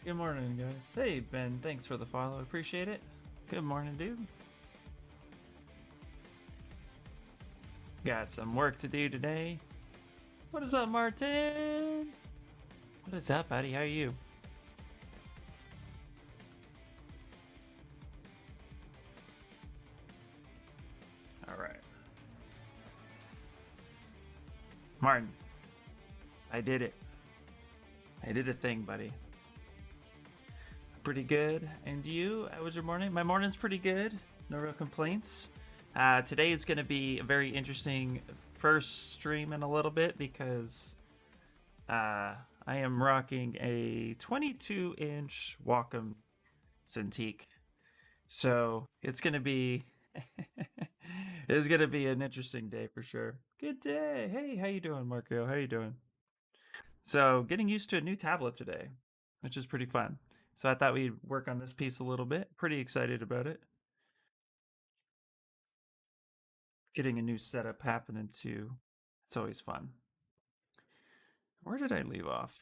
Good morning, guys. Hey, Ben, thanks for the follow. Appreciate it. Good morning, dude. Got some work to do today. What is up, Martin? What is up, buddy? How are you? All right. Martin, I did it. I did a thing, buddy. Pretty good. And you? How was your morning? My morning's pretty good. No real complaints. Today is going to be a very interesting first stream in a little bit because I am rocking a 22-inch Wacom Cintiq. So it's going to be it's going to be an interesting day for sure. Good day. Hey, how you doing, Marco? How you doing? So getting used to a new tablet today, which is pretty fun. So I thought we'd work on this piece a little bit. Pretty excited about it. Getting a new setup happening too. It's always fun. Where did I leave off?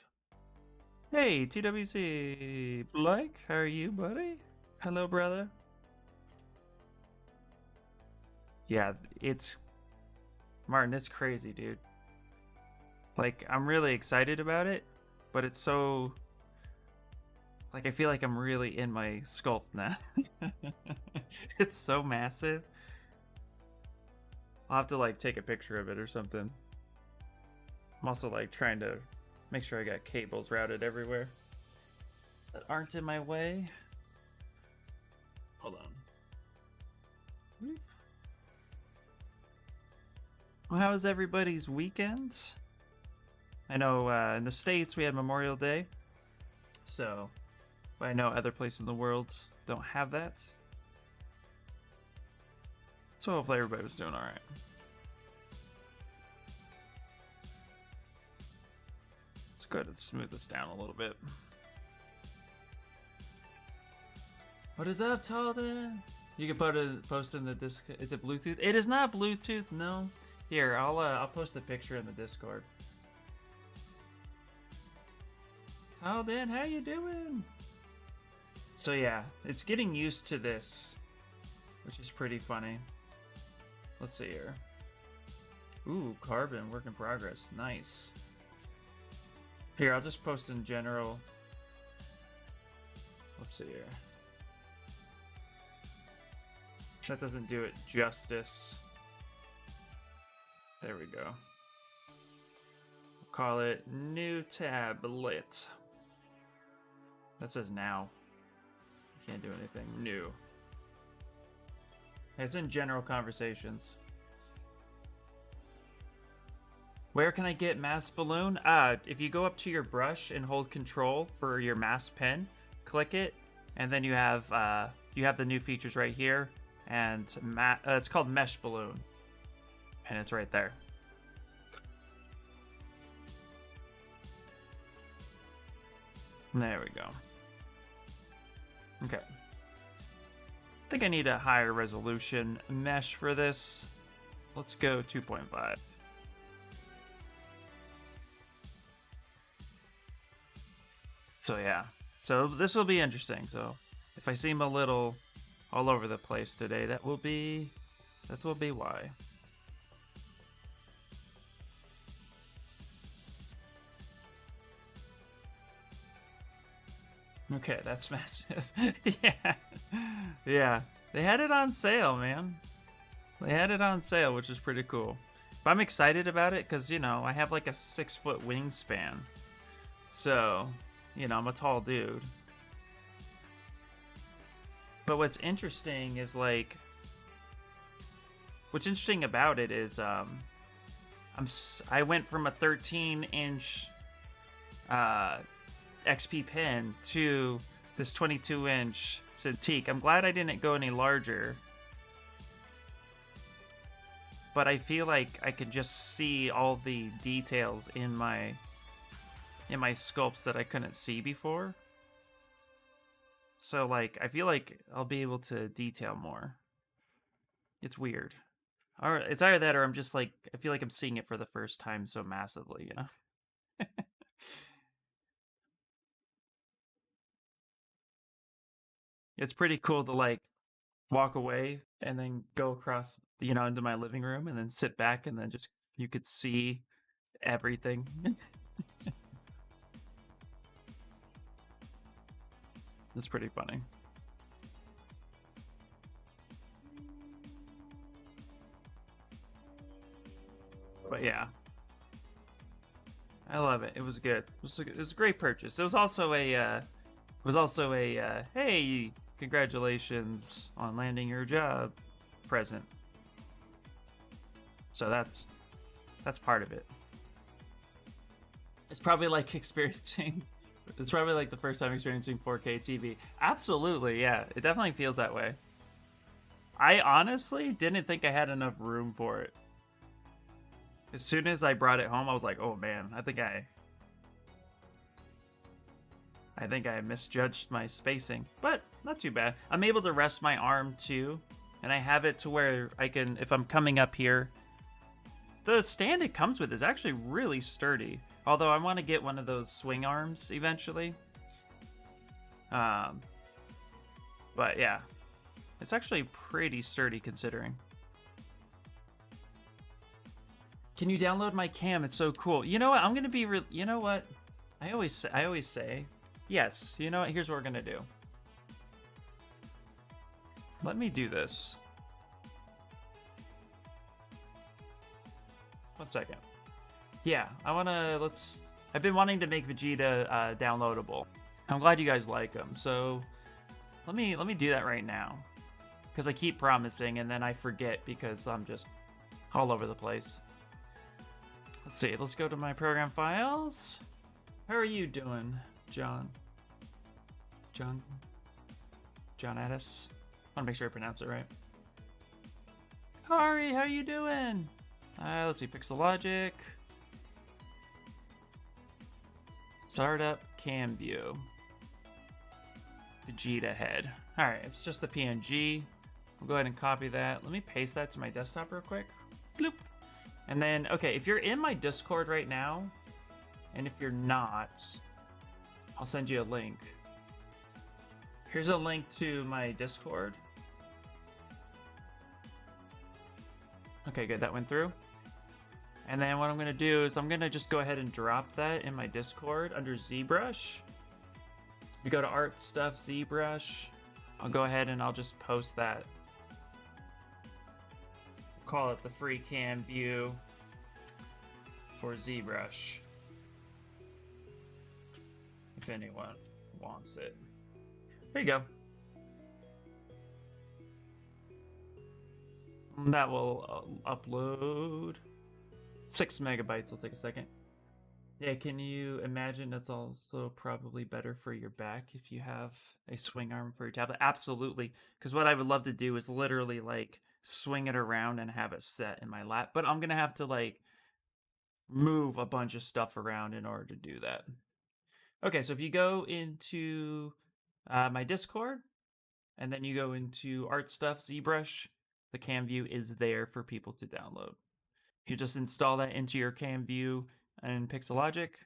Hey, TWC Blake, how are you, buddy? Hello, brother. Yeah, it's Martin, it's crazy, dude. Like, I'm really excited about it, but it's so like I feel like I'm really in my sculpt now. It's so massive. I'll have to like take a picture of it or something. I'm also like trying to make sure I got cables routed everywhere that aren't in my way. Hold on. Well, how was everybody's weekends? I know in the States we had Memorial Day, so but I know other places in the world don't have that. So hopefully everybody was doing alright. Let's go ahead and smooth this down a little bit. What is up, Talden? You can post in the Discord. Is it Bluetooth? It is not Bluetooth, no. Here, I'll post a picture in the Discord. Talden, how you doing? So yeah, it's getting used to this, which is pretty funny. Let's see here. Ooh, carbon, work in progress. Nice. Here, I'll just post in general. Let's see here. That doesn't do it justice. There we go. We'll call it new tablet. That says now. Can't do anything new. It's in general conversations. Where can I get mass balloon? If you go up to your brush and hold control for your mass pen, click it, and then you have the new features right here, and it's called mesh balloon, and it's right there. There we go. Okay. I think I need a higher resolution mesh for this. Let's go 2.5. So yeah, so this will be interesting. So if I seem a little all over the place today, that will be why. Okay, that's massive. Yeah. Yeah. They had it on sale, man. They had it on sale, which is pretty cool. But I'm excited about it because, you know, I have like a 6-foot wingspan. So, you know, I'm a tall dude. But what's interesting is like... What's interesting about it is I went from a 13-inch XP pen to this 22-inch Cintiq. I'm glad I didn't go any larger, but I feel like I could just see all the details in my sculpts that I couldn't see before. So like I feel like I'll be able to detail more. It's weird. Or it's either that or I'm just like I feel like I'm seeing it for the first time so massively, you know. It's pretty cool to like walk away and then go across, into my living room and then sit back and then just you could see everything. It's pretty funny. But yeah, I love it. It was good. It was a great purchase. It was also a hey, congratulations on landing your job present. So that's part of it. It's probably like experiencing. It's probably like the first time experiencing 4K TV. Absolutely, yeah. It definitely feels that way. I honestly didn't think I had enough room for it. As soon as I brought it home, I was like, oh man, I think I misjudged my spacing, but not too bad. I'm able to rest my arm too, and I have it to where I can, if I'm coming up here, the stand it comes with is actually really sturdy. Although I want to get one of those swing arms eventually. But yeah, it's actually pretty sturdy considering. Can you download my cam? It's so cool. You know what? I'm gonna be you know what? I always say, yes. You know what? Here's what we're gonna do. Let me do this. 1 second. Yeah, I've been wanting to make Vegeta downloadable. I'm glad you guys like him. So let me do that right now, because I keep promising and then I forget because I'm just all over the place. Let's see. Let's go to my program files. How are you doing, John? John Addis. I want to make sure I pronounce it right. Kari, how you doing? Let's see. Pixel Logic. Startup cam view. Vegeta head. Alright, it's just the PNG. We'll go ahead and copy that. Let me paste that to my desktop real quick. Bloop. And then, okay, if you're in my Discord right now, and if you're not, I'll send you a link. Here's a link to my Discord. Okay, good, that went through. And then what I'm gonna do is I'm gonna just go ahead and drop that in my Discord under Zbrush. You go to Art Stuff, Zbrush. I'll go ahead and I'll just post that. Call it the free cam view for Zbrush. If anyone wants it. There you go. That will upload 6 megabytes. Will take a second. Yeah, can you imagine it's also probably better for your back if you have a swing arm for your tablet? Absolutely. Because what I would love to do is literally like swing it around and have it set in my lap. But I'm going to have to like move a bunch of stuff around in order to do that. Okay, so if you go into my Discord and then you go into Art Stuff, Zbrush, the cam view is there for people to download. You just install that into your cam view in Pixel Logic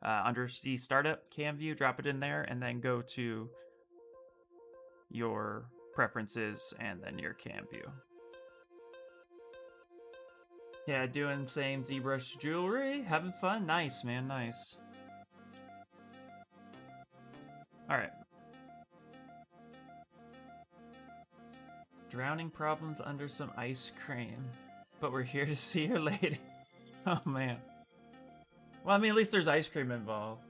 under the startup cam view, drop it in there, and then go to your preferences and then your cam view. Yeah, doing same ZBrush jewelry, having fun. Nice, man, nice. All right. Drowning problems under some ice cream, but we're here to see your lady. Oh man. Well, I mean, at least there's ice cream involved.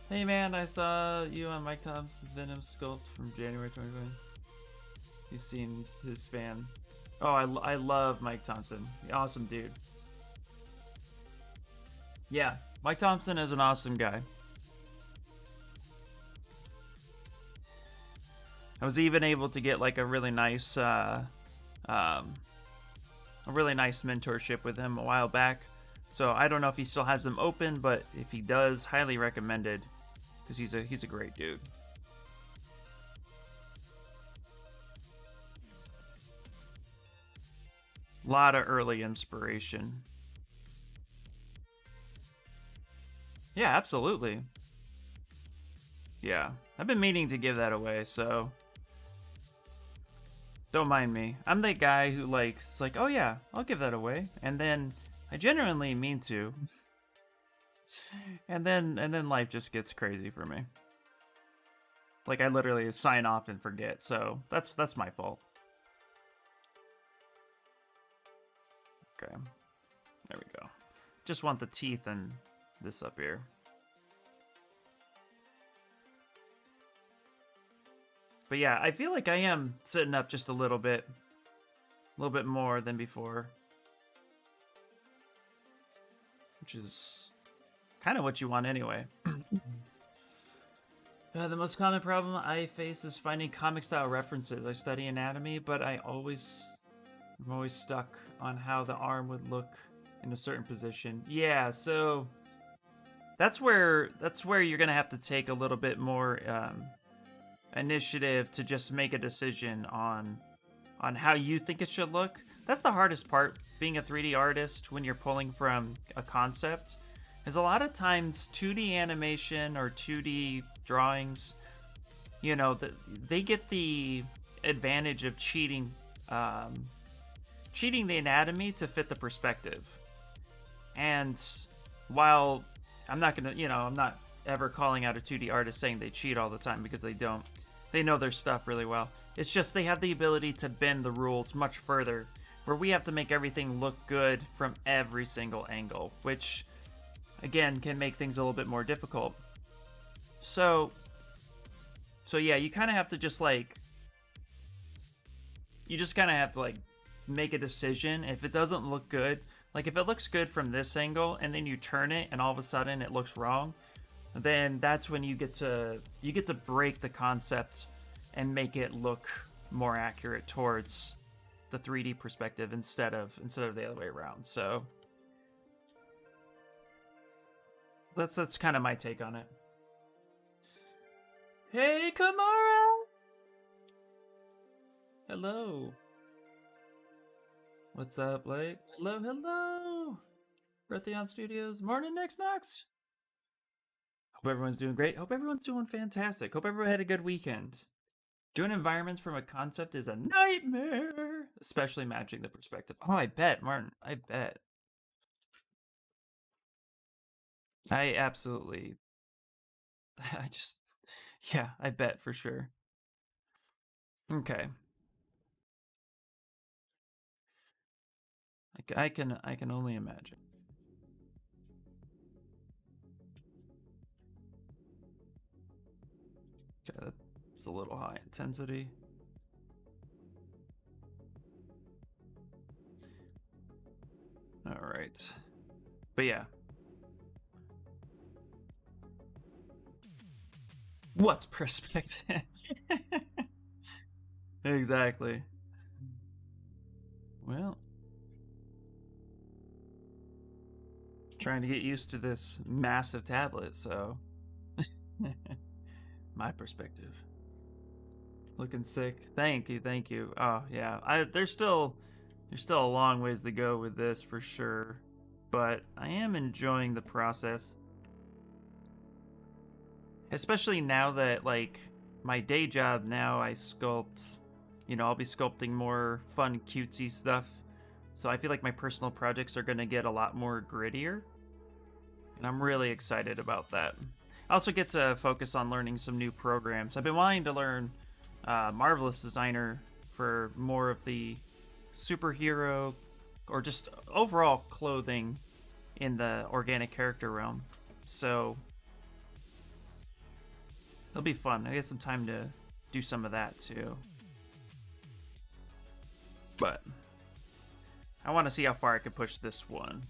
Hey man, I saw you on Mike Thompson's Venom sculpt from January 2020. You've seen his fan. Oh, I love Mike Thompson. Awesome dude. Yeah, Mike Thompson is an awesome guy. I was even able to get like a really nice mentorship with him a while back. So I don't know if he still has them open, but if he does, highly recommended, because he's a great dude. A lot of early inspiration. Yeah, absolutely. Yeah, I've been meaning to give that away, so don't mind me. I'm the guy who it's like, oh yeah, I'll give that away, and then I genuinely mean to, and then life just gets crazy for me. Like I literally sign off and forget, so that's my fault. Okay, there we go. Just want the teeth and this up here. But yeah, I feel like I am sitting up just a little bit more than before. Which is kind of what you want anyway. The most common problem I face is finding comic-style references. I study anatomy, but I'm always stuck on how the arm would look in a certain position. Yeah, so that's where you're gonna have to take a little bit more initiative to just make a decision on how you think it should look. That's the hardest part, being a 3D artist when you're pulling from a concept, is a lot of times 2D animation or 2D drawings, you know, they get the advantage of cheating the anatomy to fit the perspective. And while I'm not ever calling out a 2D artist saying they cheat all the time, because they don't. They know their stuff really well. It's just they have the ability to bend the rules much further, where we have to make everything look good from every single angle, which again can make things a little bit more difficult. So yeah, you kind of have to just make a decision. If it doesn't look good, like if it looks good from this angle and then you turn it and all of a sudden it looks wrong, then that's when you get to break the concept and make it look more accurate towards the 3D perspective instead of the other way around. So that's kind of my take on it. Hey, Kamara! Hello. What's up, Blake? Hello! Bretheon Studios. Morning, next. Hope everyone's doing great. Hope everyone's doing fantastic. Hope everyone had a good weekend. Doing environments from a concept is a nightmare, especially matching the perspective. Oh, I bet, Martin. I bet. I absolutely... Yeah, I bet for sure. Okay. I can only imagine. Okay, that's a little high intensity. All right. But yeah. What's perspective? Exactly. Well, trying to get used to this massive tablet, so my perspective. Looking sick. Thank you. Oh yeah, there's still a long ways to go with this for sure, but I am enjoying the process. Especially now that, like, my day job now, I sculpt, I'll be sculpting more fun, cutesy stuff. So I feel like my personal projects are going to get a lot more grittier. And I'm really excited about that. I also get to focus on learning some new programs. I've been wanting to learn Marvelous Designer for more of the superhero or just overall clothing in the organic character realm. So it'll be fun. I get some time to do some of that too. But I want to see how far I can push this one.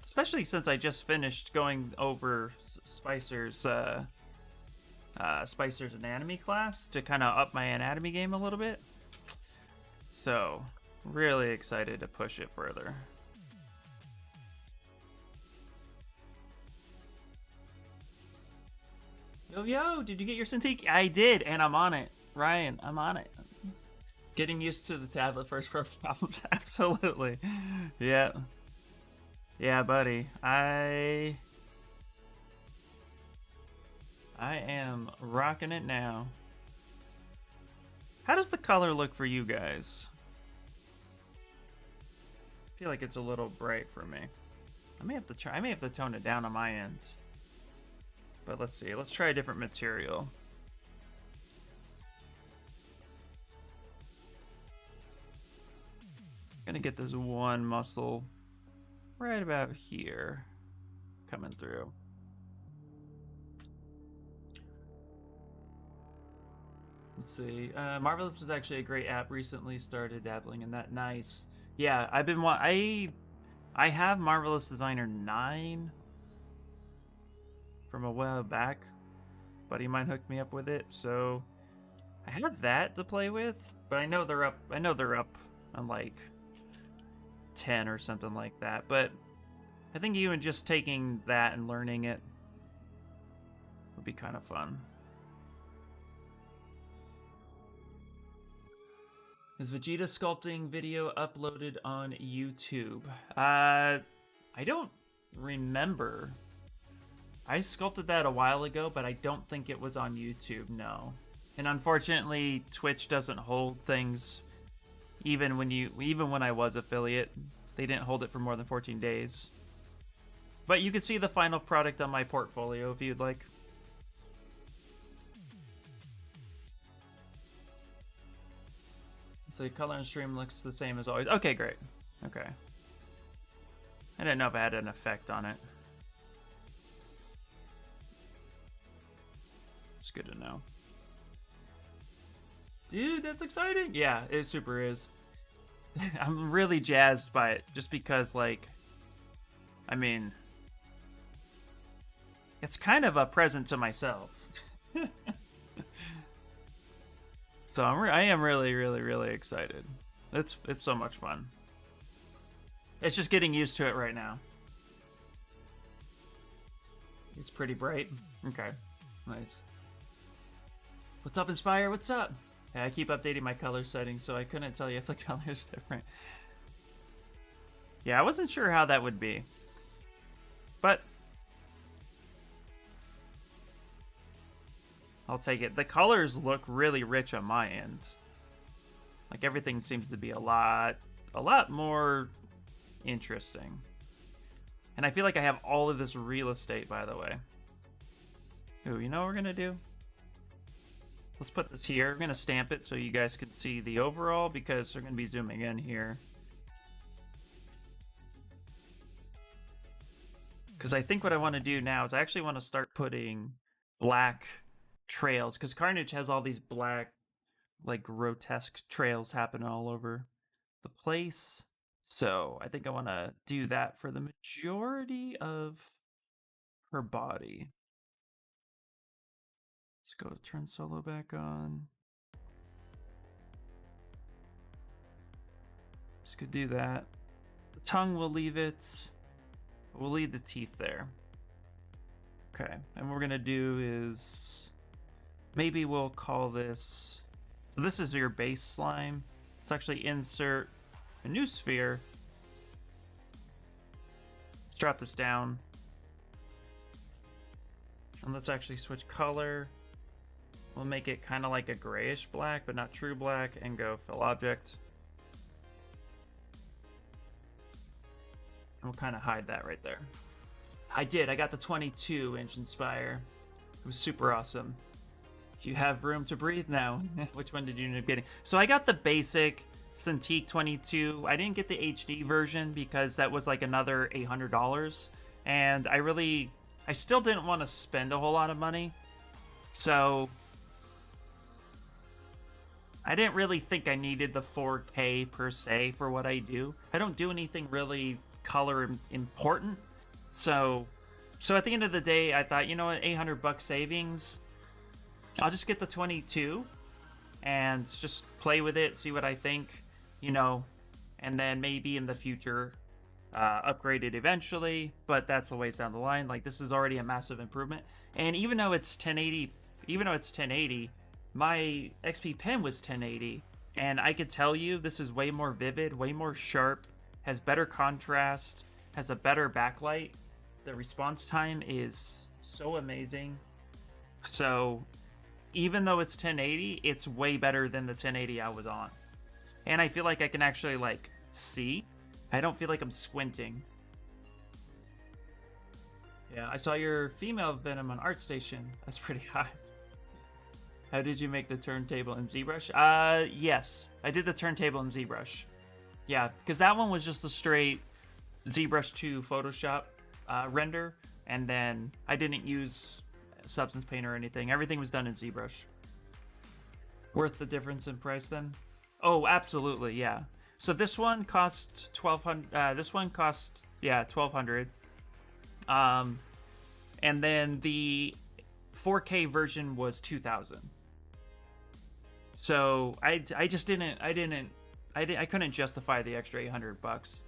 Especially since I just finished going over Spicer's anatomy class to kind of up my anatomy game a little bit. So, really excited to push it further. Yo, did you get your Cintiq? I did, and I'm on it. Ryan, I'm on it. Getting used to the tablet first for problems, absolutely. Yeah. Yeah, buddy. I am rocking it now. How does the color look for you guys? I feel like it's a little bright for me. I may have to tone it down on my end. But let's see. Let's try a different material. Gonna get this one muscle right about here coming through. Let's see. Marvelous is actually a great app. Recently started dabbling in that. Nice. Yeah, I have Marvelous Designer 9 from a while back. Buddy of mine hooked me up with it, so I have that to play with. But I know they're up. I know they're up on like 10 or something like that. But I think even just taking that and learning it would be kind of fun. Is Vegeta sculpting video uploaded on YouTube? I don't remember. I sculpted that a while ago, but I don't think it was on YouTube, no. And unfortunately, Twitch doesn't hold things even when I was affiliate. They didn't hold it for more than 14 days. But you can see the final product on my portfolio if you'd like. So color and stream looks the same as always. Okay, great. Okay. I didn't know if I had an effect on it. It's good to know. Dude, that's exciting! Yeah, it super is. I'm really jazzed by it, just because, like, I mean, it's kind of a present to myself. So I am really, really, really excited. It's so much fun. It's just getting used to it right now. It's pretty bright. Okay, nice. What's up, Inspire? What's up? Yeah, I keep updating my color settings, so I couldn't tell you if the color is different. Yeah, I wasn't sure how that would be. But I'll take it. The colors look really rich on my end. Like, everything seems to be a lot more interesting. And I feel like I have all of this real estate, by the way. Ooh, you know what we're gonna do? Let's put this here. We're gonna stamp it so you guys can see the overall, because we're gonna be zooming in here. Because I think what I want to do now is I actually want to start putting black trails, because Carnage has all these black, like, grotesque trails happening all over the place. So I think I want to do that for the majority of her body. Let's go turn solo back on. Let's go do that. The tongue, we'll leave it. We'll leave the teeth there. Okay, and what we're gonna do is maybe we'll call this. So this is your base slime. Let's actually insert a new sphere. Let's drop this down. And let's actually switch color. We'll make it kind of like a grayish black, but not true black, and go fill object. And we'll kind of hide that right there. I got the 22-inch Inspire. It was super awesome. Do you have room to breathe now? Which one did you end up getting? So I got the basic Cintiq 22. I didn't get the HD version because that was like another $800. And I still didn't want to spend a whole lot of money. So I didn't really think I needed the 4K per se for what I do. I don't do anything really color important. So at the end of the day, I thought, you know what, $800 savings. I'll just get the 22 and just play with it, see what I think, you know, and then maybe in the future upgrade it eventually, but that's a ways down the line. Like, this is already a massive improvement. And even though it's 1080, my XP pen was 1080, and I could tell you this is way more vivid, way more sharp, has better contrast, has a better backlight. The response time is so amazing. So even though it's 1080, it's way better than the 1080 I was on. And I feel like I can actually, like, see. I don't feel like I'm squinting. Yeah, I saw your female Venom on ArtStation. That's pretty high. How did you make the turntable in Zbrush? Yes. I did the turntable in Zbrush. Yeah, because that one was just a straight Zbrush to Photoshop render. And then I didn't use Substance Paint or anything. Everything was done in Zbrush. Worth the difference in price then? Oh, absolutely, yeah. So this one cost $1,200. This one cost, yeah, $1,200. And then the 4K version was $2,000. So I just I couldn't justify the extra $800.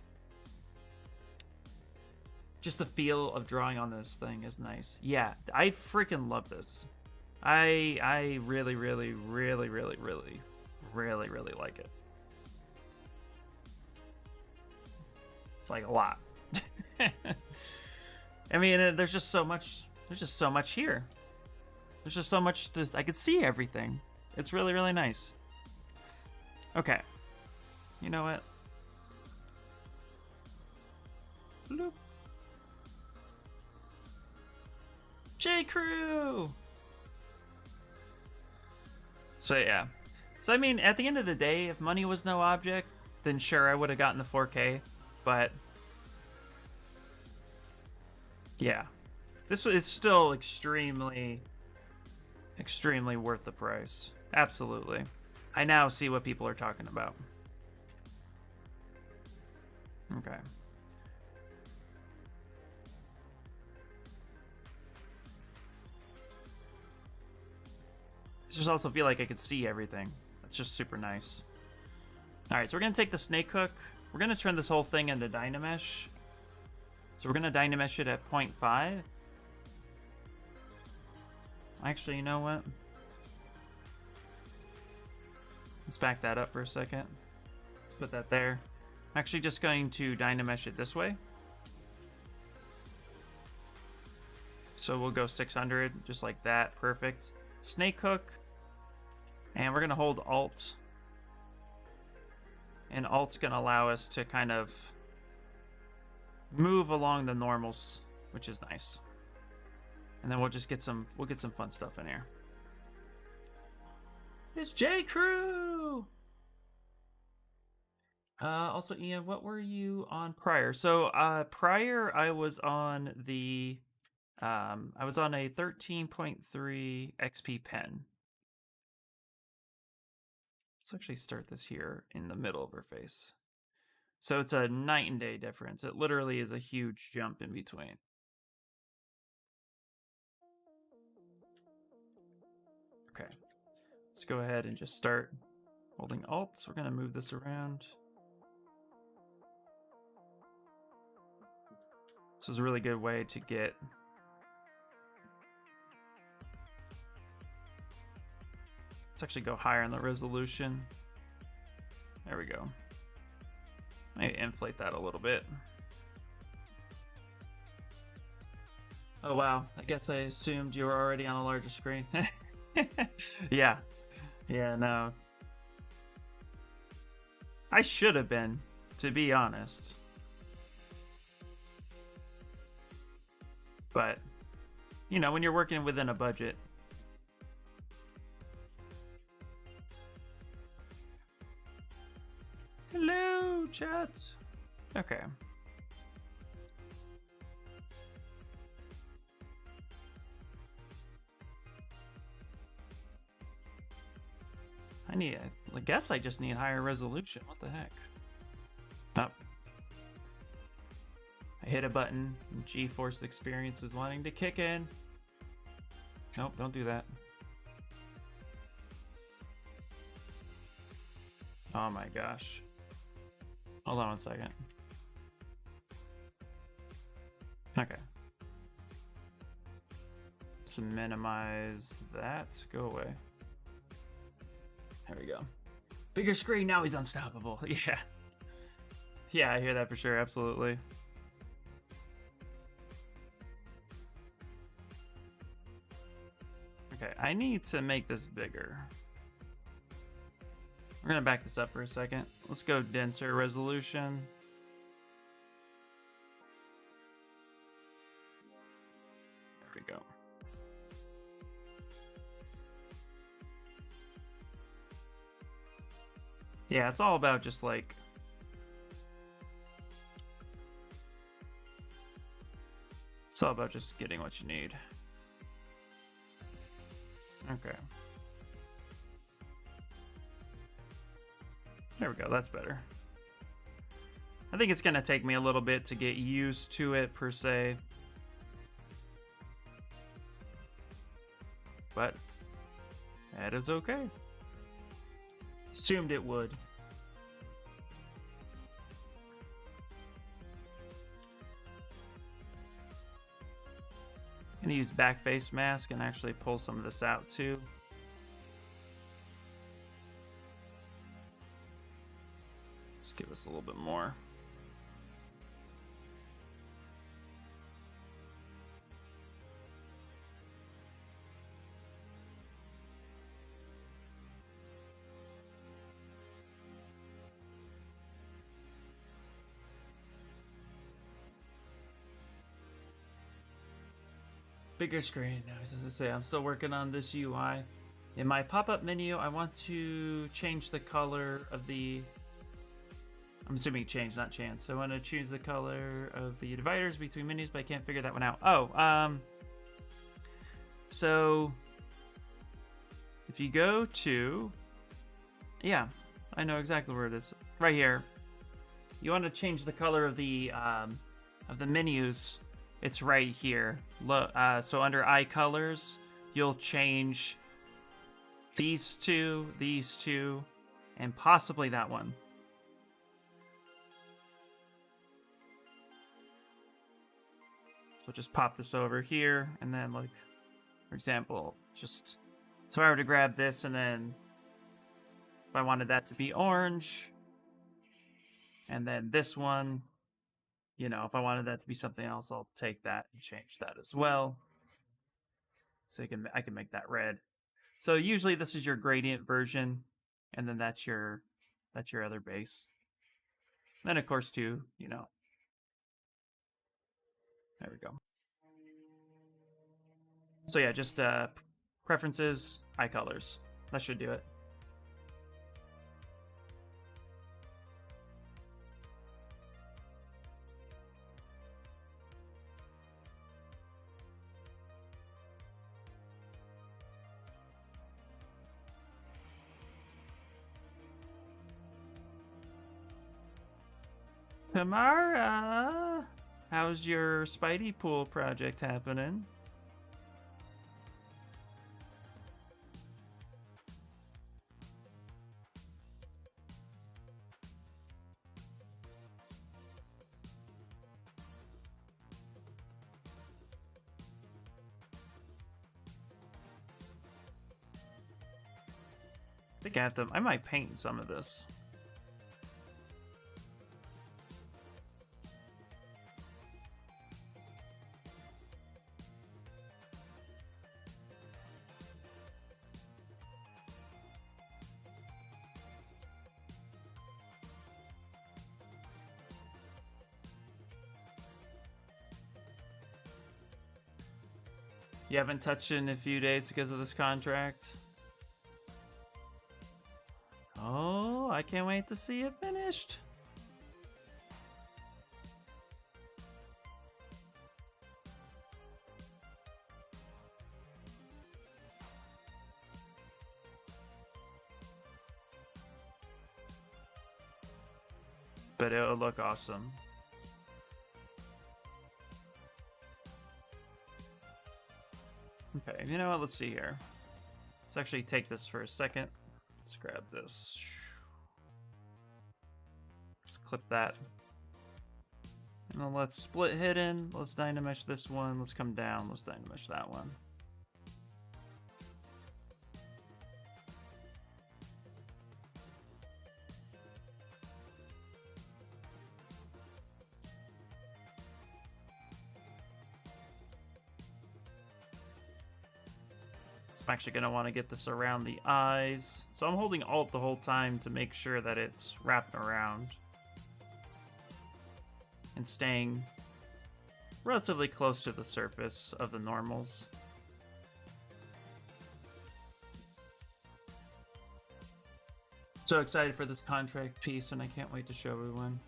Just the feel of drawing on this thing is nice. Yeah, I freaking love this. I really like it. Like a lot. I mean, there's just so much. There's just so much here. There's just so much. I could see everything. It's really nice. Okay. You know what? Bloop. J. Crew. So yeah. So I mean, at the end of the day, if money was no object, then sure, I would have gotten the 4K. But yeah, this is still extremely worth the price. Absolutely. I now see what people are talking about. Okay. I just also feel like I could see everything. That's just super nice. Alright, so we're going to take the snake hook. We're going to turn this whole thing into Dynamesh. So we're going to Dynamesh it at 0.5. Actually, you know what? Let's back that up for a second. Let's put that there. I'm actually just going to Dynamesh it this way. So we'll go 600, just like that. Perfect. Snake hook. And we're going to hold Alt. And Alt's going to allow us to kind of move along the normals, which is nice. And then we'll just get some fun stuff in here. It's J. Crew! Also, Ian, what were you on prior? So, prior I was on the, I was on a 13.3 XP pen. Let's actually start this here in the middle of her face. So it's a night and day difference. It literally is a huge jump in between. Okay, let's go ahead and just start holding Alt. We're gonna move this around. This is a really good way to get let's actually go higher in the resolution. There we go. Maybe inflate that a little bit. Oh wow, I guess I assumed you were already on a larger screen. Yeah, no. I should have been, to be honest. But, you know, when you're working within a budget. Hello, chat. Okay. I guess I just need higher resolution. What the heck? Oh. I hit a button and GeForce Experience is wanting to kick in. Nope, don't do that. Oh my gosh. Hold on one second. Okay. Let's minimize that. Go away. There we go. Bigger screen, now he's unstoppable. Yeah. Yeah, I hear that for sure, absolutely. Okay, I need to make this bigger. We're gonna back this up for a second. Let's go denser resolution. There we go. Yeah, it's all about just like it's all about just getting what you need. Okay. There we go, that's better. I think it's gonna take me a little bit to get used to it per se. But that is okay. Assumed it would. I'm gonna use back face mask and actually pull some of this out too. Just give us a little bit more. Bigger screen. As I say, I'm still working on this UI. In my pop-up menu, I want to change the color of the... I'm assuming change, not chance. So I want to choose the color of the dividers between menus, but I can't figure that one out. Oh, so if you go to... Yeah, I know exactly where it is. Right here. You want to change the color of the menus. It's right here. So under eye colors, you'll change these two, and possibly that one. So just pop this over here, and then, like, for example, just so I were to grab this, and then if I wanted that to be orange, and then this one, you know, if I wanted that to be something else, I'll take that and change that as well. So I can make that red. So usually this is your gradient version, and then that's your other base. Then of course too, you know. There we go. So yeah, just preferences, eye colors. That should do it. Tamara, how's your Spidey Pool project happening? I think I have to. I might paint some of this. You haven't touched it in a few days because of this contract? Oh, I can't wait to see it finished. But it'll look awesome. Okay, you know what? Let's see here. Let's actually take this for a second. Let's grab this. Let's clip that. And then let's split hidden. Let's dynamesh this one. Let's come down. Let's dynamesh that one. I'm actually going to want to get this around the eyes. So I'm holding Alt the whole time to make sure that it's wrapping around. And staying relatively close to the surface of the normals. So excited for this contract piece, and I can't wait to show everyone.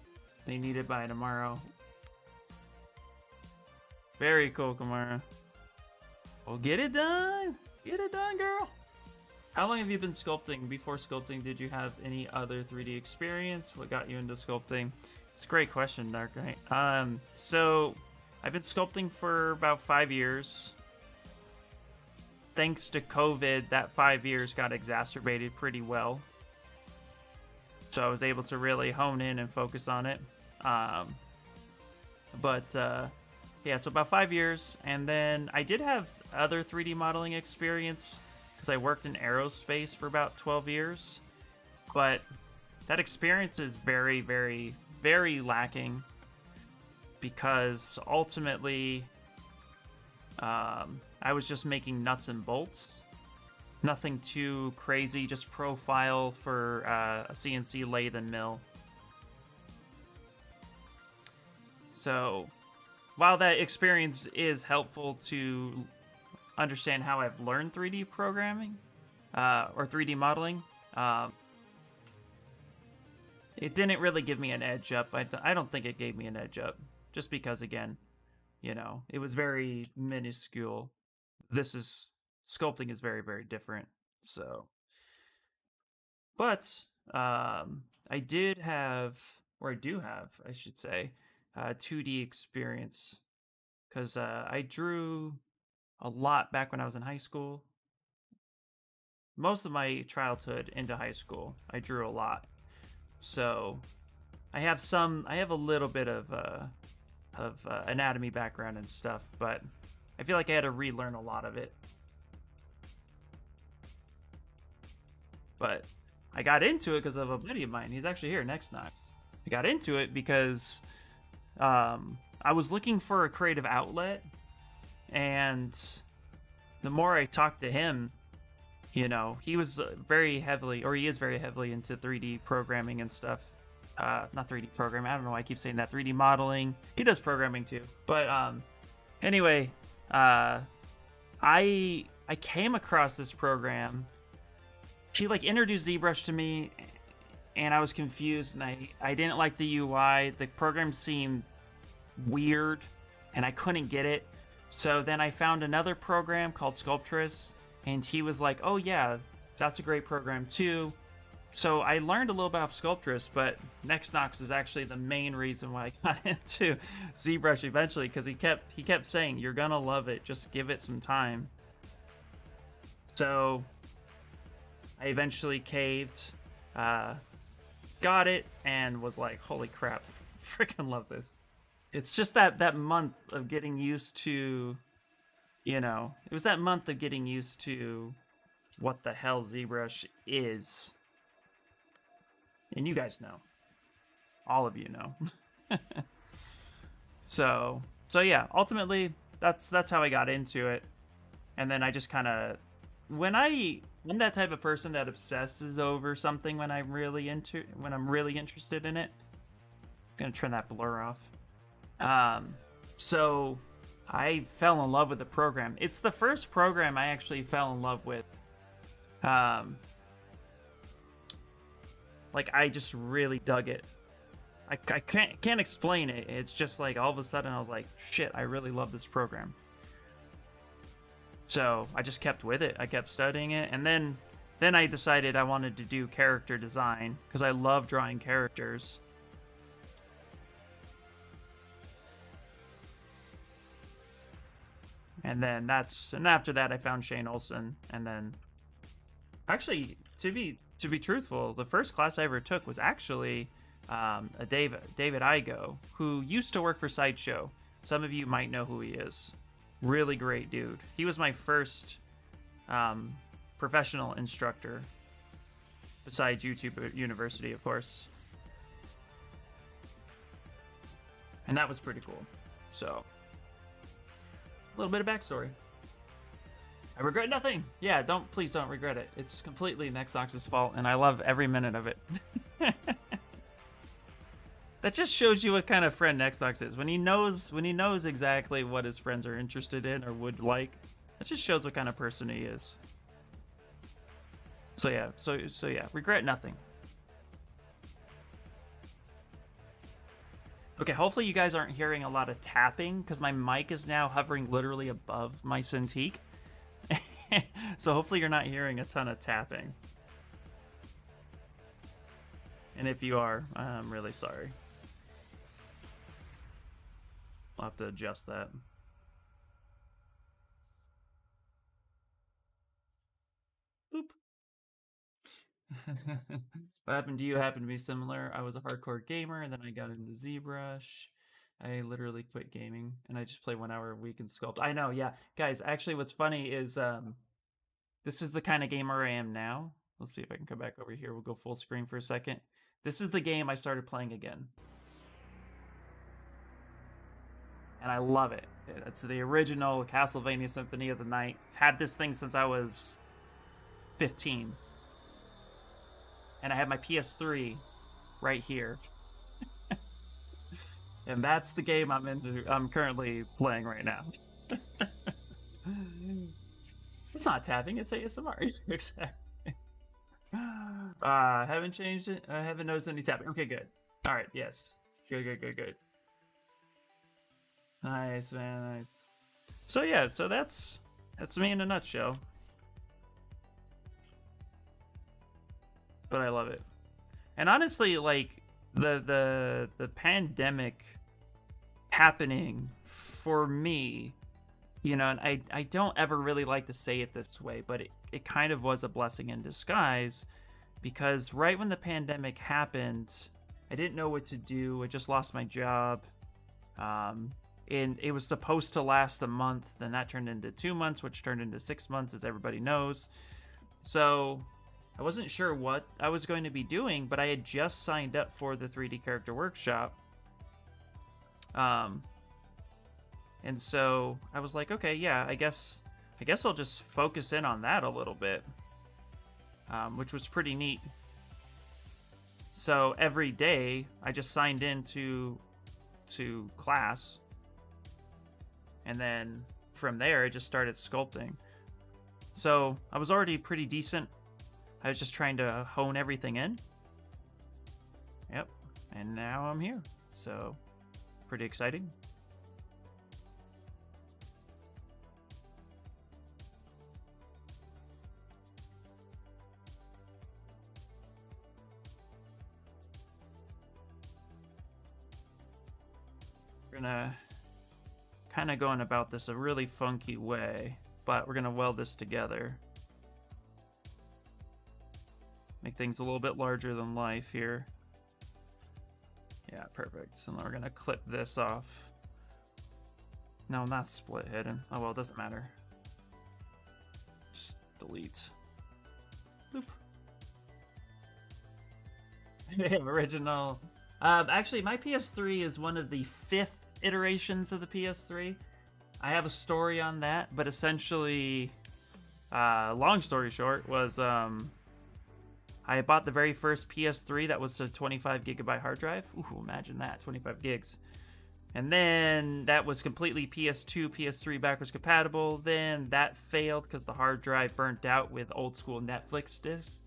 They need it by tomorrow. Very cool, Kamara. Well, get it done! Get it done, girl! How long have you been sculpting? Before sculpting, did you have any other 3D experience? What got you into sculpting? It's a great question, Dark Knight. So I've been sculpting for about 5 years. Thanks to COVID, that 5 years got exacerbated pretty well. So I was able to really hone in and focus on it. Yeah, so about 5 years. And then I did have other 3D modeling experience because I worked in aerospace for about 12 years. But that experience is very, very, very lacking because ultimately I was just making nuts and bolts. Nothing too crazy, just profile for a CNC lathe and mill. So, while that experience is helpful to understand how I've learned 3D programming, or 3D modeling, it didn't really give me an edge up. I don't think it gave me an edge up, just because, again, you know, it was very minuscule. Sculpting is very, very different. So, but I do have, I should say, 2D experience because I drew a lot back when I was in high school. Most of my childhood into high school, I drew a lot. So I have a little bit of anatomy background and stuff, but I feel like I had to relearn a lot of it. But I got into it because of a buddy of mine. He's actually here, Next Knox. I got into it because I was looking for a creative outlet, and the more I talked to him, you know, he was he is very heavily into 3D programming and stuff. Not 3D programming, I don't know why I keep saying that. 3D modeling. He does programming too. But anyway, I came across this program. She like introduced Zbrush to me, and I was confused, and I didn't like the UI. The program seemed weird, and I couldn't get it. So then I found another program called Sculptress, and he was like, "Oh yeah, that's a great program too." So I learned a little about Sculptress, but Next Knox is actually the main reason why I got into Zbrush eventually, because he kept saying, "You're gonna love it. Just give it some time." So I eventually caved, got it, and was like, holy crap, freaking love this. It's just that month of getting used to, you know, it was that month of getting used to what the hell Zbrush is. And you guys know. All of you know. So yeah, ultimately, that's how I got into it. And then I just kind of, I'm that type of person that obsesses over something when I'm really interested in it. I'm gonna turn that blur off. So I fell in love with the program. It's the first program I actually fell in love with. Like I just really dug it. I can't explain it. It's just like all of a sudden I was like, shit, I really love this program. So I just kept with it. I kept studying it, and then I decided I wanted to do character design because I love drawing characters. And then after that I found Shane Olson, and then actually to be truthful, the first class I ever took was actually a David Igo, who used to work for Sideshow. Some of you might know who he is. Really great dude. He was my first professional instructor, besides YouTube University, of course. And that was pretty cool. So, a little bit of backstory. I regret nothing. Yeah, please don't regret it. It's completely Nexox's fault, and I love every minute of it. That just shows you what kind of friend Nexox is. When he knows exactly what his friends are interested in or would like, that just shows what kind of person he is. So yeah, regret nothing. Okay, hopefully you guys aren't hearing a lot of tapping, because my mic is now hovering literally above my Cintiq. So hopefully you're not hearing a ton of tapping. And if you are, I'm really sorry. I'll have to adjust that. Boop. What happened to you happened to be similar. I was a hardcore gamer, and then I got into Zbrush. I literally quit gaming, and I just play 1 hour a week in Sculpt. I know, yeah. Guys, actually what's funny is this is the kind of gamer I am now. Let's see if I can come back over here. We'll go full screen for a second. This is the game I started playing again. And I love it. It's the original Castlevania Symphony of the Night. I've had this thing since I was 15. And I have my PS3 right here. And that's the game I'm currently playing right now. It's not tapping, it's ASMR. Exactly. Haven't changed it. I haven't noticed any tapping. Okay, good. All right, yes. Good. Nice, man, nice. So yeah, so that's me in a nutshell. But I love it. And honestly, like the pandemic happening for me, you know, and I don't ever really like to say it this way, but it kind of was a blessing in disguise, because right when the pandemic happened, I didn't know what to do. I just lost my job. And it was supposed to last a month, then that turned into 2 months, which turned into 6 months, as everybody knows. So I wasn't sure what I was going to be doing, but I had just signed up for the 3D character workshop. And so I was like, okay, yeah, I guess I'll just focus in on that a little bit, which was pretty neat. So every day I just signed in to class, and then from there I just started sculpting. So I was already pretty decent. I was just trying to hone everything in. Yep, and now I'm here. So pretty exciting. We're gonna kind of going about this a really funky way, but we're gonna weld this together. Make things a little bit larger than life here. Yeah, perfect. So now we're gonna clip this off. No, not split hidden. Oh well, it doesn't matter. Just delete. Boop. Original. Actually, my PS3 is one of the 5th iterations of the PS3. I have a story on that, but essentially, long story short, was I bought the very first PS3 that was a 25 gigabyte hard drive. Ooh, imagine that, 25 gigs. And then that was completely PS2, PS3 backwards compatible. Then that failed because the hard drive burnt out with old school Netflix discs.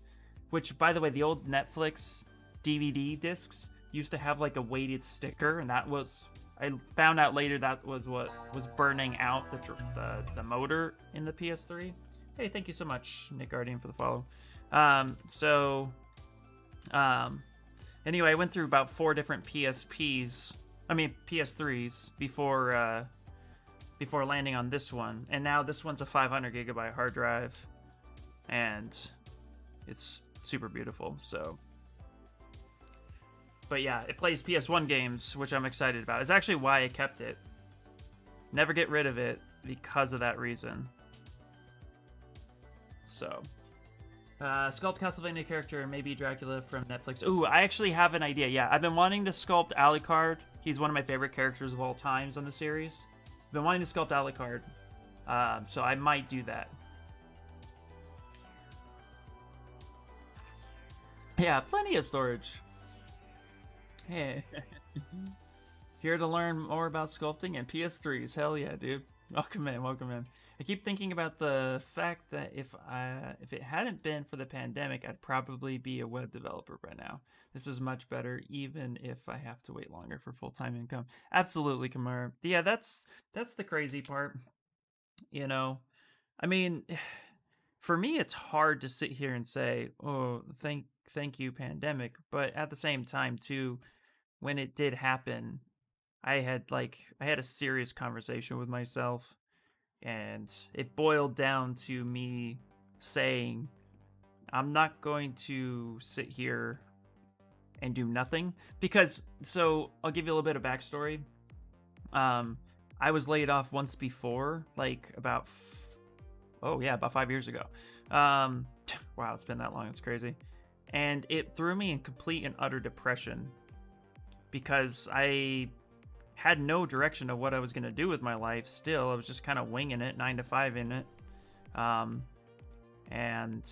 Which, by the way, the old Netflix DVD discs used to have like a weighted sticker, and that was, I found out later, that was what was burning out the motor in the PS3. Hey, thank you so much, Nick Guardian, for the follow. Anyway, I went through about 4 different PS3s before landing on this one, and now this one's a 500 gigabyte hard drive, and it's super beautiful. So, but yeah, it plays PS1 games, which I'm excited about. It's actually why I kept it. Never get rid of it because of that reason. So, sculpt Castlevania character, maybe Dracula from Netflix. Ooh, I actually have an idea. Yeah, I've been wanting to sculpt Alucard. He's one of my favorite characters of all times on the series. I've been wanting to sculpt Alucard, so I might do that. Yeah, plenty of storage. Hey, here to learn more about sculpting and PS3s. Hell yeah, dude. Welcome in, welcome in. I keep thinking about the fact that if it hadn't been for the pandemic, I'd probably be a web developer right now. This is much better, even if I have to wait longer for full-time income. Absolutely, Kamara. Yeah, that's the crazy part. You know, I mean, for me, it's hard to sit here and say, "Oh, thank you, pandemic," but at the same time, too, when it did happen, I had a serious conversation with myself, and it boiled down to me saying, I'm not going to sit here and do nothing. Because, so I'll give you a little bit of backstory. I was laid off once before, like about 5 years ago. Wow, it's been that long. It's crazy. And it threw me in complete and utter depression because I had no direction of what I was going to do with my life. Still, I was just kind of winging it, 9 to 5 in it. And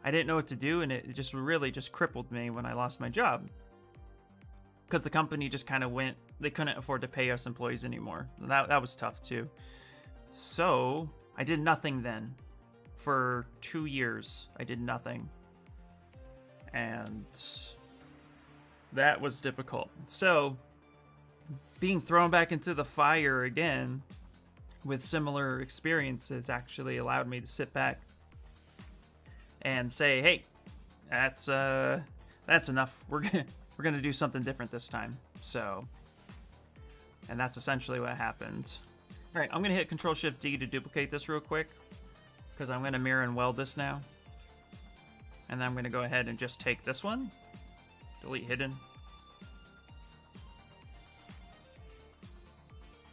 I didn't know what to do, and it just really just crippled me when I lost my job. Because the company just kind of went, they couldn't afford to pay us employees anymore. That was tough too. So I did nothing then. For 2 years, I did nothing. And that was difficult. So being thrown back into the fire again with similar experiences actually allowed me to sit back and say, hey, that's enough. We're gonna do something different this time. So, and that's essentially what happened. All right, I'm gonna hit Control-Shift-D to duplicate this real quick because I'm gonna mirror and weld this now. And then I'm gonna go ahead and just take this one, delete hidden,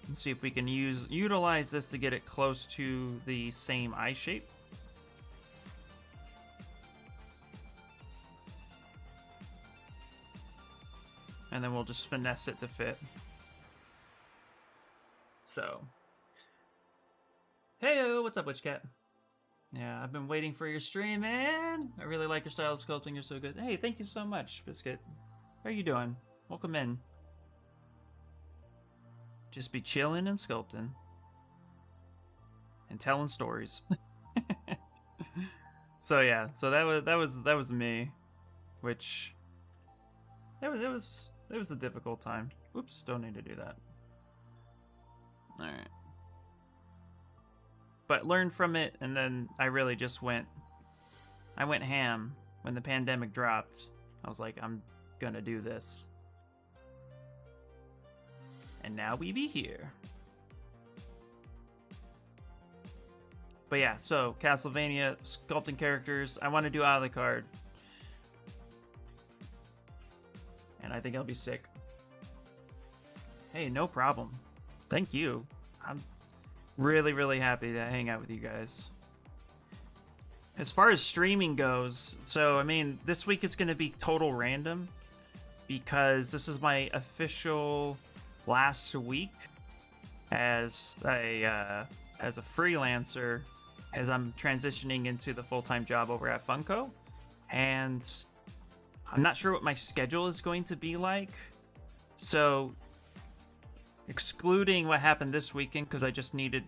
and see if we can utilize this to get it close to the same eye shape. And then we'll just finesse it to fit. So, hey, what's up, Witch Cat? Yeah, I've been waiting for your stream, man. I really like your style of sculpting. You're so good. Hey, thank you so much, Biscuit. How are you doing? Welcome in. Just be chilling and sculpting and telling stories. So yeah, so that was me, which it was a difficult time. Oops, don't need to do that. All right. But learned from it, and then I really just went ham when the pandemic dropped. I was like, I'm gonna do this. And now we be here. But yeah, so Castlevania, sculpting characters. I want to do a la carte. And I think I'll be sick. Hey, no problem. Thank you. I'm really, really happy to hang out with you guys. As far as streaming goes, so I mean, this week is going to be total random because this is my official last week as a freelancer, as I'm transitioning into the full-time job over at Funko, and I'm not sure what my schedule is going to be like. So, excluding what happened this weekend, because I just needed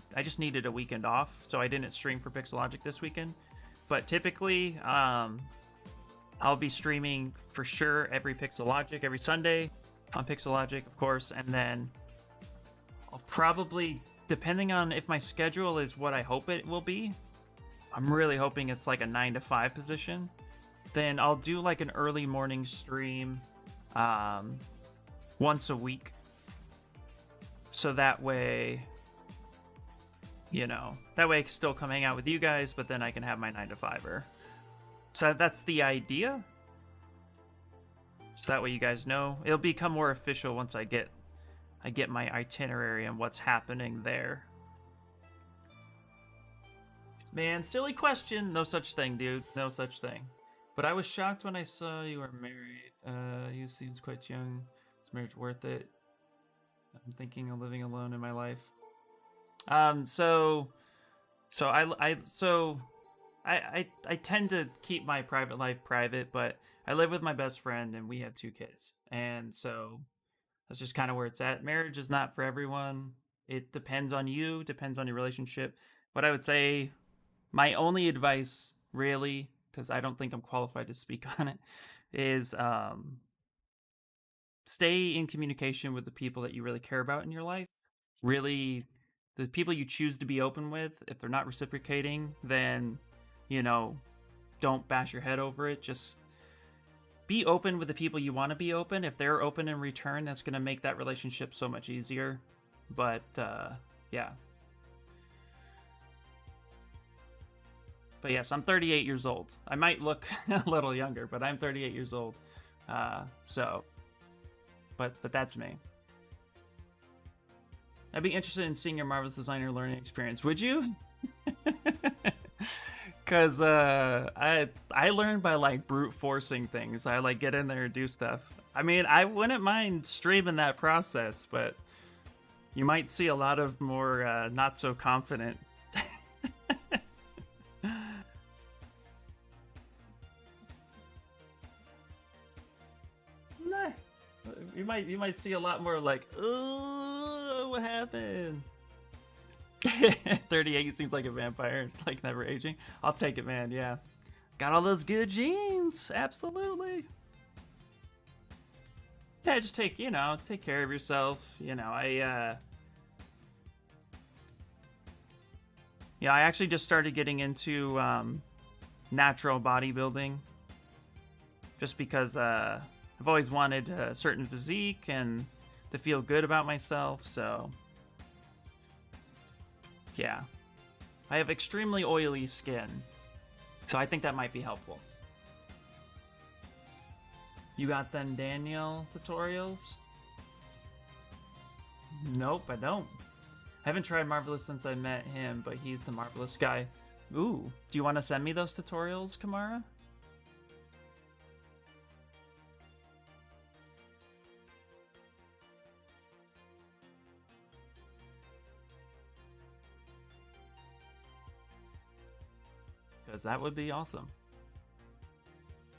a weekend off, so I didn't stream for Pixelogic this weekend. But typically, I'll be streaming for sure every Pixelogic, every Sunday on Pixelogic, of course, and then I'll probably, depending on if my schedule is what I hope it will be, I'm really hoping it's like a 9 to 5 position, then I'll do like an early morning stream once a week. So that way, you know, that way I can still come hang out with you guys, but then I can have my 9 to 5er. So that's the idea. So that way you guys know. It'll become more official once I get my itinerary and what's happening there. Man, silly question. No such thing, dude. No such thing. But I was shocked when I saw you were married. You seems quite young. Is marriage worth it? I'm thinking of living alone in my life. So I I tend to keep my private life private, but I live with my best friend and we have 2 kids. And so that's just kind of where it's at. Marriage is not for everyone. It depends on you, depends on your relationship. But I would say my only advice, really, because I don't think I'm qualified to speak on it, is stay in communication with the people that you really care about in your life. Really, the people you choose to be open with, if they're not reciprocating, then, you know, don't bash your head over it. Just be open with the people you want to be open. If they're open in return, that's going to make that relationship so much easier. But, yeah. But yes, I'm 38 years old. I might look a little younger, but I'm 38 years old. But that's me. I'd be interested in seeing your Marvelous Designer learning experience. Would you? Because I learn by like brute forcing things. I like get in there and do stuff. I mean, I wouldn't mind streaming that process, but you might see a lot of more not so confident. Nah. You might see a lot more like, oh, what happened? 38 seems like a vampire, like never aging. I'll take it, man. Yeah, got all those good genes. Absolutely. Yeah, just take care of yourself. I actually just started getting into natural bodybuilding, just because I've always wanted a certain physique and to feel good about myself. So yeah, I have extremely oily skin, so I think that might be helpful. You got them Daniel tutorials? Nope, I don't. I haven't tried Marvelous since I met him, but he's the Marvelous guy. Ooh, do you want to send me those tutorials, Kamara? Because that would be awesome.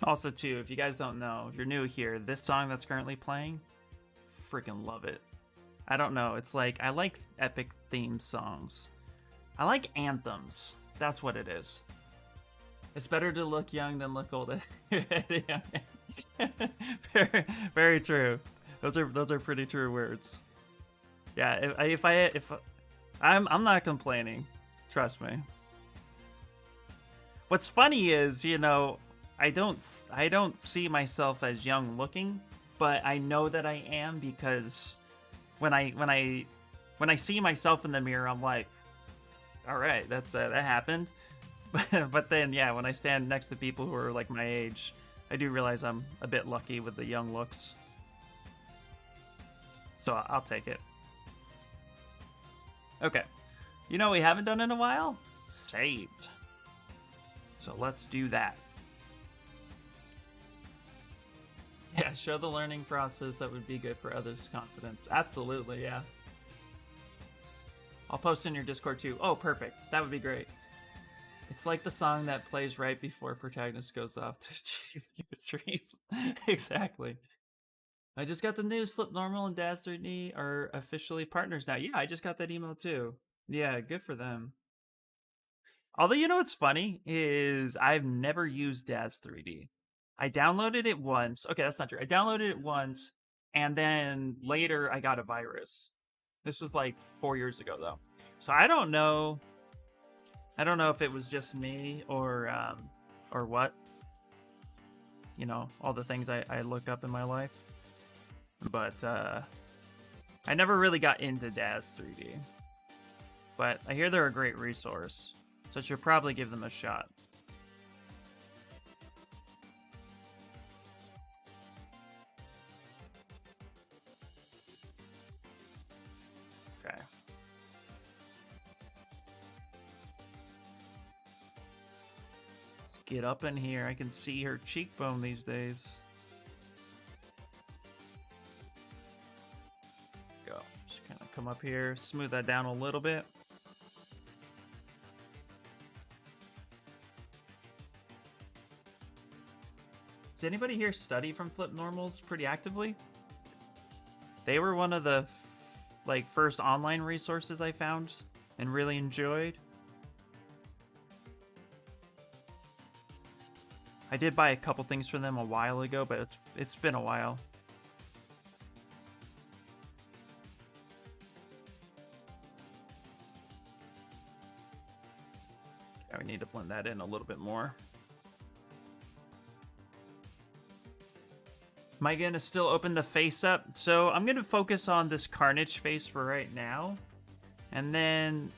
Also, too, if you guys don't know, if you're new here, this song that's currently playing, freaking love it. I don't know, it's like, I like epic themed songs. I like anthems. That's what it is. It's better to look young than look old. very, very true. Those are pretty true words. Yeah, if I'm not complaining. Trust me. What's funny is, I don't see myself as young looking, but I know that I am, because when I see myself in the mirror, I'm like, all right, that happened. But then, yeah, when I stand next to people who are like my age, I do realize I'm a bit lucky with the young looks. So I'll take it. Okay. You know what we haven't done in a while? Saved. So let's do that. Yeah, show the learning process. That would be good for others' confidence. Absolutely, yeah. I'll post in your Discord too. Oh, perfect. That would be great. It's like the song that plays right before protagonist goes off to achieve your dreams. Exactly. I just got the news. Slip Normal and Daz 3D are officially partners now. Yeah, I just got that email too. Yeah, good for them. Although, what's funny is I've never used Daz 3D. I downloaded it once. Okay, that's not true. I downloaded it once, and then later I got a virus. This was like 4 years ago, though. So I don't know. I don't know if it was just me or what. All the things I look up in my life. But I never really got into Daz 3D. But I hear they're a great resource, so I should probably give them a shot. Okay. Let's get up in here. I can see her cheekbone these days. Go. Just kind of come up here, smooth that down a little bit. Does anybody here study from Flip Normals pretty actively? They were one of the like first online resources I found and really enjoyed. I did buy a couple things from them a while ago, but it's been a while. Okay, we need to blend that in a little bit more. Am I going to still open the face up? So I'm going to focus on this Carnage face for right now. And then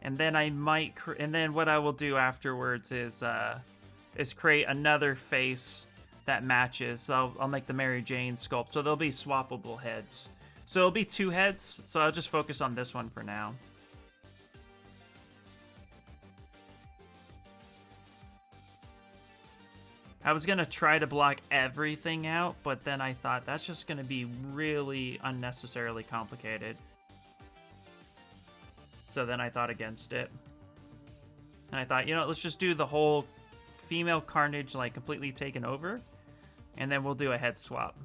I might, and then what I will do afterwards is create another face that matches. So I'll make the Mary Jane sculpt. So there'll be swappable heads. So it'll be 2 heads. So I'll just focus on this one for now. I was going to try to block everything out, but then I thought that's just going to be really unnecessarily complicated. So then I thought against it. And I thought, you know, let's just do the whole female Carnage like completely taken over. And then we'll do a head swap.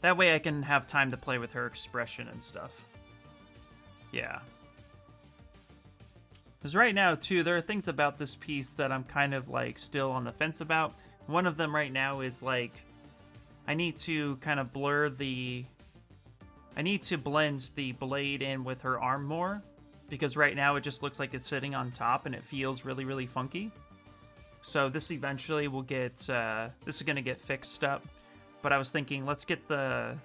That way I can have time to play with her expression and stuff. Yeah. Because right now, too, there are things about this piece that I'm kind of, like, still on the fence about. One of them right now is, like, I need to kind of blur the... I need to blend the blade in with her arm more. Because right now it just looks like it's sitting on top and it feels really, really funky. So this eventually will get... this is going to get fixed up. But I was thinking, let's get the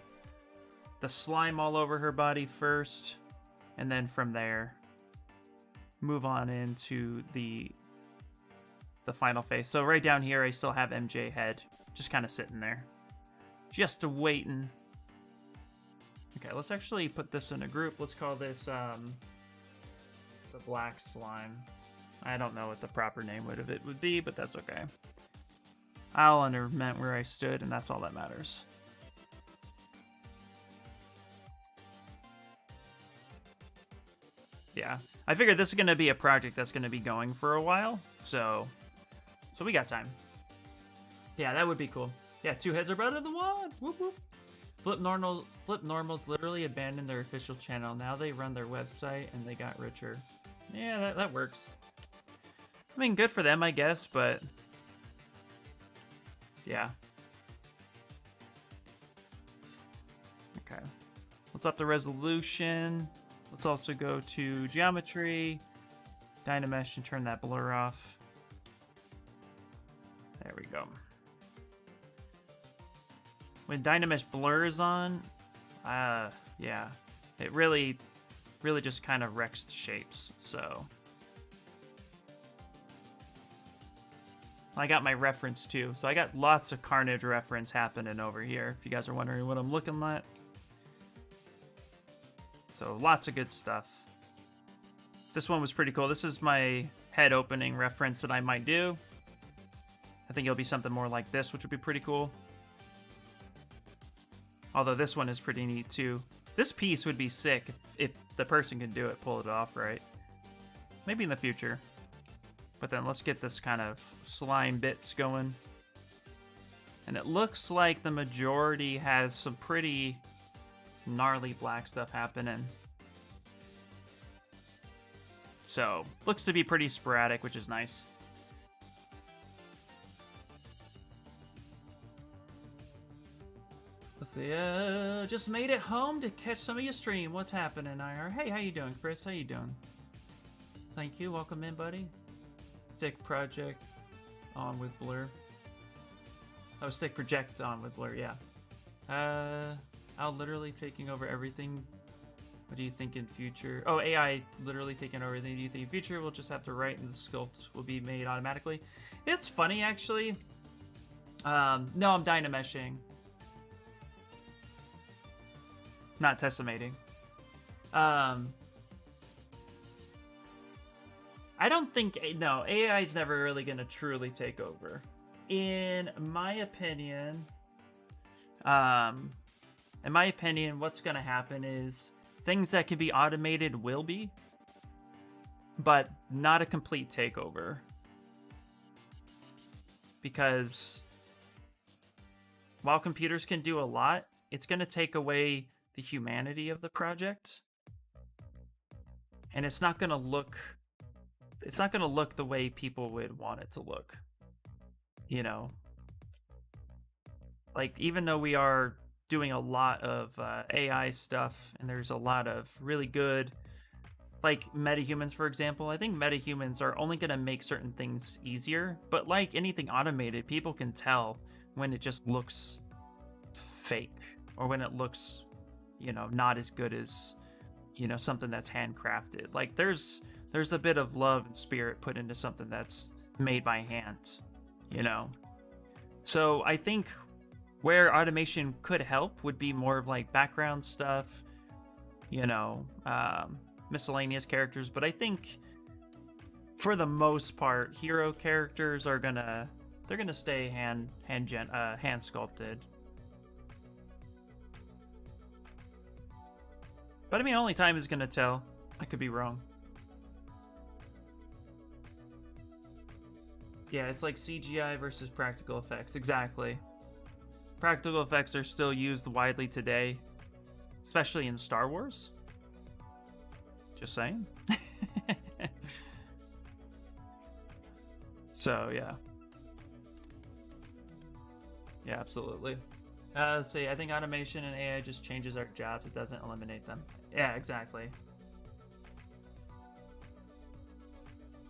slime all over her body first. And then from there... move on into the final face. So right down here, I still have MJ head, just kind of sitting there, just waiting. Okay, let's actually put this in a group. Let's call this the black slime. I don't know what the proper name of it would be, but that's okay. I'll underment where I stood, and that's all that matters. Yeah, I figured this is going to be a project that's going to be going for a while, so we got time. Yeah, that would be cool. Yeah, 2 heads are better than 1. Whoop whoop. Flip Normals literally abandoned their official channel. Now they run their website and they got richer. Yeah, that works. I mean, good for them, I guess, but yeah. Okay, let's up the resolution. Let's also go to Geometry, Dynamesh, and turn that blur off. There we go. When Dynamesh blur is on, yeah, it really just kind of wrecks the shapes, so. I got my reference too, so I got lots of Carnage reference happening over here, if you guys are wondering what I'm looking at. So lots of good stuff. This one was pretty cool. This is my head opening reference that I might do. I think it'll be something more like this, which would be pretty cool. Although this one is pretty neat too. This piece would be sick if the person could do it, pull it off, right? Maybe in the future. But then let's get this kind of slime bits going. And it looks like the majority has some pretty gnarly black stuff happening. So, looks to be pretty sporadic, which is nice. Let's see, just made it home to catch some of your stream. What's happening, IR? Hey, how you doing, Chris? How you doing? Thank you, welcome in, buddy. Stick project on with blur. Oh, stick project on with blur, yeah. Al literally taking over everything. What do you think in future? Oh, AI literally taking over everything. Do you think in future we'll just have to write and the sculpt will be made automatically? It's funny, actually. No, I'm Dynameshing. Not testimating. I don't think... No, AI is never really going to truly take over. In my opinion... In my opinion, what's going to happen is things that can be automated will be. but not a complete takeover. Because while computers can do a lot, it's going to take away the humanity of the project. And it's not going to look the way people would want it to look. You know, like, even though we are doing a lot of AI stuff, and there's a lot of really good, like, metahumans, for example, I think metahumans are only going to make certain things easier, but like anything automated, people can tell when it just looks fake, or when it looks, you know, not as good as, you know, something that's handcrafted. Like, there's a bit of love and spirit put into something that's made by hand, you know? So I think where automation could help would be more of like background stuff, you know, miscellaneous characters. But I think for the most part, hero characters are gonna stay hand sculpted. But I mean, only time is gonna tell. I could be wrong. Yeah, it's like CGI versus practical effects. Exactly. Practical effects are still used widely today, especially in Star Wars. Just saying. So, yeah. Yeah, absolutely. Let's see, I think automation and AI just changes our jobs. It doesn't eliminate them. Yeah, exactly.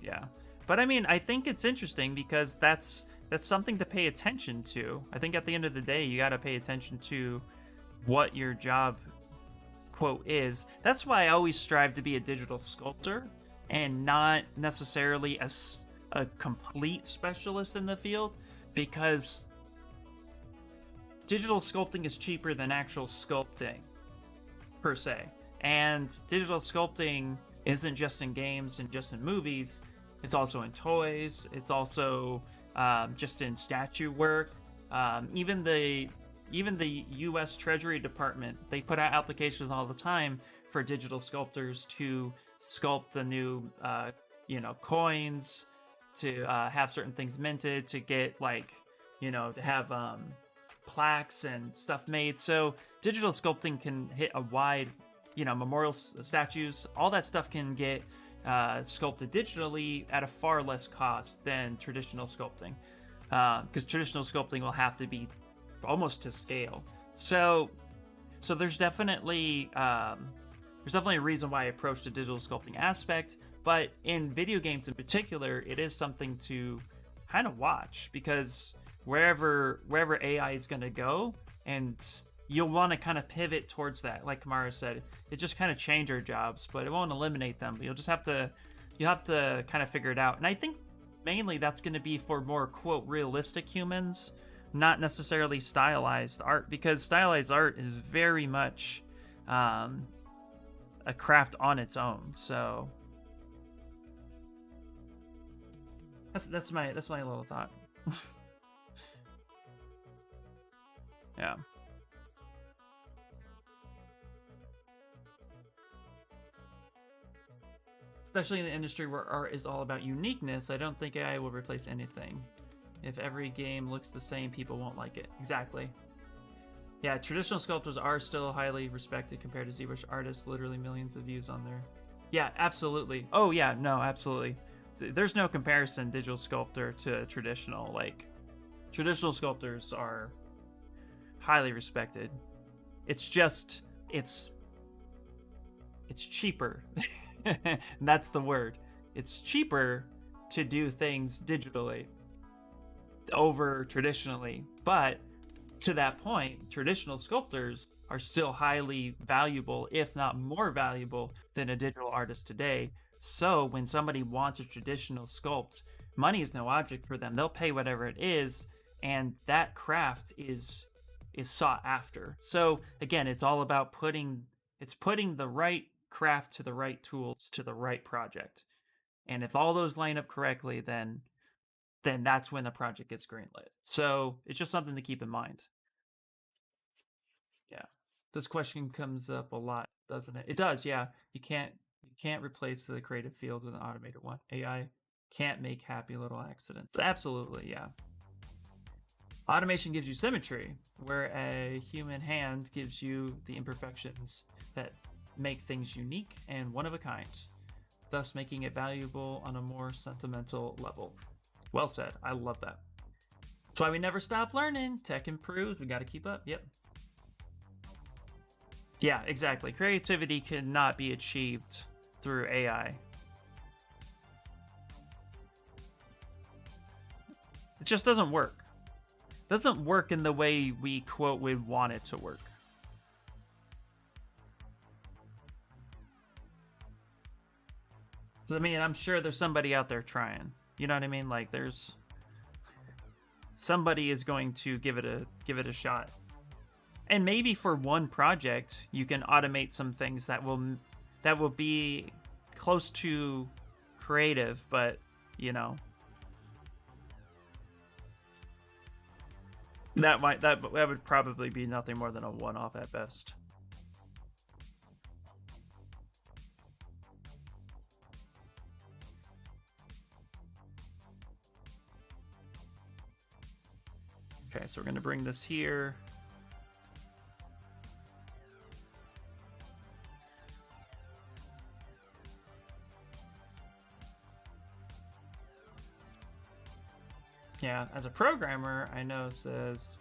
Yeah. But I mean, I think it's interesting because that's something to pay attention to. I think at the end of the day, you got to pay attention to what your job, quote, is. That's why I always strive to be a digital sculptor and not necessarily a complete specialist in the field, because digital sculpting is cheaper than actual sculpting, per se. And digital sculpting isn't just in games and just in movies. It's also in toys. It's also just in statue work. Even the U.S. Treasury Department, they put out applications all the time for digital sculptors to sculpt the new, coins, to have certain things minted, to get, like, to have plaques and stuff made. So digital sculpting can hit a wide, memorial statues. All that stuff can get sculpted digitally at a far less cost than traditional sculpting, because traditional sculpting will have to be almost to scale. So there's definitely a reason why I approached the digital sculpting aspect. But in video games in particular, it is something to kind of watch, because wherever AI is going to go, and you'll want to kind of pivot towards that. Like Kamara said, it just kind of change our jobs, but it won't eliminate them. But you'll have to kind of figure it out. And I think mainly that's going to be for more, quote, realistic humans, not necessarily stylized art, because stylized art is very much a craft on its own. So that's my little thought. Yeah. Especially in the industry where art is all about uniqueness, I don't think AI will replace anything. If every game looks the same, people won't like it. Exactly. Yeah, traditional sculptors are still highly respected compared to Zbrush artists. Literally millions of views on there. Yeah, absolutely. Oh yeah, no, absolutely. There's no comparison, digital sculptor to traditional. Like, traditional sculptors are highly respected. It's just, it's cheaper. That's the word. It's cheaper to do things digitally over traditionally. But to that point, traditional sculptors are still highly valuable, if not more valuable, than a digital artist today. So when somebody wants a traditional sculpt, money is no object for them. They'll pay whatever it is, and that craft is sought after. So again, it's all about putting the right craft to the right tools to the right project. And if all those line up correctly, then that's when the project gets greenlit. So it's just something to keep in mind. Yeah. This question comes up a lot, doesn't it? It does, yeah. You can't You can't replace the creative field with an automated one. AI can't make happy little accidents. Absolutely, yeah. Automation gives you symmetry, where a human hand gives you the imperfections that make things unique and one of a kind, thus making it valuable on a more sentimental level. Well said. I love that. That's why we never stop learning. Tech improves. We got to keep up. Yep. Yeah, exactly. Creativity cannot be achieved through AI. It just doesn't work. It doesn't work in the way we, quote, would want it to work. I mean, I'm sure there's somebody out there trying. You know what I mean? Like, there's somebody is going to give it a shot. And maybe for one project, you can automate some things that will be close to creative, but you know, that would probably be nothing more than a one-off at best. Okay, so we're going to bring this here. Yeah, as a programmer, I know it says,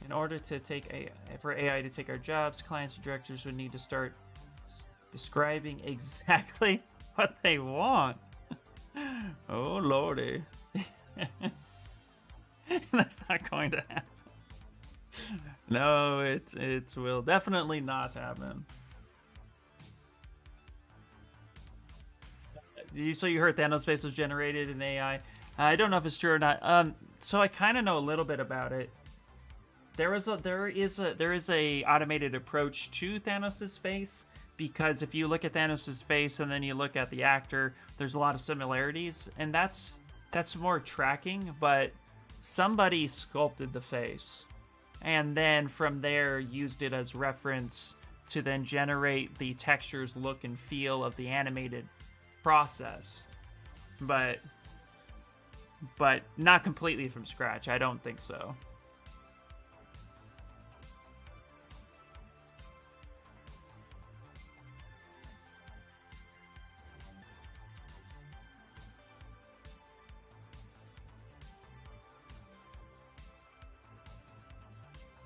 in order to for AI to take our jobs, clients and directors would need to start describing exactly what they want. Oh, lordy. That's not going to happen. No, it will definitely not happen. So you heard Thanos' face was generated in AI. I don't know if it's true or not. So I kind of know a little bit about it. There is a automated approach to Thanos' face, because if you look at Thanos' face and then you look at the actor, there's a lot of similarities, and that's more tracking. But somebody sculpted the face, and then from there used it as reference to then generate the textures, look, and feel of the animated process. But not completely from scratch. I don't think so.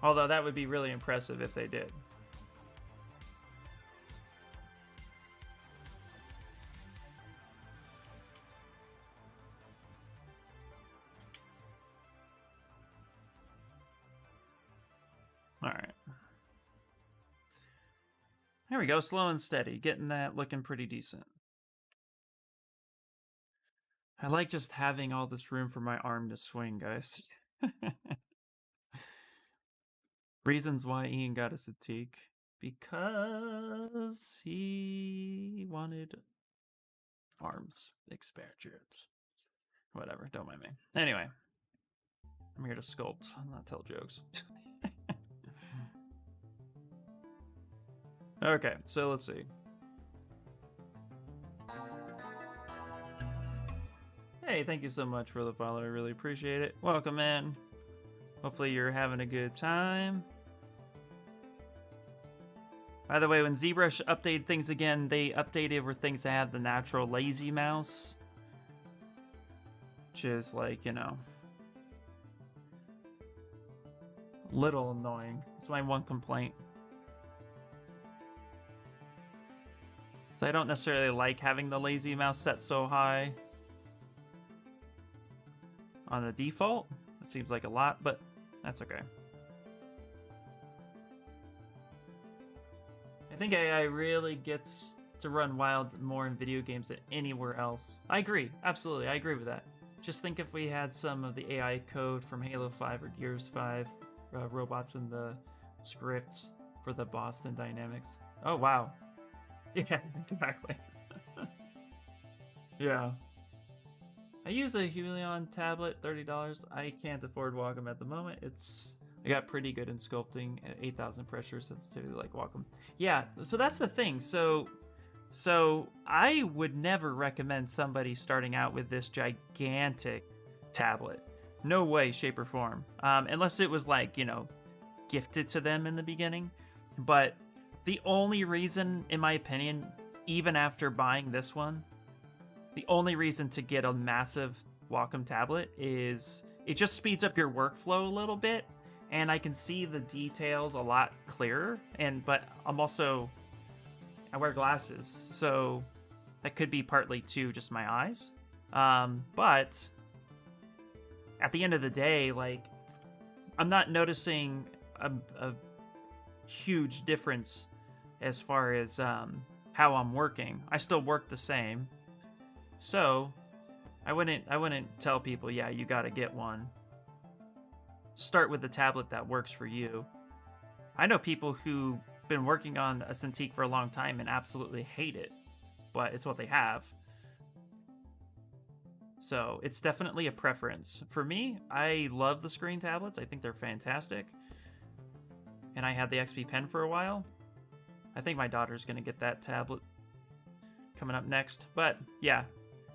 Although that would be really impressive if they did. All right. There we go, slow and steady. Getting that looking pretty decent. I like just having all this room for my arm to swing, guys. Reasons why Ian got a Satique. Because he wanted arms expansions. Whatever, don't mind me. Anyway, I'm here to sculpt, not tell jokes. Okay, so let's see. Hey, thank you so much for the follow. I really appreciate it. Welcome in. Hopefully you're having a good time. By the way, when Zbrush updated things again, they updated where things that have the natural lazy mouse. Which is like, you know, little annoying. It's my one complaint. So I don't necessarily like having the lazy mouse set so high on the default. It seems like a lot, but that's okay. I think AI really gets to run wild more in video games than anywhere else. I agree, absolutely, I agree with that. Just think if we had some of the AI code from Halo 5 or Gears 5 robots in the scripts for the Boston Dynamics. Oh, wow. Yeah, exactly. Yeah. I use a Helion tablet, $30. I can't afford Wacom at the moment. I got pretty good in sculpting at 8,000 pressure sensitivity like Wacom. Yeah, so that's the thing. So So I would never recommend somebody starting out with this gigantic tablet. No way, shape, or form. Unless it was like, gifted to them in the beginning. But the only reason, in my opinion, even after buying this one, the only reason to get a massive Wacom tablet is it just speeds up your workflow a little bit, and I can see the details a lot clearer. But I wear glasses, so that could be partly too just my eyes. But at the end of the day, like, I'm not noticing a huge difference as far as how I'm working. I still work the same, so I wouldn't tell people, yeah, you got to get one. Start with the tablet that works for you. I know people who've been working on a Cintiq for a long time and absolutely hate it, but it's what they have. So it's definitely a preference. For me, I love the screen tablets. I think they're fantastic. And I had the XP Pen for a while. I think my daughter's going to get that tablet coming up next. But yeah,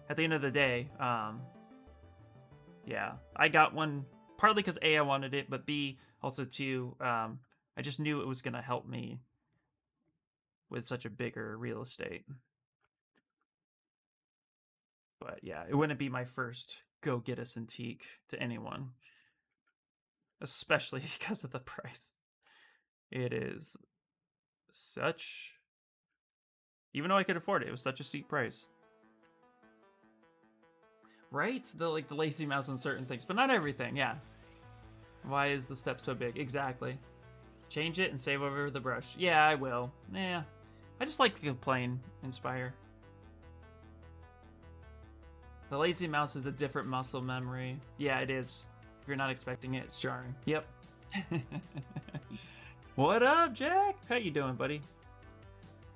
at the end of the day, yeah, I got one partly because A, I wanted it, but B, also too, I just knew it was going to help me with such a bigger real estate. But yeah, it wouldn't be my first go get a Cintiq to anyone, especially because of the price. It is such, even though I could afford it, it was such a steep price. Right? The lazy mouse on certain things, but not everything, yeah. Why is the step so big? Exactly. Change it and save over the brush. Yeah, I will. Yeah. I just like playing Inspire. The lazy mouse is a different muscle memory. Yeah, it is. If you're not expecting it, it's jarring. Yep. What up, Jack? How you doing, buddy?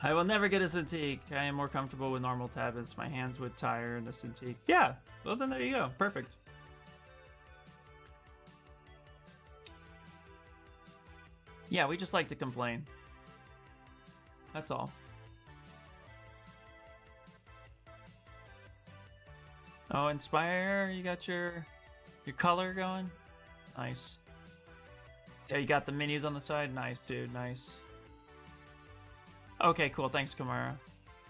I will never get a Cintiq. I am more comfortable with normal tablets. My hands would tire in a Cintiq. Yeah, well then there you go. Perfect. Yeah, we just like to complain. That's all. Oh, Inspire, you got your color going? Nice. Yeah, you got the menus on the side? Nice, dude, nice. Okay, cool, thanks, Kamara.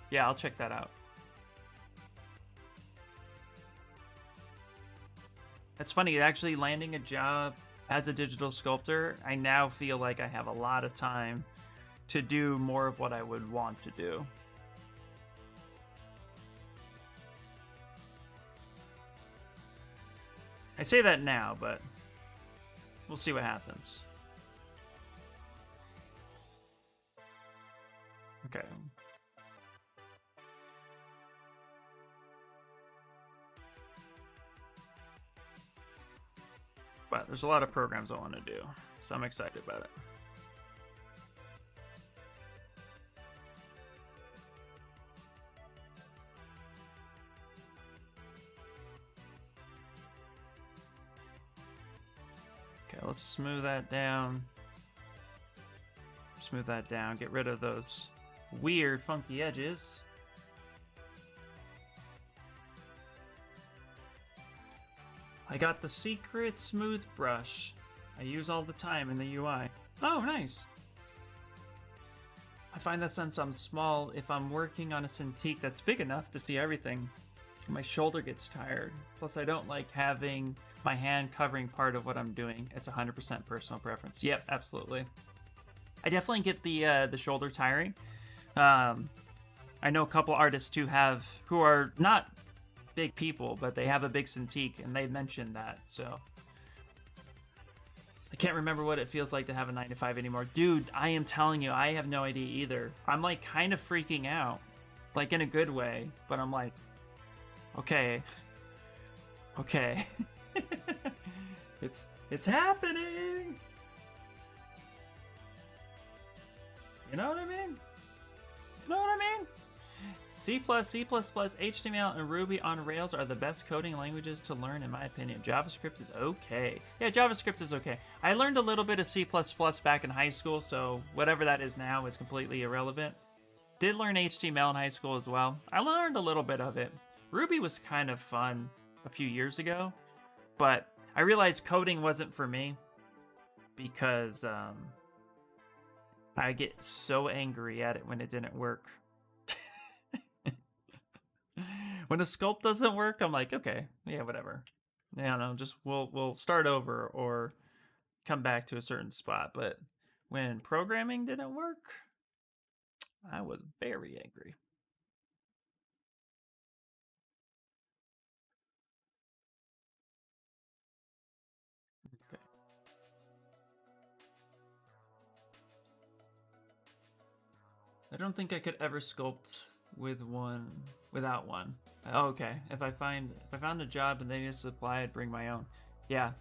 Yeah, I'll check that out. It's funny, actually landing a job as a digital sculptor, I now feel like I have a lot of time to do more of what I would want to do. I say that now, but we'll see what happens. Okay. But there's a lot of programs I want to do, so I'm excited about it. Okay, let's smooth that down. Smooth that down. Get rid of those weird, funky edges. I got the secret smooth brush I use all the time in the UI. Oh, nice. I find that since I'm small, if I'm working on a Cintiq that's big enough to see everything, my shoulder gets tired. Plus, I don't like having my hand covering part of what I'm doing. It's 100% personal preference. Yep, absolutely. I definitely get the shoulder tiring. I know a couple artists who are not big people, but they have a big Cintiq, and they mentioned that, so. I can't remember what it feels like to have a 9 to 5 anymore. Dude, I am telling you, I have no idea either. I'm like kind of freaking out, like in a good way, but I'm like, okay. It's happening. You know what I mean? C++, HTML, and Ruby on Rails are the best coding languages to learn, in my opinion. JavaScript is okay. Yeah, JavaScript is okay. I learned a little bit of C++ back in high school, so whatever that is now is completely irrelevant. Did learn HTML in high school as well. I learned a little bit of it. Ruby was kind of fun a few years ago, but I realized coding wasn't for me because I get so angry at it when it didn't work. When a sculpt doesn't work, I'm like, okay, yeah, whatever. Yeah, no, just we'll start over or come back to a certain spot. But when programming didn't work, I was very angry. Okay. I don't think I could ever sculpt with one without one. Oh, okay. If I found a job and they need a supply, I'd bring my own. Yeah.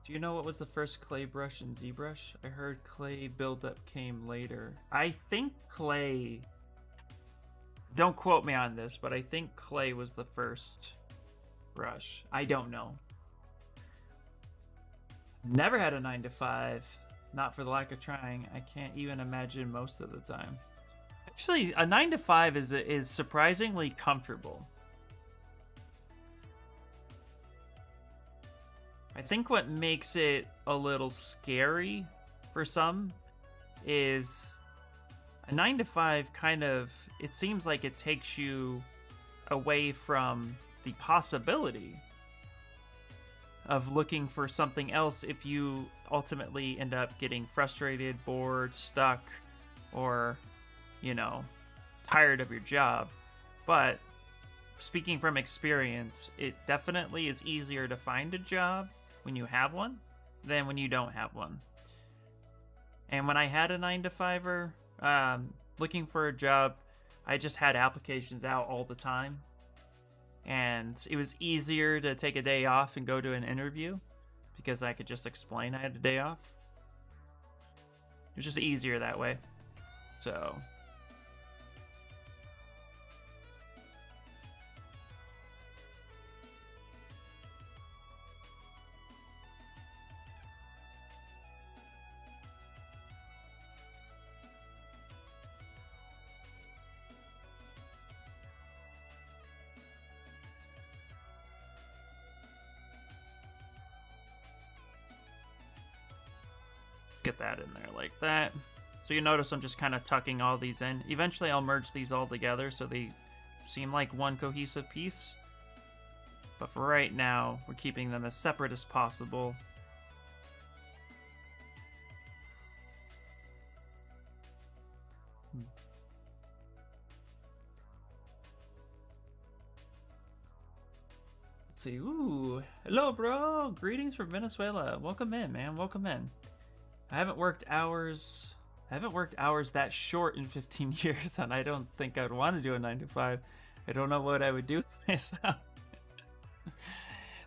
Do you know what was the first clay brush in Zbrush? I heard clay buildup came later. I think clay. Don't quote me on this, but I think clay was the first brush. I don't know. Never had a 9 to 5. Not for the lack of trying. I can't even imagine most of the time. Actually, a 9 to 5 is surprisingly comfortable. I think what makes it a little scary for some is a 9 to 5 kind of, it seems like it takes you away from the possibility of looking for something else if you ultimately end up getting frustrated, bored, stuck, or, you know, tired of your job. But speaking from experience, it definitely is easier to find a job when you have one than when you don't have one. And when I had a 9 to 5er, looking for a job, I just had applications out all the time. And it was easier to take a day off and go to an interview because I could just explain I had a day off. It was just easier that way. So get that in there like that. So you notice I'm just kind of tucking all these in. Eventually I'll merge these all together so they seem like one cohesive piece. But for right now, we're keeping them as separate as possible. Let's see. Ooh, hello, bro. Greetings from Venezuela. Welcome in, man. Welcome in. I haven't worked hours that short in 15 years, and I don't think I'd want to do a 9 to 5. I don't know what I would do with myself.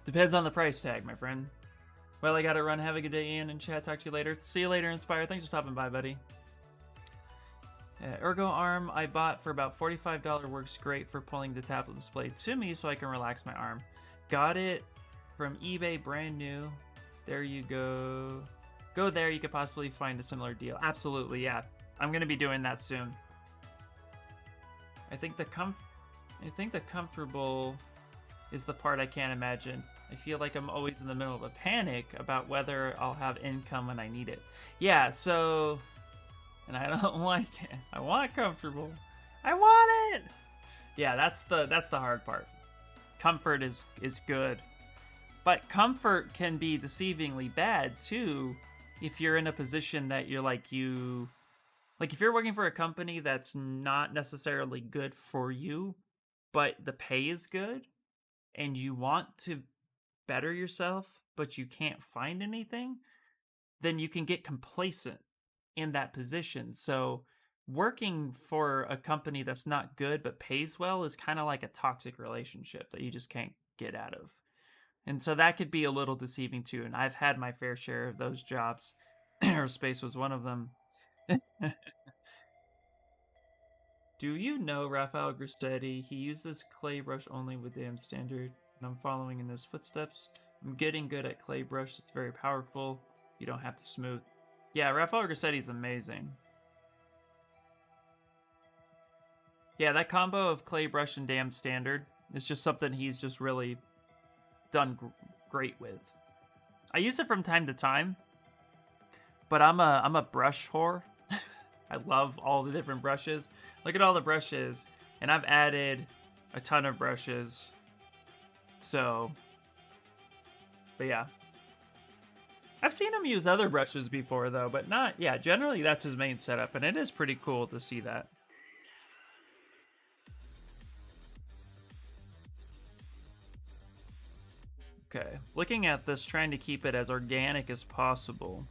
Depends on the price tag, my friend. Well, I gotta run. Have a good day, Ian, and chat. Talk to you later. See you later, Inspire. Thanks for stopping by, buddy. Ergo arm I bought for about $45 works great for pulling the tablet display to me so I can relax my arm. Got it from eBay, brand new. There you go. Go there, you could possibly find a similar deal. Absolutely, yeah. I'm gonna be doing that soon. I think the comfortable is the part I can't imagine. I feel like I'm always in the middle of a panic about whether I'll have income when I need it. Yeah, so, and I don't like it. I want comfortable. I want it. Yeah, that's the hard part. Comfort is good, but comfort can be deceivingly bad too. If you're in a position that you're like if you're working for a company that's not necessarily good for you, but the pay is good and you want to better yourself, but you can't find anything, then you can get complacent in that position. So working for a company that's not good but pays well is kind of like a toxic relationship that you just can't get out of. And so that could be a little deceiving too. And I've had my fair share of those jobs. Aerospace was one of them. Do you know Rafael Grassetti? He uses clay brush only with damn standard, and I'm following in his footsteps. I'm getting good at clay brush. It's very powerful. You don't have to smooth. Yeah, Rafael Grassetti's amazing. Yeah, that combo of clay brush and damn standard is just something he's just really done great with. I use it from time to time, but I'm a brush whore. I love all the different brushes. Look at all the brushes, and I've added a ton of brushes. So, but yeah. I've seen him use other brushes before though, but not, yeah, generally that's his main setup, and it is pretty cool to see that. Okay, looking at this, trying to keep it as organic as possible.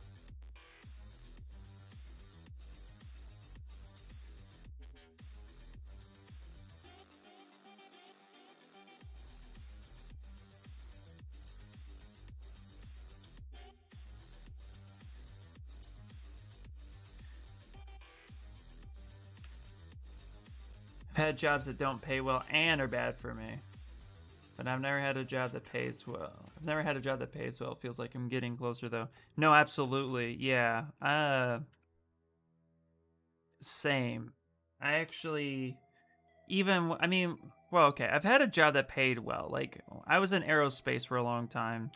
I've had jobs that don't pay well and are bad for me. But I've never had a job that pays well. I've never had a job that pays well. It feels like I'm getting closer though. No, absolutely. Yeah. Same. I actually I mean, well, okay. I've had a job that paid well. Like I was in aerospace for a long time.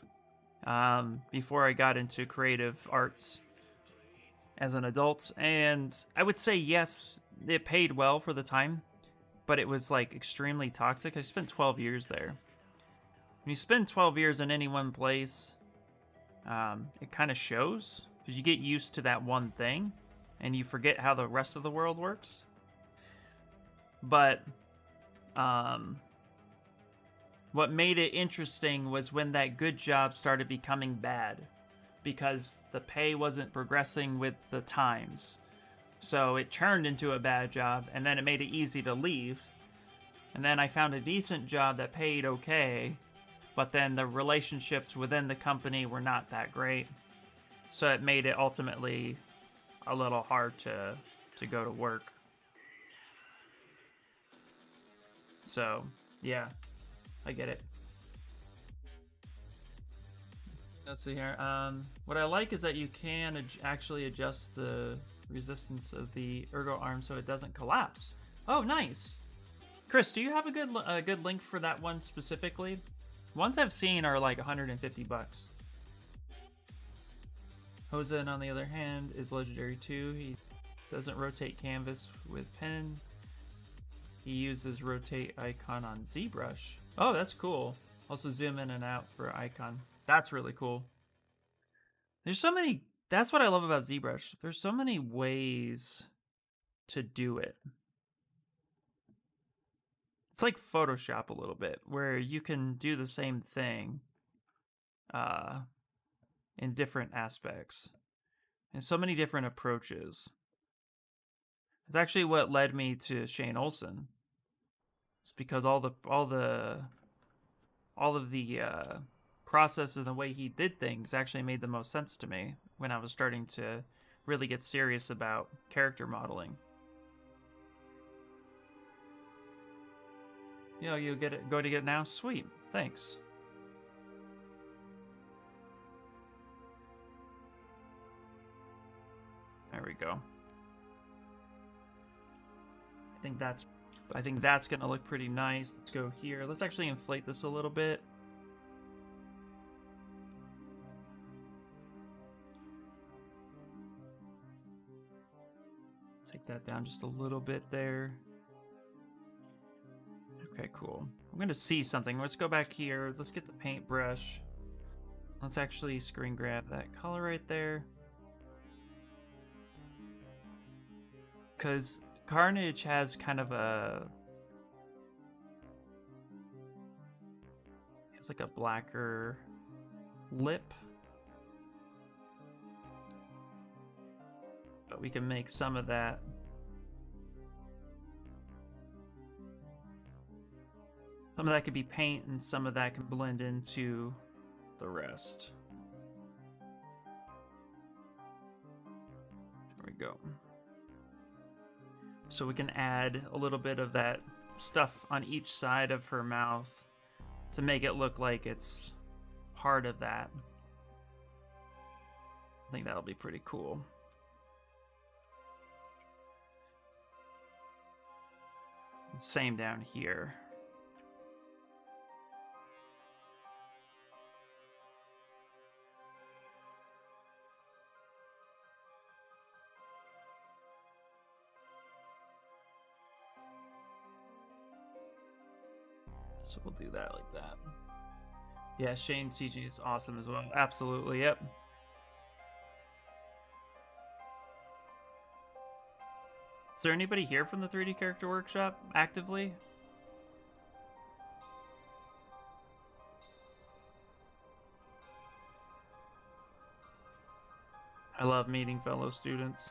Before I got into creative arts as an adult, and I would say yes, it paid well for the time, but it was like extremely toxic. I spent 12 years there. When you spend 12 years in any one place, it kind of shows because you get used to that one thing and you forget how the rest of the world works. But what made it interesting was when that good job started becoming bad because the pay wasn't progressing with the times. So it turned into a bad job, and then it made it easy to leave. And then I found a decent job that paid okay, but then the relationships within the company were not that great. So it made it ultimately a little hard to go to work. So, yeah, I get it. Let's see here. What I like is that you can actually adjust the resistance of the ergo arm so it doesn't collapse. Oh, nice. Chris, do you have a good link for that one specifically? Ones I've seen are like 150 bucks. Hosen, on the other hand, is legendary too. He doesn't rotate canvas with pen. He uses rotate icon on Zbrush. Oh, that's cool. Also zoom in and out for icon. That's really cool. There's so many. That's what I love about Zbrush. There's so many ways to do it. It's like Photoshop a little bit, where you can do the same thing in different aspects and so many different approaches. It's actually what led me to Shane Olson. It's because all of the process and the way he did things actually made the most sense to me when I was starting to really get serious about character modeling. Yo, you get it? Go to get it now? Sweet, thanks. There we go. I think that's gonna look pretty nice. Let's go here. Let's actually inflate this a little bit. Take that down just a little bit there. Okay, cool. I'm gonna see something. Let's go back here. Let's get the paintbrush. Let's actually screen grab that color right there. Because Carnage has kind of it's like a blacker lip. But we can make some of that. Some of that could be paint and some of that can blend into the rest. There we go. So we can add a little bit of that stuff on each side of her mouth to make it look like it's part of that. I think that'll be pretty cool. Same down here. So we'll do that like that. Yeah, Shane teaching is awesome as well. Absolutely, yep. Is there anybody here from the 3D Character Workshop actively? I love meeting fellow students.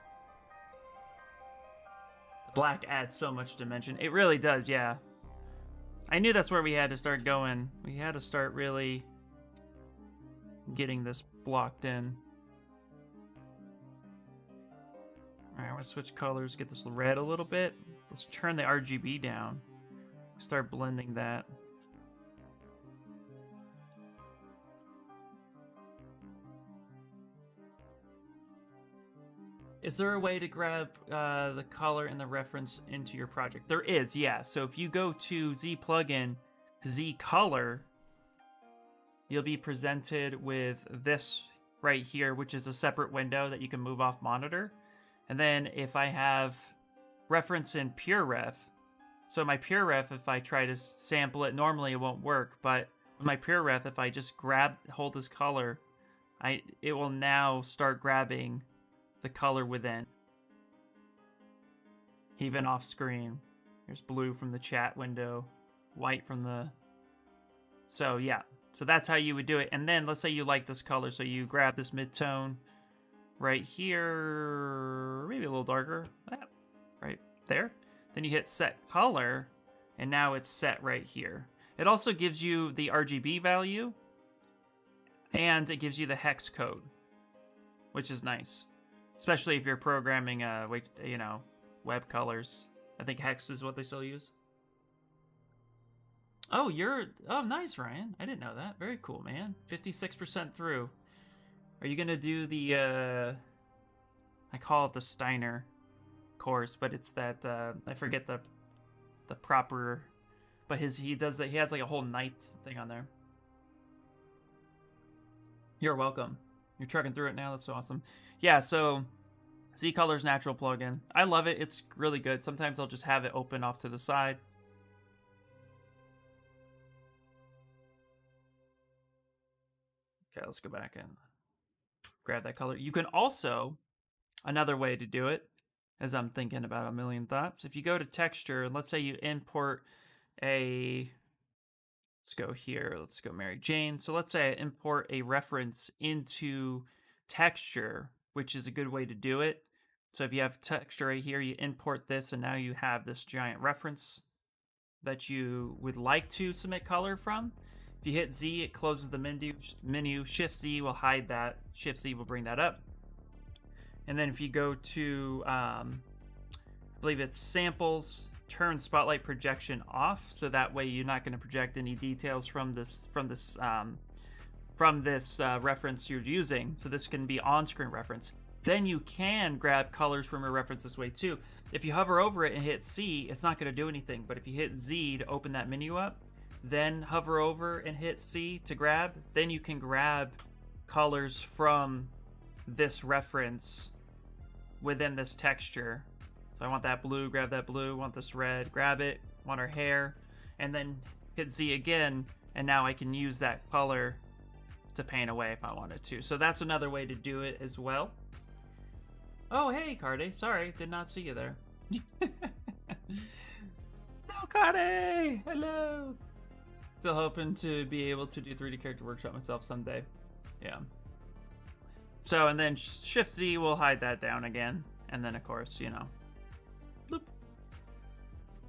The black adds so much dimension. It really does, yeah. I knew that's where we had to start going. We had to start really getting this blocked in. All right, I'm gonna switch colors, get this red a little bit. Let's turn the RGB down. Start blending that. Is there a way to grab the color and the reference into your project? There is, yeah. So if you go to Z plugin, Z color, you'll be presented with this right here, which is a separate window that you can move off monitor. And then if I have reference in pure ref, so my pure ref, if I try to sample it, normally it won't work, but with my pure ref, if I just hold this color, it will now start grabbing the color within. Even off screen. There's blue from the chat window, white from the... So yeah, so that's how you would do it. And then let's say you like this color, so you grab this mid-tone right here, maybe a little darker, right there. Then you hit set color, and now it's set right here. It also gives you the RGB value, and it gives you the hex code, which is nice. Especially if you're programming, web colors. I think hex is what they still use. Oh, nice, Ryan. I didn't know that. Very cool, man. 56% through. Are you gonna do the, I call it the Steiner course, but it's that, I forget the proper, but he does that. He has like a whole night thing on there. You're welcome. You're trucking through it now. That's so awesome. Yeah, so Z-Color's natural plugin. I love it. It's really good. Sometimes I'll just have it open off to the side. Okay, let's go back and grab that color. You can also, another way to do it, as I'm thinking about a million thoughts, if you go to texture, and let's say you import let's go here, let's go Mary Jane. So let's say I import a reference into texture, which is a good way to do it. So if you have texture right here, you import this, and now you have this giant reference that you would like to submit color from. If you hit Z, it closes the menu. Shift Z will hide that. Shift Z will bring that up. And then if you go to, I believe it's samples, turn spotlight projection off, so that way you're not going to project any details from this reference you're using. So this can be on-screen reference. Then you can grab colors from your reference this way too. If you hover over it and hit C, it's not going to do anything. But if you hit Z to open that menu up, then hover over and hit C to grab, then you can grab colors from this reference within this texture. So I want that blue, grab that blue. Want this red, grab it. Want her hair, and then hit Z again, and now I can use that color to paint away if I wanted to. So that's another way to do it as well. Oh, hey, Carde. Sorry, did not see you there. No, Carde! Hello! Still hoping to be able to do 3D Character Workshop myself someday. Yeah. So, and then Shift Z will hide that down again. And then, of course, you know. Bloop.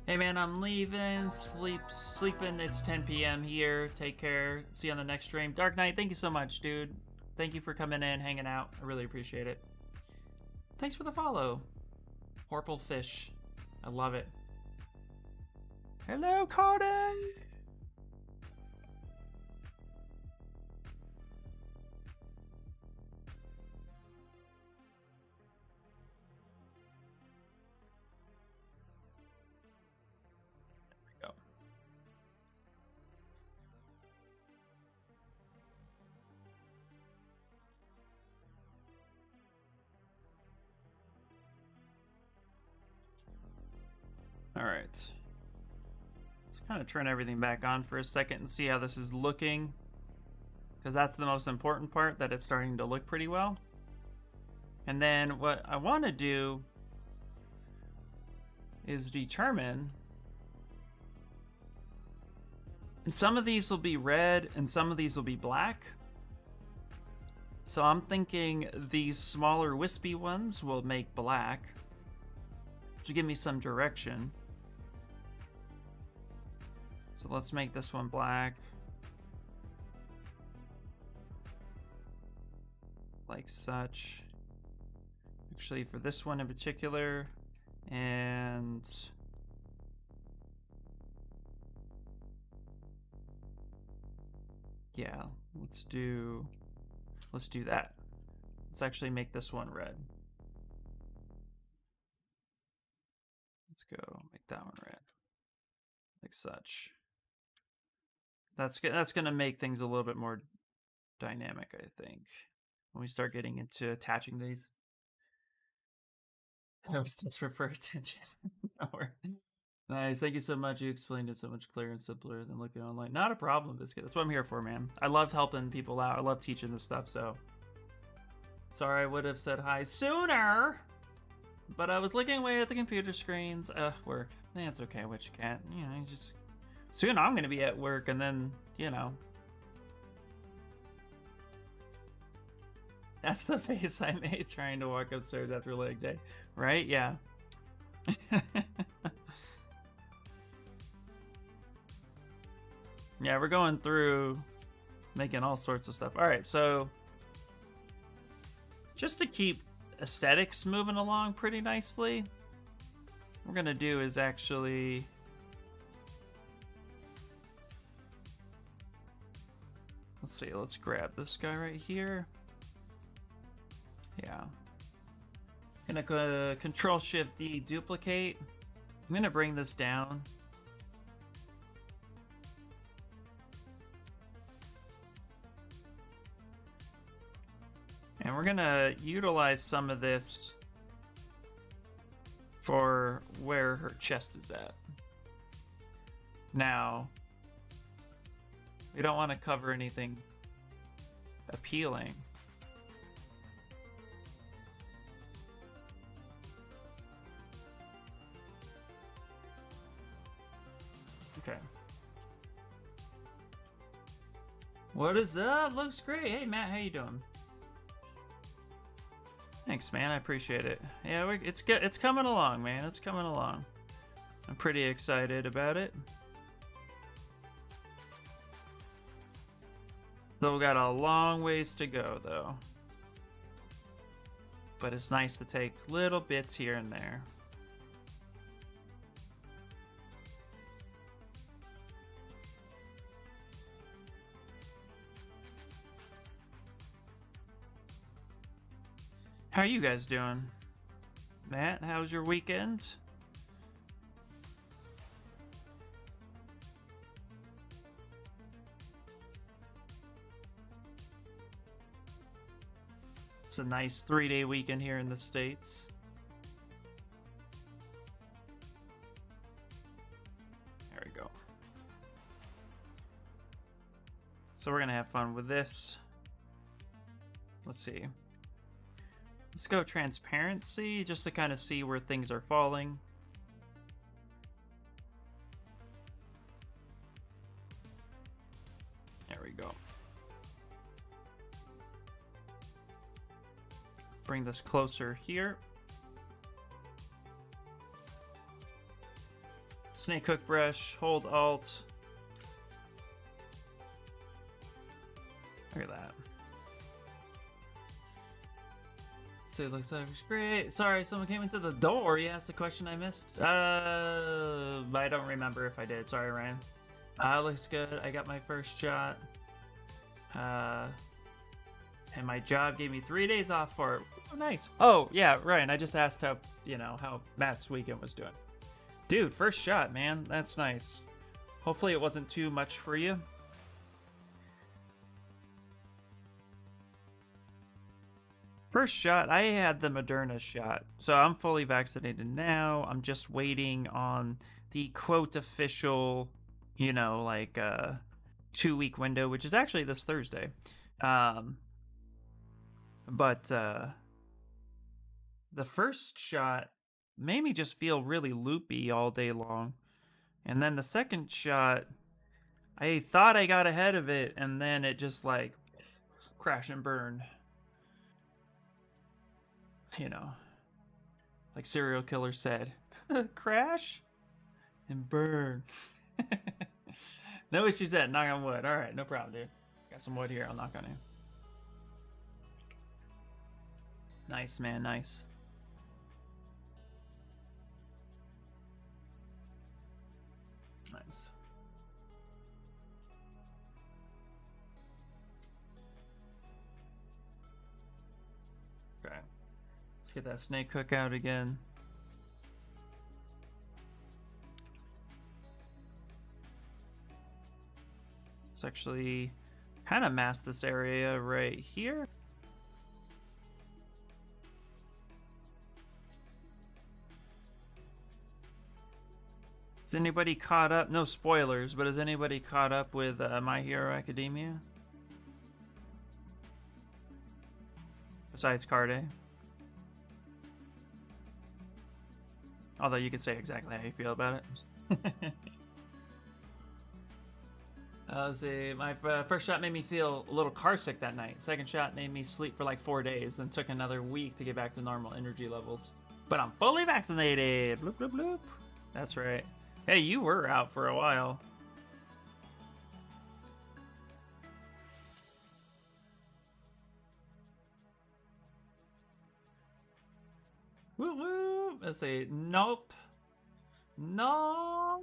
Hey, man, I'm leaving. Sleeping. It's 10 p.m. here. Take care. See you on the next stream. Dark Knight, thank you so much, dude. Thank you for coming in, hanging out. I really appreciate it. Thanks for the follow. Horple Fish. I love it. Hello, Cardi! All right. Let's kind of turn everything back on for a second and see how this is looking. Because that's the most important part, that it's starting to look pretty well. And then what I want to do is determine, and some of these will be red and some of these will be black. So I'm thinking these smaller wispy ones will make black, which will give me some direction. So let's make this one black. Like such. Actually, for this one in particular, and yeah, let's do that. Let's actually make this one red. Let's go make that one red, like such. That's gonna make things a little bit more dynamic, I think, when we start getting into attaching these. I was desperate for attention. Nice, thank you so much. You explained it so much clearer and simpler than looking online. Not a problem, Biscuit. That's what I'm here for, man. I love helping people out. I love teaching this stuff, so. Sorry, I would have said hi sooner, but I was looking away at the computer screens. Work. It's okay, what you can't. You know, you just. Soon I'm gonna be at work, and then, you know. That's the face I made trying to walk upstairs after leg day. Right? Yeah. Yeah, we're going through making all sorts of stuff. Alright, so just to keep aesthetics moving along pretty nicely, what we're gonna do is actually let's see, let's grab this guy right here. Yeah. I'm gonna Control Shift D duplicate. I'm gonna bring this down. And we're gonna utilize some of this for where her chest is at. Now, we don't want to cover anything appealing. Okay. What is up? Looks great. Hey Matt, how you doing? Thanks, man. I appreciate it. Yeah, it's coming along, man. It's coming along. I'm pretty excited about it. So we got a long ways to go, though. But it's nice to take little bits here and there. How are you guys doing? Matt, how's your weekend? It's a nice 3-day weekend here in the States. There we go. So we're gonna have fun with this. Let's see. Let's go transparency, just to kind of see where things are falling. There we go. Bring this closer here. Snake hook brush, hold Alt. Look at that. So it looks like it's great. Sorry, someone came into the door. You asked a question I missed. I don't remember if I did. Sorry, Ryan. Looks good. I got my first shot. And my job gave me 3 days off for it. Oh, nice. Oh, yeah, Ryan. I just asked how, how Matt's weekend was doing. Dude, first shot, man. That's nice. Hopefully it wasn't too much for you. First shot, I had the Moderna shot, so I'm fully vaccinated now. I'm just waiting on the quote official, you know, like 2-week window, which is actually this Thursday. But the first shot made me just feel really loopy all day long. And then the second shot, I thought I got ahead of it, and then it just like crash and burn. You know, like serial killer said, crash and burn. No issues at knock on wood. All right, no problem, dude. Got some wood here. I'll knock on it. Nice, man. Nice. Nice. Okay. Let's get that snake hook out again. Let's actually kind of mask this area right here. Is anybody caught up? No spoilers, but is anybody caught up with My Hero Academia? Besides Carnage. Although you could say exactly how you feel about it. Let's see, my first shot made me feel a little car sick that night. Second shot made me sleep for like 4 days, then took another week to get back to normal energy levels. But I'm fully vaccinated! Bloop, bloop, bloop. That's right. Hey, you were out for a while. Woo woo! Let's see. Nope. No.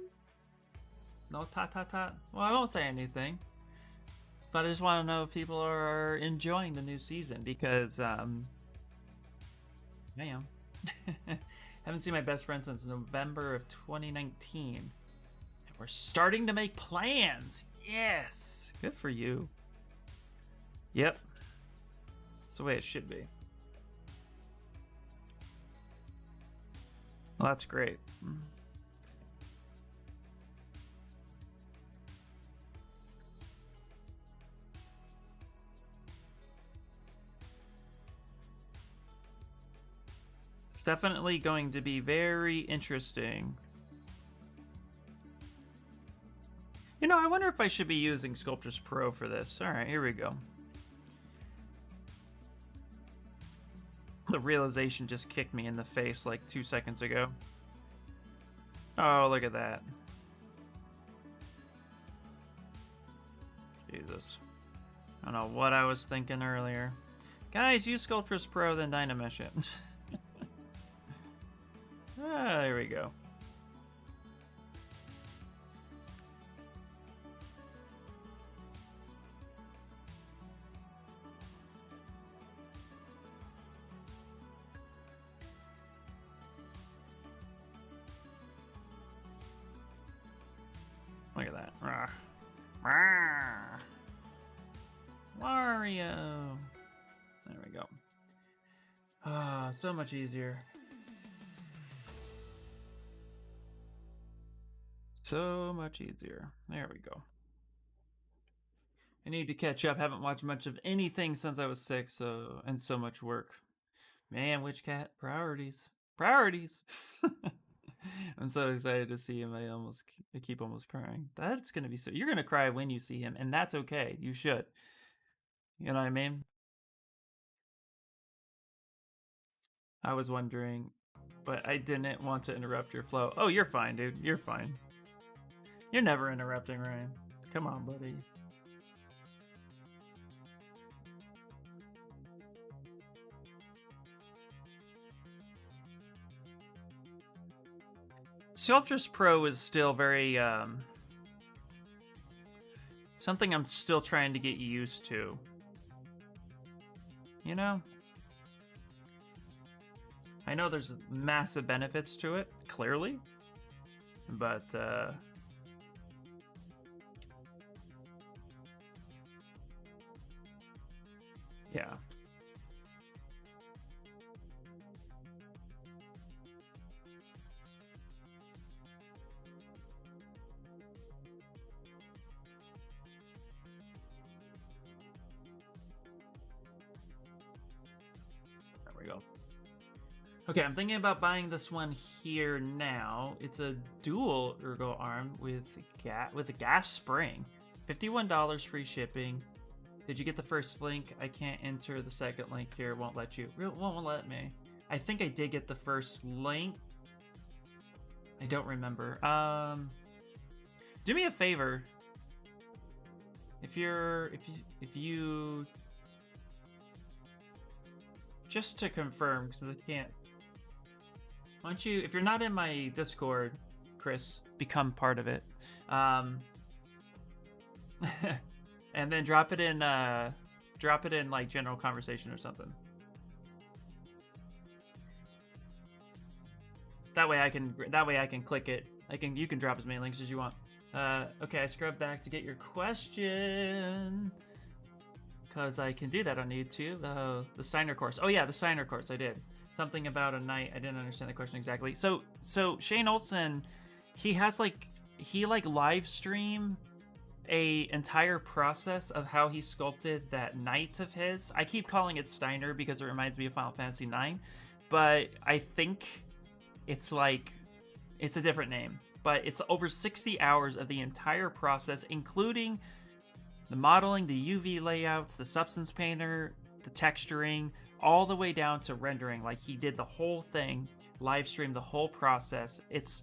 No ta ta ta. Well, I won't say anything. But I just want to know if people are enjoying the new season because, I am. Haven't seen my best friend since November of 2019. And we're starting to make plans. Yes. Good for you. Yep. That's the way it should be. Well, that's great. It's definitely going to be very interesting. You know, I wonder if I should be using Sculptris Pro for this. All right, here we go. The realization just kicked me in the face like 2 seconds ago. Oh, look at that. Jesus. I don't know what I was thinking earlier. Guys, use Sculptris Pro, then Dynamesh it. Ah, there we go. Look at that. Rawr. Rawr. Wario. There we go. Ah, so much easier. So much easier. There we go. I need to catch up. Haven't watched much of anything since I was 6, and so much work. Man, Witch Cat, priorities. Priorities! I'm so excited to see him. I keep almost crying. That's gonna be so. You're gonna cry when you see him, and that's okay. You should. You know what I mean? I was wondering, but I didn't want to interrupt your flow. Oh, you're fine, dude. You're fine. You're never interrupting, Ryan. Come on, buddy. Sculptris Pro is still very, something I'm still trying to get used to. You know? I know there's massive benefits to it, clearly. But, yeah. Okay, I'm thinking about buying this one here now. It's a dual ergo arm with a gas spring. $51 free shipping. Did you get the first link? I can't enter the second link here. It won't let you. It won't let me. I think I did get the first link. I don't remember. Do me a favor. If you just to confirm, because I can't. Why don't you, if you're not in my Discord, Chris, become part of it. And then drop it in like general conversation or something. That way I can click it. You can drop as many links as you want. Okay, I scrubbed back to get your question. Because I can do that on YouTube. The Steiner course. Oh yeah, the Steiner course, I did. Something about a knight. I didn't understand the question exactly. So Shane Olson, he live stream a entire process of how he sculpted that knight of his. I keep calling it Steiner because it reminds me of Final Fantasy IX, but I think it's a different name. But it's over 60 hours of the entire process, including the modeling, the UV layouts, the substance painter, the texturing, all the way down to rendering. Like, he did the whole thing, live streamed the whole process. It's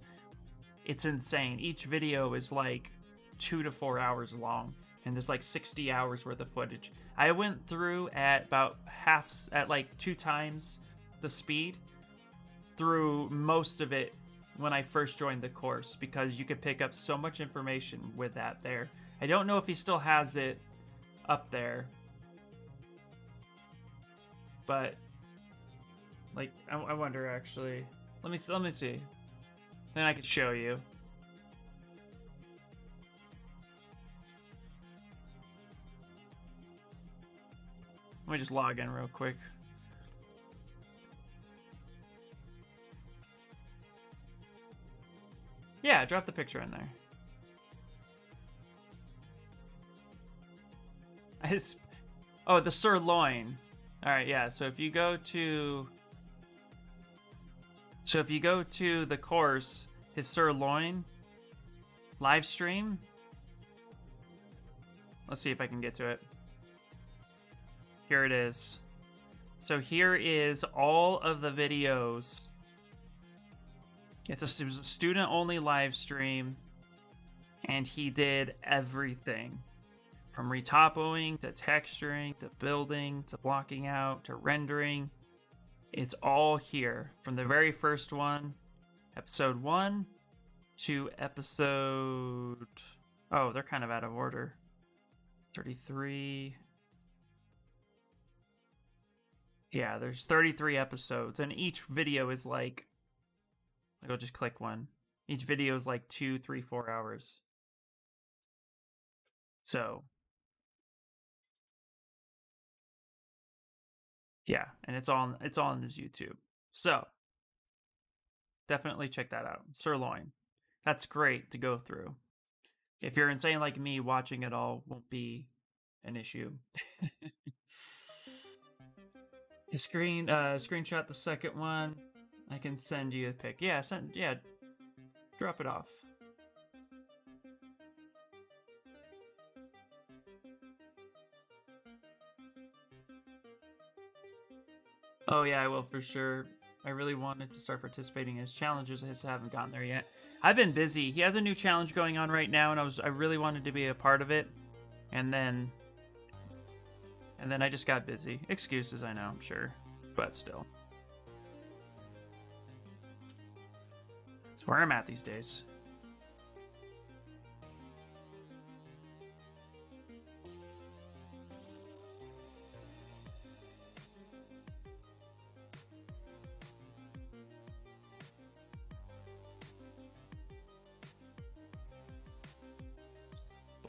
insane. Each video is like 2 to 4 hours long, and there's like 60 hours worth of footage. I went through at about like 2 times the speed through most of it when I first joined the course, because you could pick up so much information with that there. I don't know if he still has it up there, but like I wonder actually. Let me see. Then I could show you. Let me just log in real quick. Yeah, drop the picture in there. Oh, the sirloin. All right, yeah. So if you go to the course, his sirloin live stream. Let's see if I can get to it. Here it is. So here is all of the videos. It was a student-only live stream, and he did everything. From retopoing, to texturing, to building, to blocking out, to rendering. It's all here. From the very first one, episode 1, to episode... Oh, they're kind of out of order. 33... Yeah, there's 33 episodes, and each video is like... I'll just click one. Each video is like 2, 3, 4 hours. So... yeah, and it's all on his YouTube. So definitely check that out. Sirloin. That's great to go through. If you're insane like me, watching it all won't be an issue. Screenshot the second one. I can send you a pic. Yeah, drop it off. Oh yeah, I will for sure. I really wanted to start participating in his challenges. I just haven't gotten there yet. I've been busy. He has a new challenge going on right now, and I really wanted to be a part of it. And then I just got busy. Excuses, I know, I'm sure. But still. That's where I'm at these days.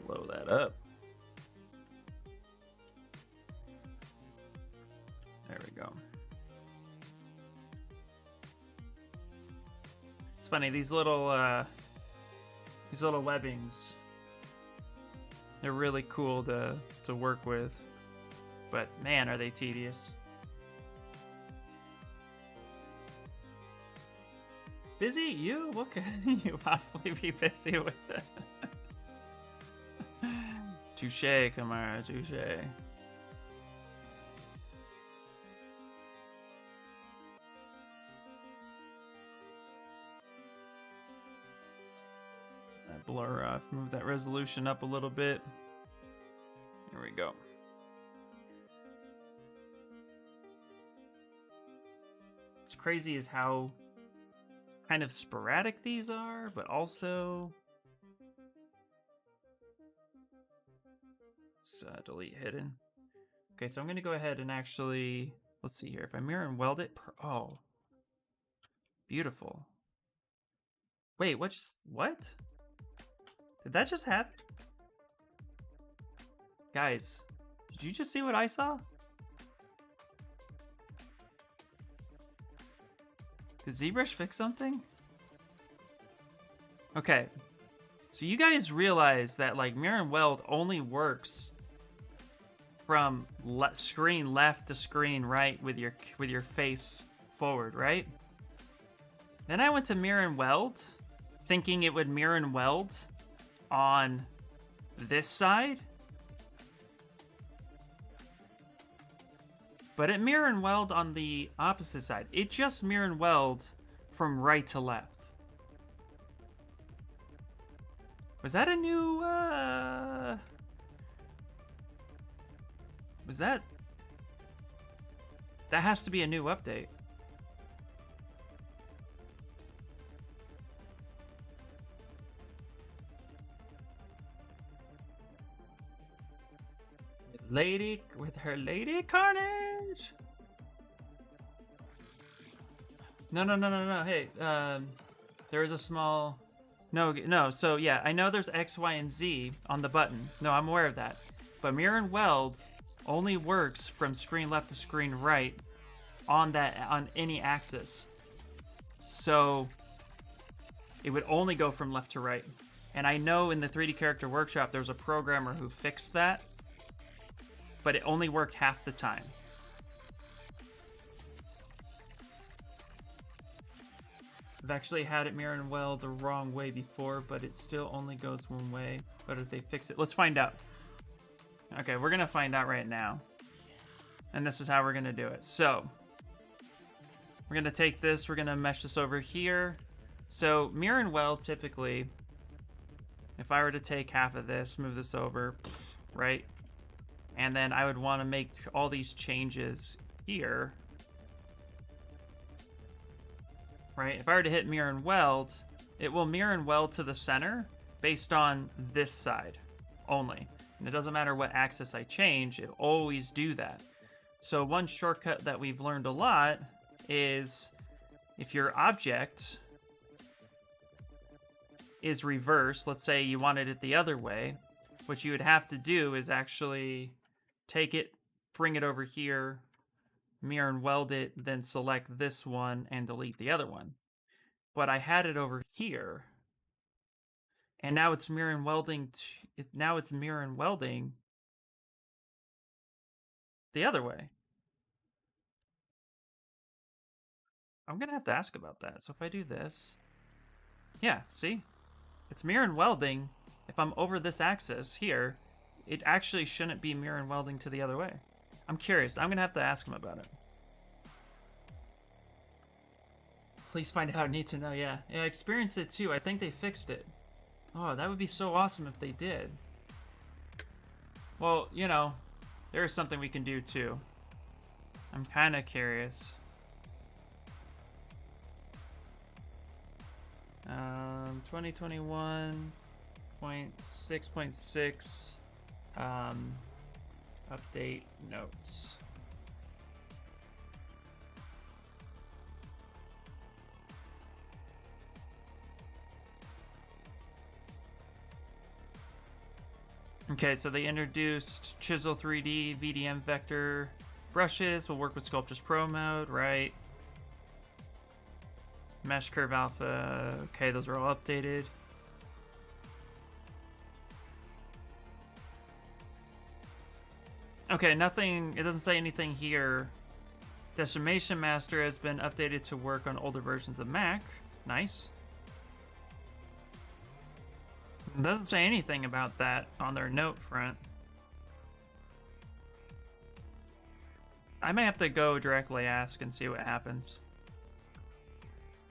Blow that up. There we go. It's funny, these little webbings, they're really cool to work with, but man, are they tedious. Busy? You? What could you possibly be busy with? Touche, Kamara, touche. That blur off, move that resolution up a little bit. Here we go. What's crazy is how kind of sporadic these are, but also delete hidden. Okay, so I'm gonna go ahead and actually, let's see here. If I mirror and weld it, oh, beautiful. Wait, what did that just happen? Guys, did you just see what I saw? Did Zbrush fix something? Okay, so you guys realize that like mirror and weld only works from screen left to screen right with your face forward, right? Then I went to mirror and weld, thinking it would mirror and weld on this side, but it mirror and weld on the opposite side. It just mirror and weld from right to left. Was that a new, was that has to be a new update. Lady with her lady Carnage. No. Hey, there is a small. No. So yeah, I know there's X, Y, and Z on the button. No, I'm aware of that. But mirror and weld only works from screen left to screen right on any axis. So it would only go from left to right. And I know in the 3D Character Workshop there was a programmer who fixed that, but it only worked half the time. I've actually had it mirror and weld the wrong way before, but it still only goes one way. But if they fix it, let's find out. Okay, we're gonna find out right now. And this is how we're gonna do it. So, we're gonna take this, we're gonna mesh this over here. So, mirror and weld typically, if I were to take half of this, move this over, right? And then I would want to make all these changes here. Right? If I were to hit mirror and weld, it will mirror and weld to the center based on this side only. And it doesn't matter what axis I change, it'll always do that. So one shortcut that we've learned a lot is if your object is reversed, let's say you wanted it the other way, what you would have to do is actually take it, bring it over here, mirror and weld it, then select this one and delete the other one. But I had it over here, and now it's mirror and welding. Now it's mirror and welding the other way. I'm gonna have to ask about that. So if I do this, yeah, see, it's mirror and welding. If I'm over this axis here, it actually shouldn't be mirror and welding to the other way. I'm curious. I'm gonna have to ask him about it. Please find out. I need to know. Yeah, I experienced it too. I think they fixed it. Oh, that would be so awesome if they did. Well, you know, there is something we can do too. I'm kind of curious. 2021.6.6 update notes. Okay, so they introduced Chisel 3D, VDM vector brushes will work with Sculptris Pro mode, right? Mesh Curve Alpha, okay, those are all updated. Okay, nothing, it doesn't say anything here. Decimation Master has been updated to work on older versions of Mac. Nice. It doesn't say anything about that on their note front. I may have to go directly ask and see what happens.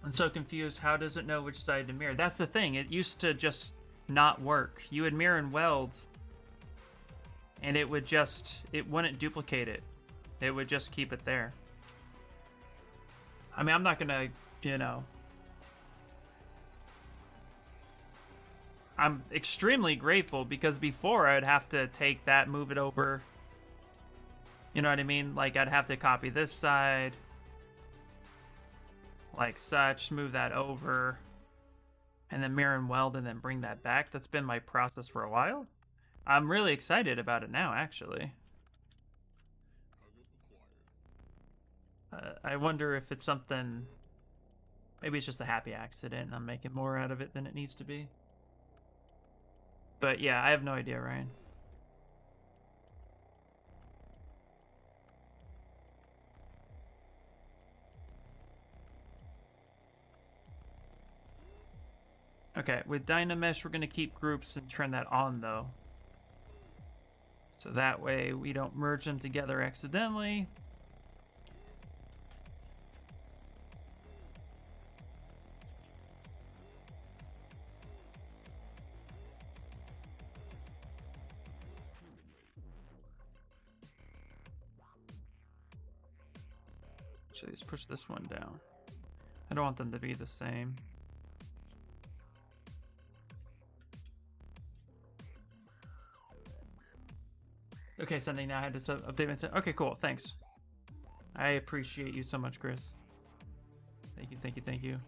I'm so confused. How does it know which side to mirror? That's the thing. It used to just not work. You would mirror and weld, and it wouldn't duplicate it. It would just keep it there. I mean, I'm not gonna, I'm extremely grateful, because before I'd have to take that, move it over. You know what I mean? Like, I'd have to copy this side, like such, move that over, and then mirror and weld, and then bring that back. That's been my process for a while. I'm really excited about it now, actually. I wonder if it's something... Maybe it's just a happy accident, and I'm making more out of it than it needs to be. But yeah, I have no idea, Ryan. Okay, with Dynamesh, we're going to keep groups and turn that on, though. So that way we don't merge them together accidentally. Actually, let's push this one down. I don't want them to be the same. Okay, sending now. I had to update my set. Okay, cool. Thanks. I appreciate you so much, Chris. Thank you, thank you, thank you.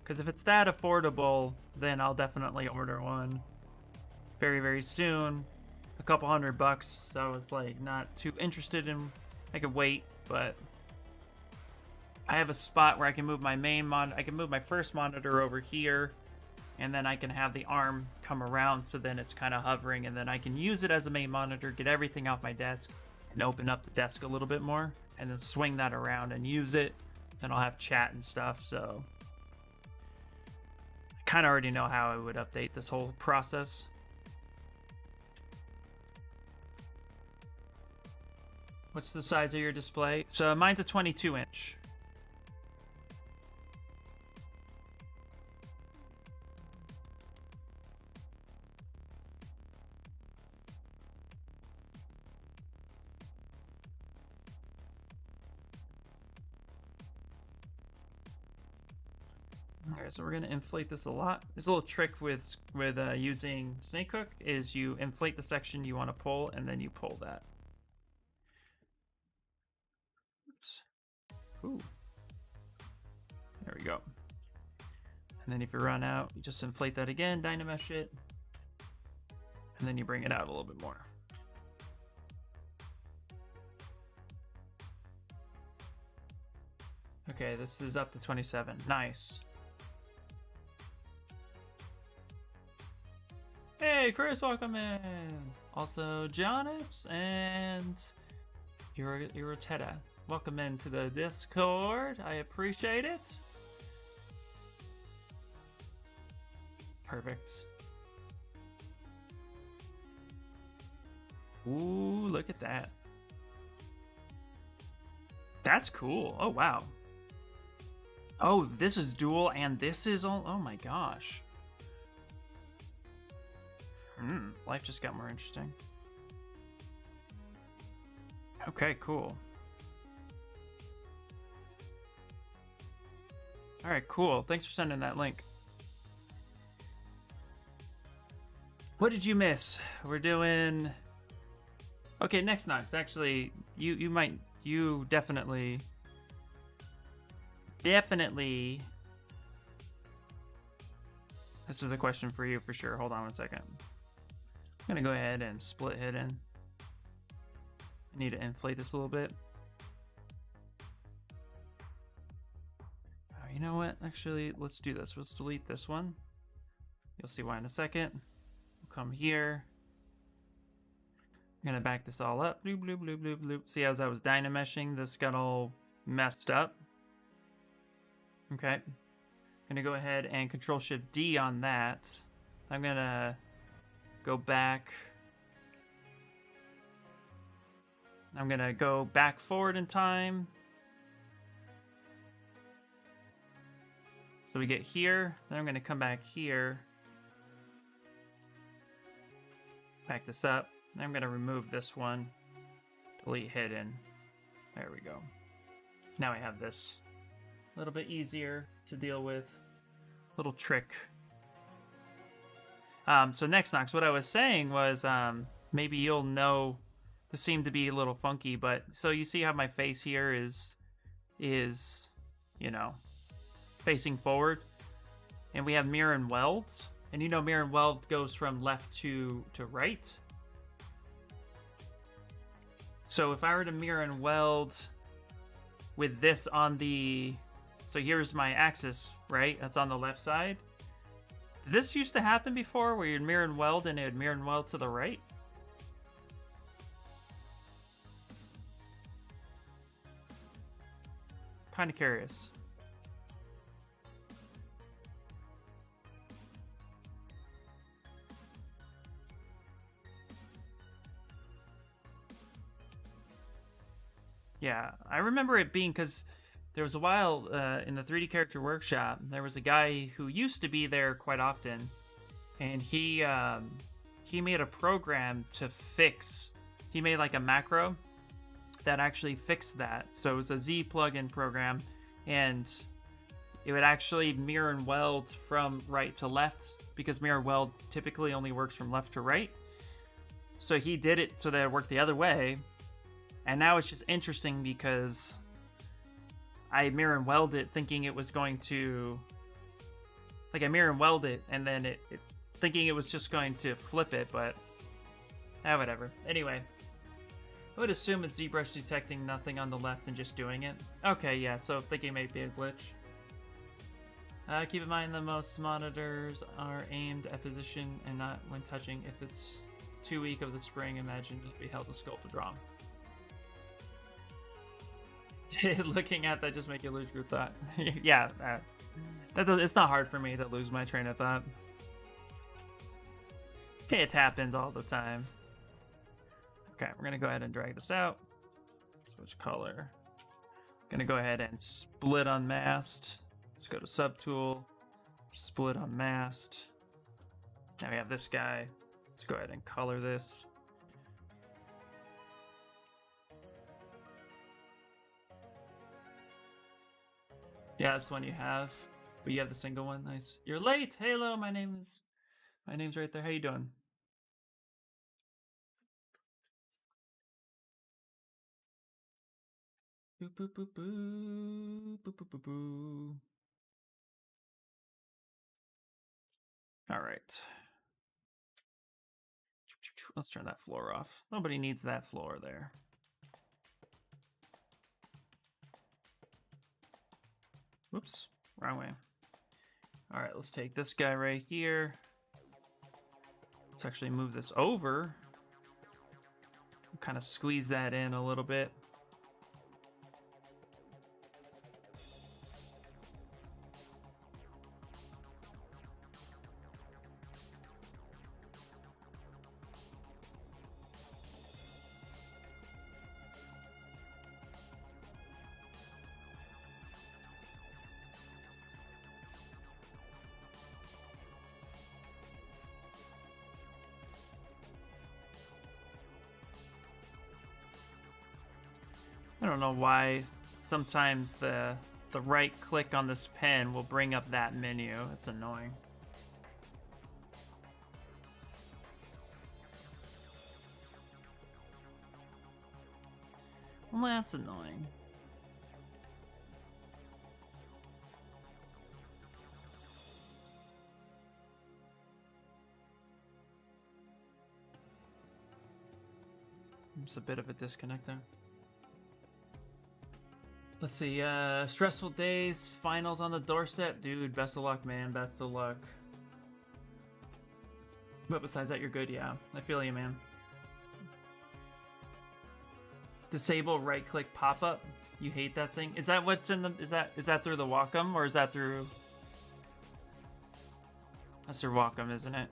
Because if it's that affordable, then I'll definitely order one very, very soon. A couple $100, so I was like not too interested in. I could wait, but I have a spot where I can move my main monitor. I can move my first monitor over here, and then I can have the arm come around, so then it's kind of hovering, and then I can use it as a main monitor, get everything off my desk, and open up the desk a little bit more, and then swing that around and use it. Then I'll have chat and stuff, so I kind of already know how I would update this whole process. What's the size of your display? So mine's a 22-inch. Alright, so we're gonna inflate this a lot. There's a little trick with using Snakehook is you inflate the section you want to pull, and then you pull that. Oops. Ooh. There we go. And then if you run out, you just inflate that again, Dynamesh it, and then you bring it out a little bit more. Okay, this is up to 27. Nice. Hey, Chris, welcome in. Also, Jonas and Euroteta. Welcome into the Discord. I appreciate it. Perfect. Ooh, look at that. That's cool. Oh, wow. Oh, this is dual and this is all. Oh my gosh. Life just got more interesting. Okay, cool. All right, cool. Thanks for sending that link. What did you miss? We're doing... Okay, next Knox. Actually, you definitely... This is a question for you for sure. Hold on one second. I'm gonna go ahead and split hidden. I need to inflate this a little bit. You know what? Actually, let's do this. Let's delete this one. You'll see why in a second. We'll come here. I'm gonna back this all up. Bloop, bloop, bloop, bloop, bloop. See, as I was dynameshing, this got all messed up. Okay. Gonna go ahead and Control-Shift-D on that. I'm gonna go back. I'm gonna go back forward in time. So we get here, then I'm gonna come back here. Back this up. Then I'm gonna remove this one. Delete hidden. There we go. Now I have this. A little bit easier to deal with. Little trick. So next, Nox, what I was saying was maybe you'll know this seemed to be a little funky, but so you see how my face here is you know, facing forward, and we have mirror and weld, and you know mirror and weld goes from left to right. So if I were to mirror and weld with this on the, so here's my axis, right? That's on the left side. Did this used to happen before where you'd mirror and weld and it would mirror and weld to the right? Kind of curious. Yeah, I remember it being, because there was a while in the 3D Character Workshop, there was a guy who used to be there quite often, and he made a program to fix, he made like a macro that actually fixed that. So it was a Z plugin program, and it would actually mirror and weld from right to left, because mirror weld typically only works from left to right. So he did it so that it worked the other way. And now it's just interesting because I mirror and weld it thinking it was going to, like I mirror and weld it and then it thinking it was just going to flip it, but whatever. Anyway, I would assume it's ZBrush detecting nothing on the left and just doing it. Okay, yeah, so thinking may be a glitch. Keep in mind that most monitors are aimed at position and not when touching. If it's too weak of the spring, imagine just be held to sculpt wrong. Looking at that just make you lose your thought. Yeah, it's not hard for me to lose my train of thought. It happens all the time. Okay, we're gonna go ahead and drag this out. Switch color. Gonna go ahead and split unmasked. Let's go to subtool, split unmasked. Now we have this guy. Let's go ahead and color this. Yeah, that's the one you have. But you have the single one. Nice. You're late. Hello, my name's right there. How you doing? Boop boop boop boop boop boop boop boop. All right. Let's turn that floor off. Nobody needs that floor there. Whoops, wrong way. All right, let's take this guy right here. Let's actually move this over. Kind of squeeze that in a little bit. I don't know why sometimes the right click on this pen will bring up that menu. It's annoying. Well, that's annoying. It's a bit of a disconnect there. Let's see, stressful days, finals on the doorstep. Dude, best of luck, man, best of luck. But besides that, you're good, yeah. I feel you, man. Disable right click pop up. You hate that thing? Is that what's in the is that through the Wacom or is that through that's through Wacom, isn't it?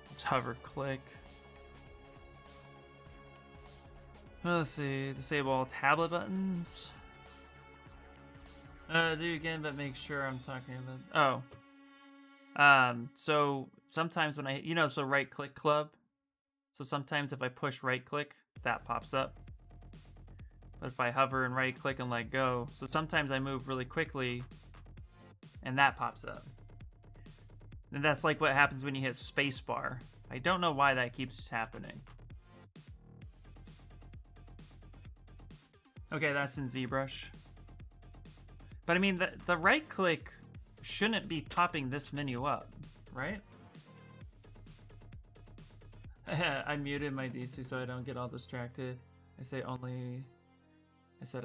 Let's hover click. Let's see, disable all tablet buttons. Do it again, but make sure I'm talking about. Oh, so sometimes when so right click club. So sometimes if I push right click, that pops up. But if I hover and right click and let go, so sometimes I move really quickly, and that pops up. And that's like what happens when you hit spacebar. I don't know why that keeps happening. Okay, that's in ZBrush. But I mean, the right click shouldn't be popping this menu up, right? I muted my DC so I don't get all distracted. I said I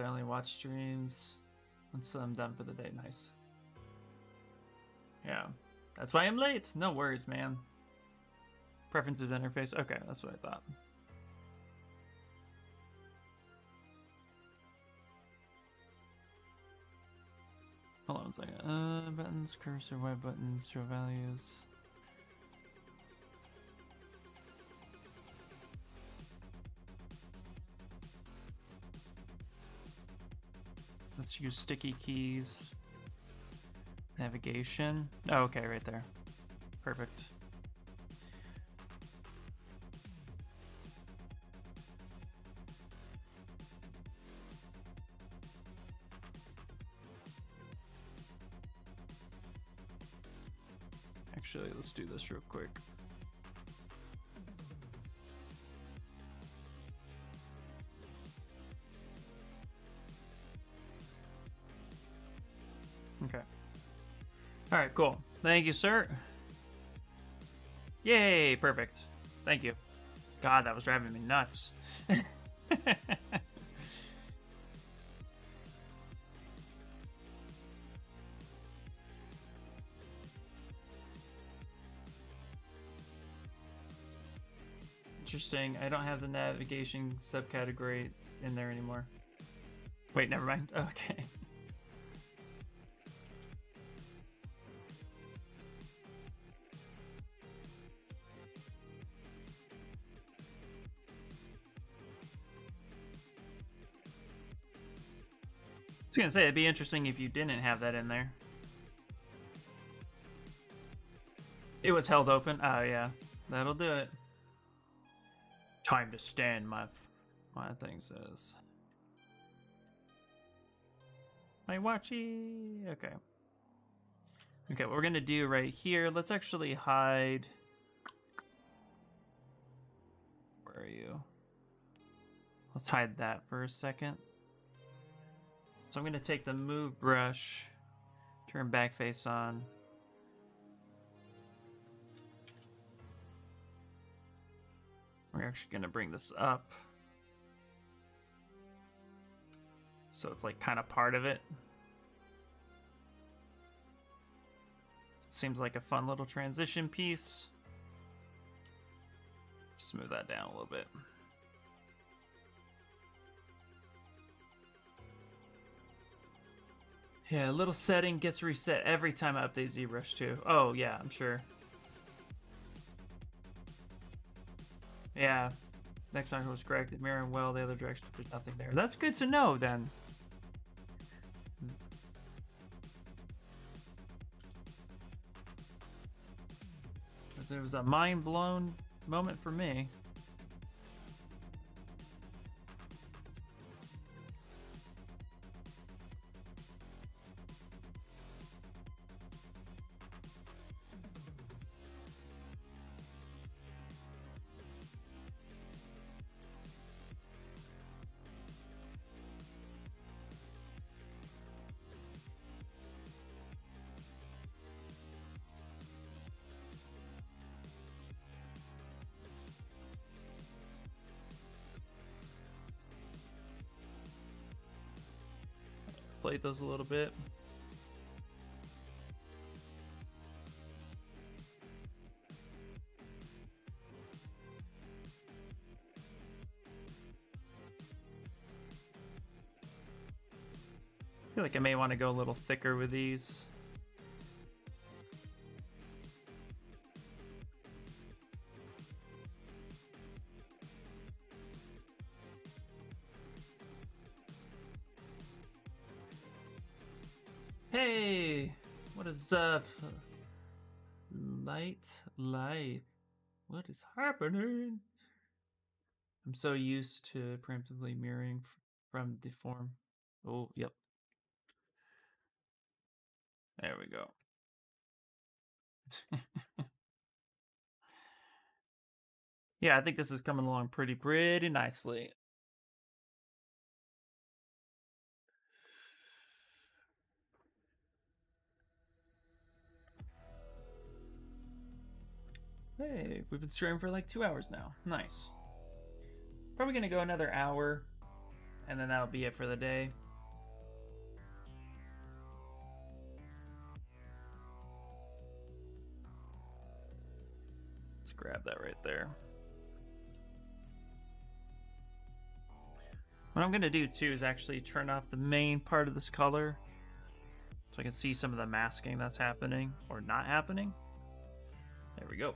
only watch streams once I'm done for the day. Nice. Yeah, that's why I'm late. No worries, man. Preferences interface. Okay, that's what I thought. Hold on one second. Buttons, cursor, web buttons, show values. Let's use sticky keys. Navigation. Oh, okay, right there. Perfect. Actually, let's do this real quick. Okay. All right, cool. Thank you, sir. Yay, perfect. Thank you. God, that was driving me nuts. Interesting. I don't have the navigation subcategory in there anymore. Wait, never mind. Okay. I was gonna say, it'd be interesting if you didn't have that in there. It was held open. Oh yeah, that'll do it. Time to stand, my thing says. My watchy. Okay. Okay, what we're gonna do right here, let's actually hide. Where are you? Let's hide that for a second. So I'm gonna take the move brush, turn back face on. We're actually gonna bring this up. So it's like kind of part of it. Seems like a fun little transition piece. Smooth that down a little bit. Yeah, a little setting gets reset every time I update ZBrush too. Oh yeah, I'm sure. Yeah, next article was corrected. Mirroring well the other direction. There's nothing there. That's good to know then. It was a mind-blown moment for me. inflate those a little bit. I feel like I may want to go a little thicker with these. Hey, what is up? Light life. What is happening? I'm so used to preemptively mirroring from deform. Oh, yep. There we go. Yeah, I think this is coming along pretty nicely. Hey, we've been streaming for like 2 hours now. Nice. Probably gonna go another hour, and then that'll be it for the day. Let's grab that right there. What I'm gonna do too is actually turn off the main part of this color so I can see some of the masking that's happening or not happening. There we go.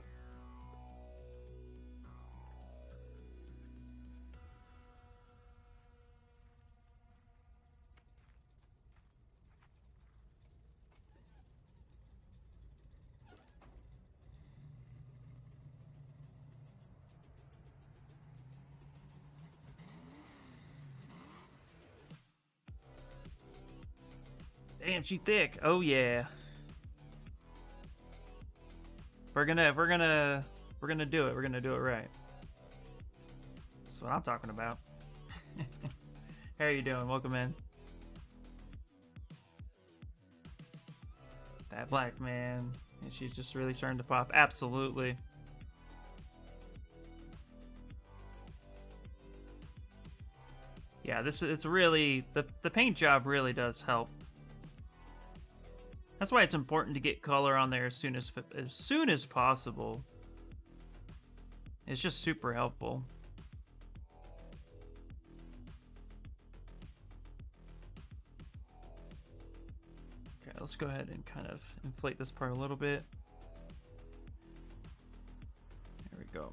Damn, she thick. Oh yeah. We're gonna do it. We're gonna do it right. That's what I'm talking about. How are you doing? Welcome in. That black man. And she's just really starting to pop. Absolutely. Yeah, it's really the paint job really does help. That's why it's important to get color on there as soon as possible. It's just super helpful. Okay, let's go ahead and kind of inflate this part a little bit. There we go.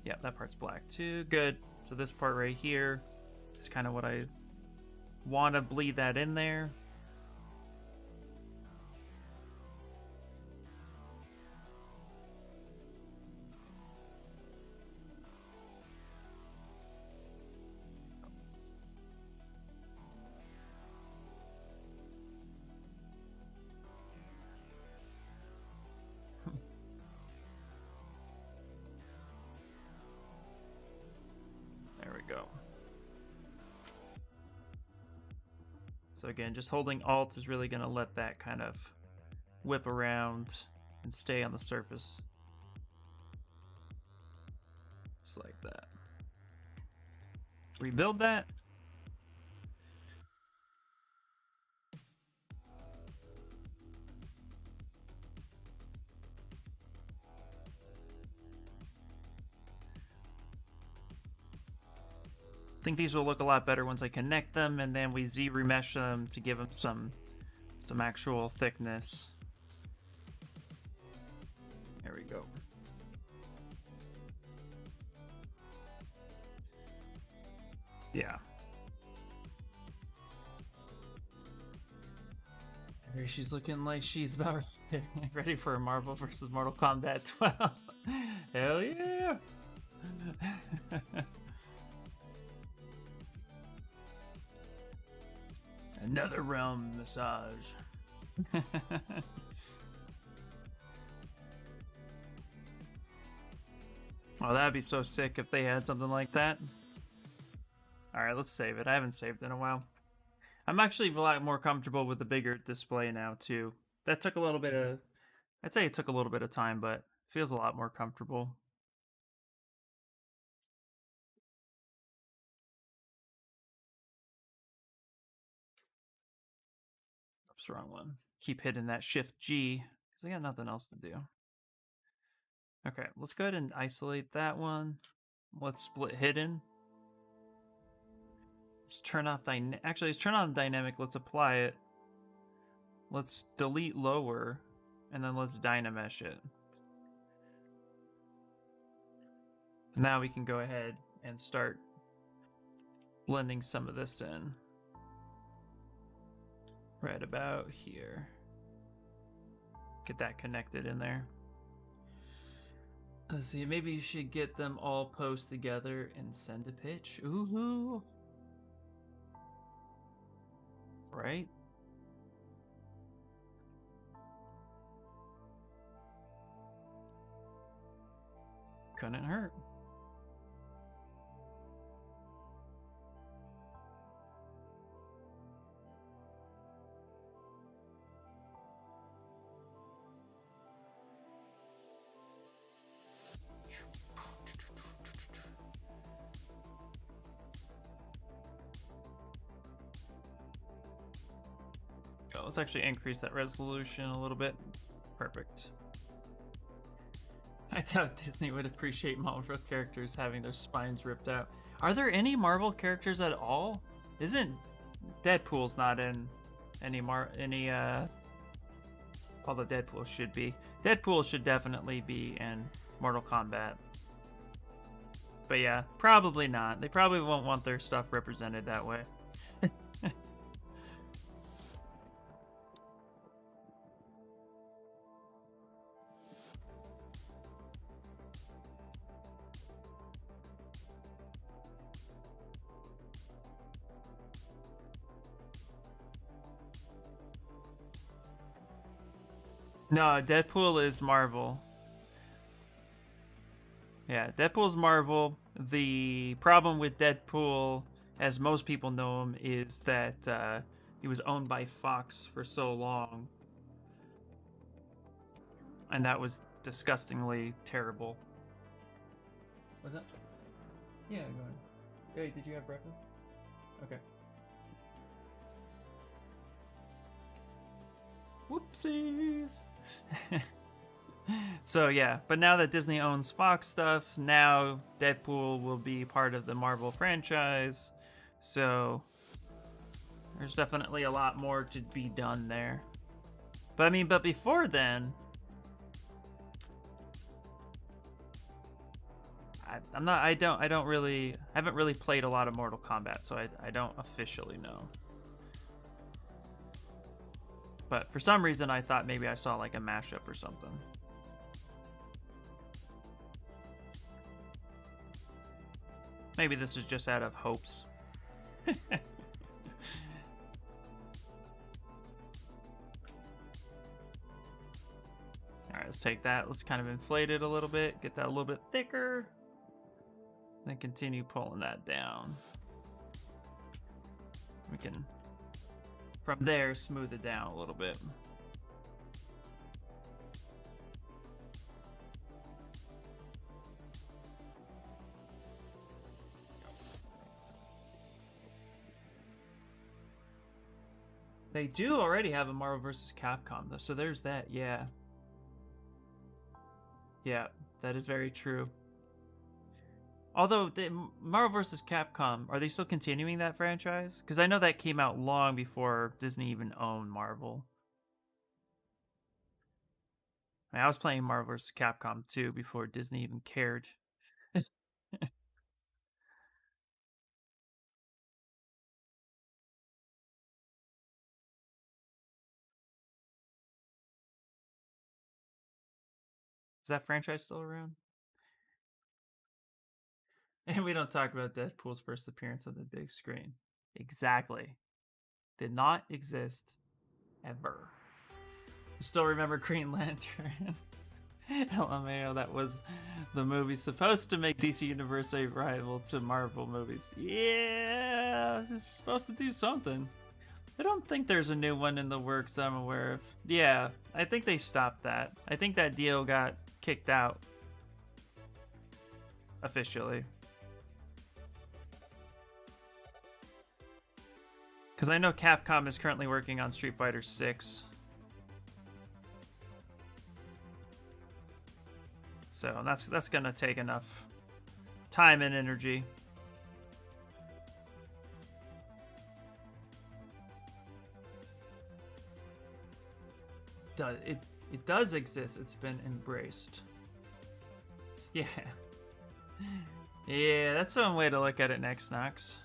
Yeah, that part's black too. Good. So this part right here is kind of what I want to bleed that in there. There we go. So again, just holding Alt is really going to let that kind of whip around and stay on the surface. Just like that. Rebuild that. I think these will look a lot better once I connect them, and then we Z-remesh them to give them some actual thickness. There we go. Yeah. She's looking like she's about ready for a Marvel vs. Mortal Kombat 12. Hell yeah! Another realm massage. Oh, that'd be so sick if they had something like that. Alright, let's save it. I haven't saved in a while. I'm actually a lot more comfortable with the bigger display now, too. That took a little bit of... I'd say it took a little bit of time, but it feels a lot more comfortable. Oops, wrong one. Keep hitting that Shift G because I got nothing else to do. Okay, let's go ahead and isolate that one. Let's split hidden. Let's turn off actually, let's turn on dynamic. Let's apply it. Let's delete lower, and then let's dynamesh it. Now we can go ahead and start blending some of this in. Right about here. Get that connected in there. Let's see, maybe you should get them all post together and send a pitch. Ooh. Right? Couldn't hurt. Let's actually increase that resolution a little bit. Perfect. I doubt Disney would appreciate Marvel characters having their spines ripped out. Are there any Marvel characters at all? Isn't Deadpool's not in any although Deadpool should be. Deadpool should definitely be in Mortal Kombat. But yeah, probably not. They probably won't want their stuff represented that way. No, Deadpool is Marvel. Yeah, Deadpool's Marvel. The problem with Deadpool, as most people know him, is that he was owned by Fox for so long. And that was disgustingly terrible. Was that? Yeah, go ahead. Hey, did you have breakfast? Okay. Whoopsies. So yeah, but now that Disney owns Fox stuff, now Deadpool will be part of the Marvel franchise. So there's definitely a lot more to be done there. But I mean, but before then, I haven't really played a lot of Mortal Kombat, so I don't officially know. But for some reason, I thought maybe I saw like a mashup or something. Maybe this is just out of hopes. Alright, let's take that. Let's kind of inflate it a little bit. Get that a little bit thicker. Then continue pulling that down. We can, from there, smooth it down a little bit. They do already have a Marvel vs. Capcom, though, so there's that, yeah. Yeah, that is very true. Although, Marvel vs. Capcom, are they still continuing that franchise? Because I know that came out long before Disney even owned Marvel. I was playing Marvel vs. Capcom 2 before Disney even cared. Is that franchise still around? And we don't talk about Deadpool's first appearance on the big screen. Exactly. Did not exist ever. You still remember Green Lantern? LMAO, that was the movie supposed to make DC Universe a rival to Marvel movies. Yeah, it's supposed to do something. I don't think there's a new one in the works that I'm aware of. Yeah, I think they stopped that. I think that deal got kicked out officially. Because I know Capcom is currently working on Street Fighter 6. So that's gonna take enough time and energy. It does exist. It's been embraced. Yeah. Yeah, that's one way to look at it, Next Nox.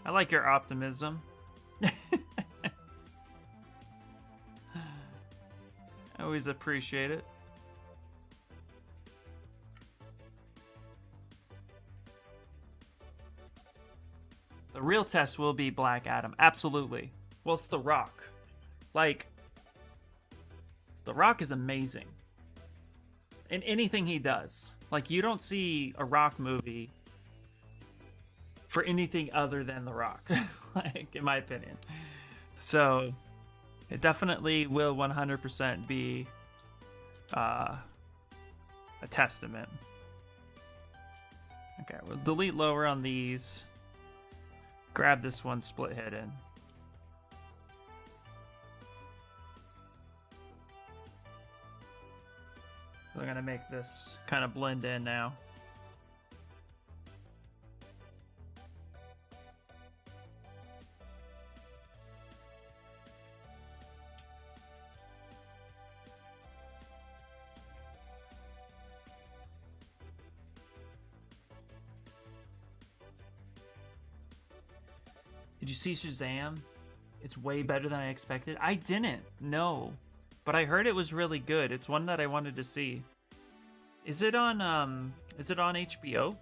I like your optimism. I always appreciate it. The real test will be Black Adam. Absolutely. Well, it's The Rock. Like, The Rock is amazing in anything he does. Like, you don't see a Rock movie for anything other than The Rock, like, in my opinion. So, it definitely will 100% be a testament. Okay, we'll delete lower on these. Grab this one split hidden. We're gonna make this kind of blend in now. Did you see Shazam? It's way better than I expected. I didn't, no. But I heard it was really good. It's one that I wanted to see. Is it on HBO?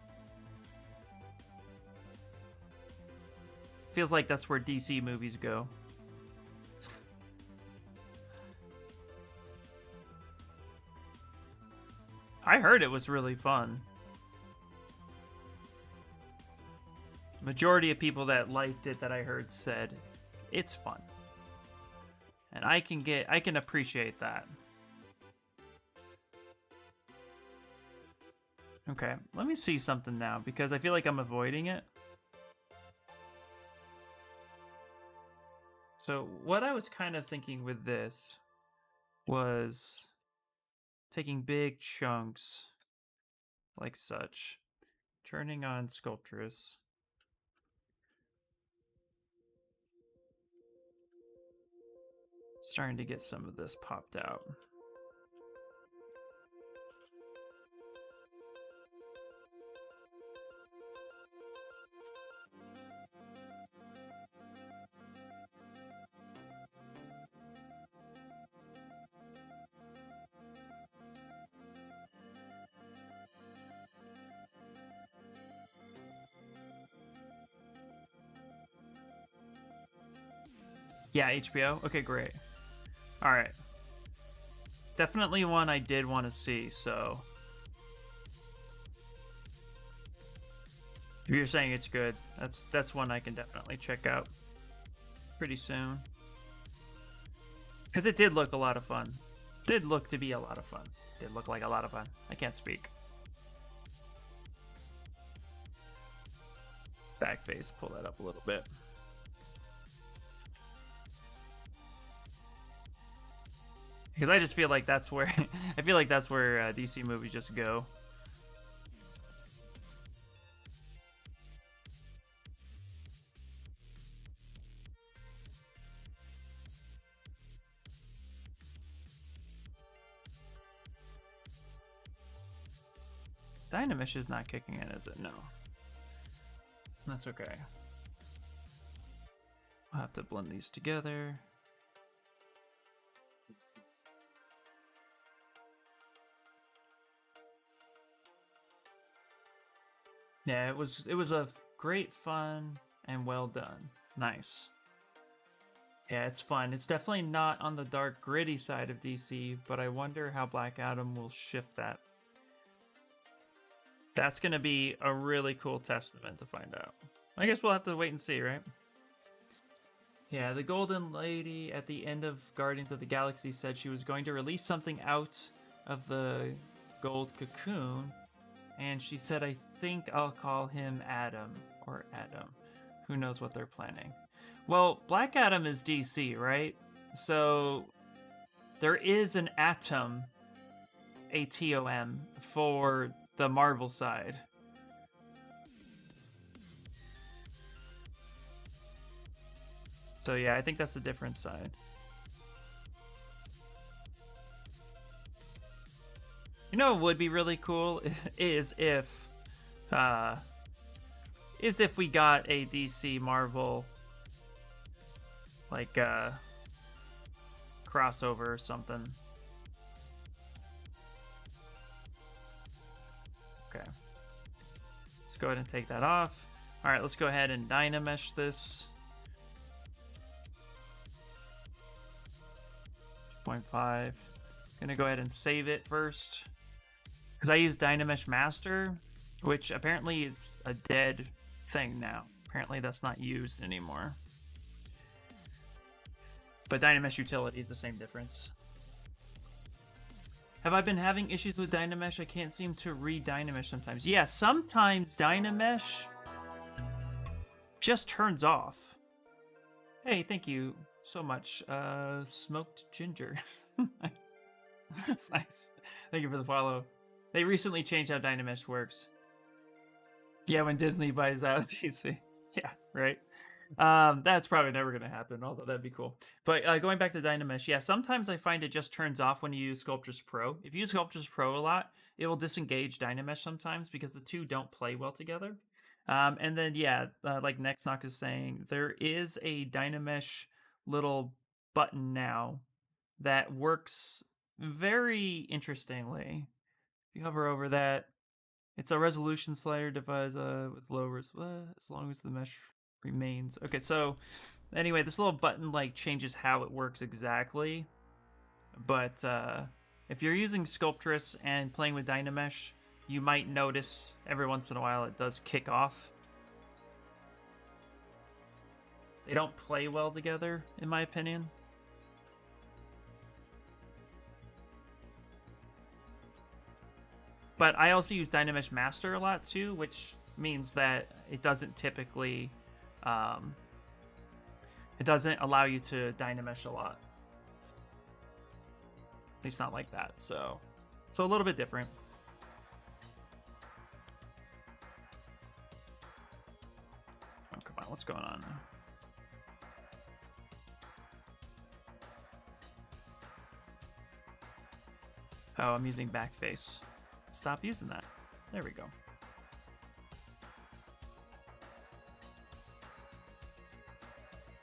Feels like that's where DC movies go. I heard it was really fun. Majority of people that liked it that I heard said it's fun. And I can appreciate that. Okay, let me see something now because I feel like I'm avoiding it. So what I was kind of thinking with this was taking big chunks like such, turning on Sculptress. Starting to get some of this popped out. Yeah, HBO? Okay, great. Alright. Definitely one I did want to see, so... If you're saying it's good, that's one I can definitely check out pretty soon. Because it did look a lot of fun. Did look to be a lot of fun. Did look like a lot of fun. I can't speak. Back face, pull that up a little bit. Because I just feel like that's where I feel like that's where DC movies just go. Dynamish is not kicking in, is it? No. That's okay. I'll have to blend these together. Yeah, it was a great fun and well done. Nice. Yeah, it's fun. It's definitely not on the dark, gritty side of DC, but I wonder how Black Adam will shift that. That's going to be a really cool testament to find out. I guess we'll have to wait and see, right? Yeah, the Golden Lady at the end of Guardians of the Galaxy said she was going to release something out of the gold cocoon, and she said, I think I'll call him Adam, or Adam. Who knows what they're planning. Well, Black Adam is DC, right? So there is an Atom, ATOM, for the Marvel side. So yeah, I think that's a different side. You know what would be really cool is if we got a DC Marvel like crossover or something. Okay. Let's go ahead and take that off. All right, let's go ahead and Dynamesh this. 2.5. Gonna go ahead and save it first. Because I use Dynamesh Master, which apparently is a dead thing now. Apparently that's not used anymore. But Dynamesh Utility is the same difference. Have I been having issues with Dynamesh? I can't seem to read Dynamesh sometimes. Yeah, sometimes Dynamesh just turns off. Hey, thank you so much. Smoked Ginger. Nice. Thank you for the follow. They recently changed how Dynamesh works. Yeah, when Disney buys out DC. Yeah, right. That's probably never going to happen, although that'd be cool. But going back to Dynamesh, yeah, sometimes I find it just turns off when you use Sculptris Pro. If you use Sculptris Pro a lot, it will disengage Dynamesh sometimes because the two don't play well together. And then, yeah, like Nexnock is saying, there is a Dynamesh little button now that works very interestingly. If you hover over that, it's a resolution slider device with low as long as the mesh remains. Okay, so anyway, this little button like changes how it works exactly. But if you're using Sculptris and playing with Dynamesh, you might notice every once in a while it does kick off. They don't play well together, in my opinion. But I also use Dynamesh Master a lot too, which means that it doesn't typically, it doesn't allow you to Dynamesh a lot. At least not like that, so a little bit different. Oh, come on, what's going on now? Oh, I'm using backface. Stop using that. There we go.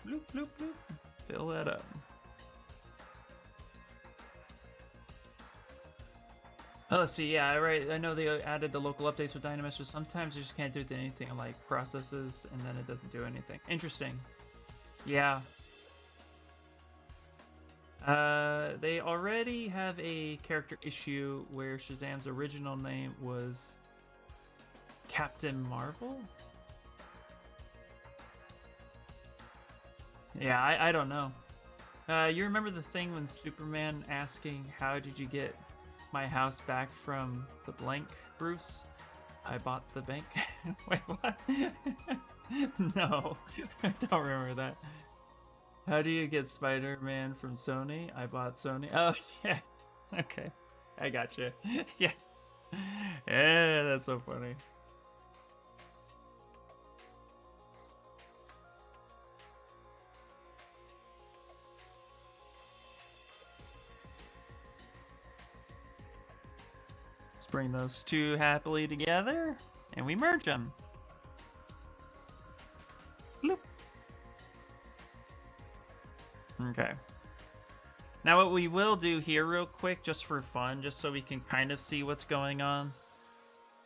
Bloop, bloop, bloop. Fill that up. Oh, let's see. Yeah, right. I know they added the local updates with Dynamesh, so sometimes you just can't do it to anything like processes, and then it doesn't do anything. Interesting. Yeah. They already have a character issue where Shazam's original name was Captain Marvel? Yeah, I don't know. You remember the thing when Superman asking, how did you get my house back from the blank, Bruce? I bought the bank. Wait, what? No, I don't remember that. How do you get Spider-Man from Sony? I bought Sony. Oh, yeah. Okay. I got you. Yeah. Yeah, that's so funny. Let's bring those two happily together, and we merge them. Bloop. Okay. Now what we will do here real quick, just for fun, just so we can kind of see what's going on.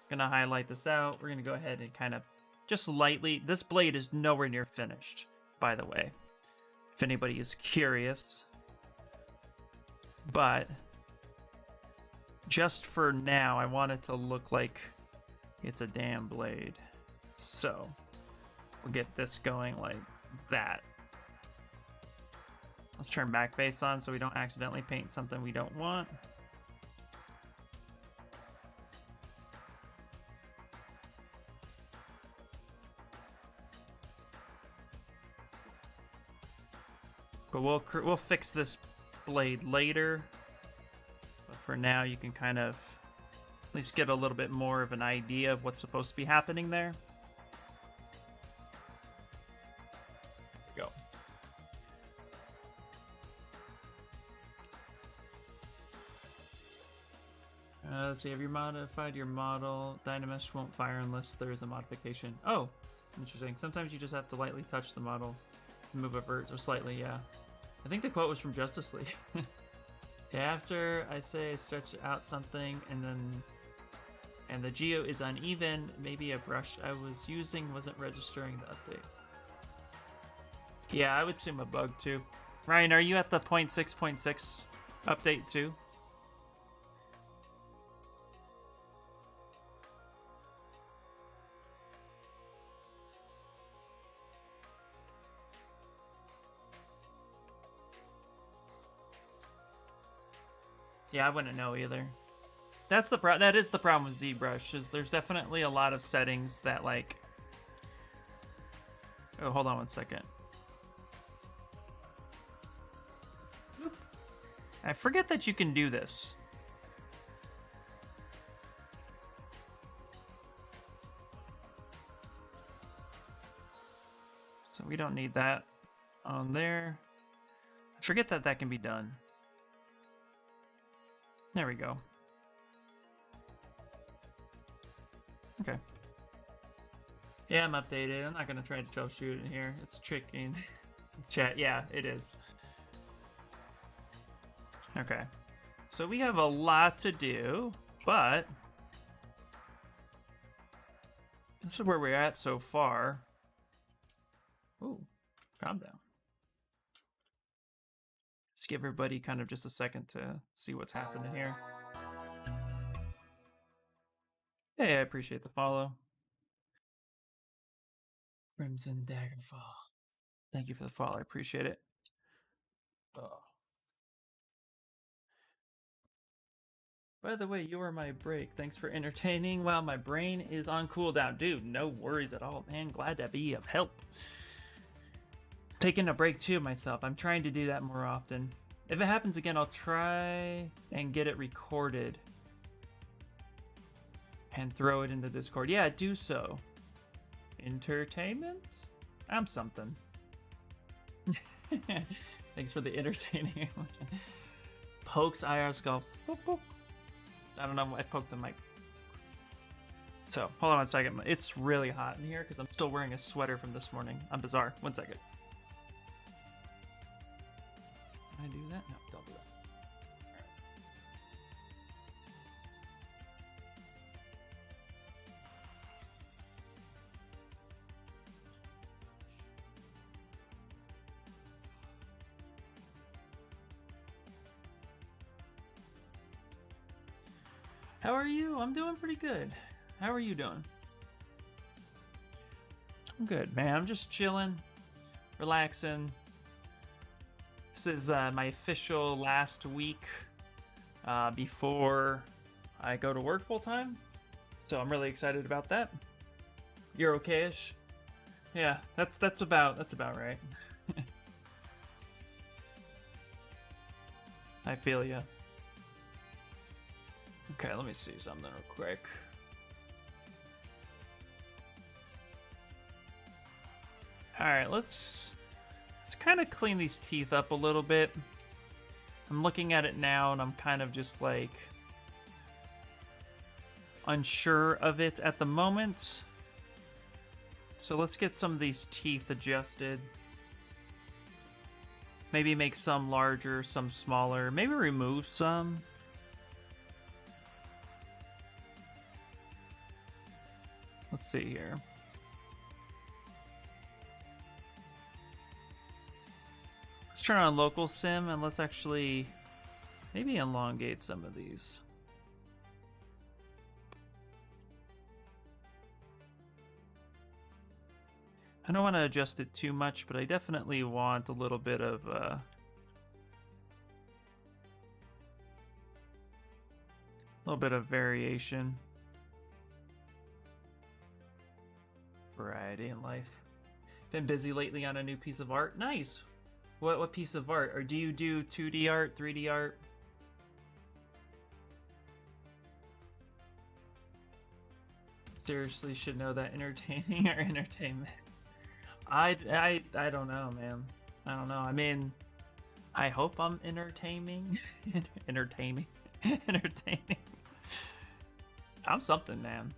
Gonna highlight this out. We're gonna go ahead and kind of just lightly, this blade is nowhere near finished, by the way, if anybody is curious. But just for now, I want it to look like it's a damn blade. So we'll get this going like that. Let's turn backface on so we don't accidentally paint something we don't want. But we'll fix this blade later. But for now, you can kind of at least get a little bit more of an idea of what's supposed to be happening there. There we go. Let's see, have you modified your model? Dynamesh won't fire unless there is a modification. Oh, interesting. Sometimes you just have to lightly touch the model and move it vert or slightly, yeah. I think the quote was from Justice League. After I say stretch out something and the geo is uneven, maybe a brush I was using wasn't registering the update. Yeah, I would assume a bug too. Ryan, are you at the 0.6.6 update too? Yeah, I wouldn't know either. That is the problem with Zbrush, is there's definitely a lot of settings that like... Oh, hold on one second. Oop. I forget that you can do this. So we don't need that on there. I forget that that can be done. There we go. Okay. Yeah, I'm updated. I'm not going to try to troubleshoot in here. It's tricky. Chat, yeah, it is. Okay. So we have a lot to do, but this is where we're at so far. Ooh, calm down. Let's give everybody kind of just a second to see what's happening here. Hey, I appreciate the follow. Crimson Daggerfall. Thank you for the follow. I appreciate it. Oh. By the way, you are my break. Thanks for entertaining while my brain is on cooldown. Dude, no worries at all, man. Glad to be of help. Taking a break too myself. I'm trying to do that more often. If it happens again, I'll try and get it recorded and throw it into Discord. Yeah, do so. Entertainment? I'm something. Thanks for the entertaining. Pokes IR sculpts. Boop, boop. I don't know. I poked the mic. So, hold on a second. It's really hot in here because I'm still wearing a sweater from this morning. I'm bizarre. 1 second. Can I do that? No, don't do that. All right. How are you? I'm doing pretty good. How are you doing? I'm good, man. I'm just chilling, relaxing. This is my official last week before I go to work full time, so I'm really excited about that. You're okay-ish? Yeah, that's about right. I feel ya. Okay, let me see something real quick. All right, let's kind of clean these teeth up a little bit. I'm looking at it now and I'm kind of just like unsure of it at the moment. So let's get some of these teeth adjusted. Maybe make some larger, some smaller. Maybe remove some. Let's see here. Let's turn on local sim and let's actually maybe elongate some of these. I don't want to adjust it too much, but I definitely want a little bit of variation. Variety in life. Been busy lately on a new piece of art. Nice. What piece of art? Or do you do 2D art, 3D art? Seriously, should know that entertaining or entertainment. I don't know, man. I don't know. I mean, I hope I'm entertaining. Entertaining. Entertaining. I'm something, man.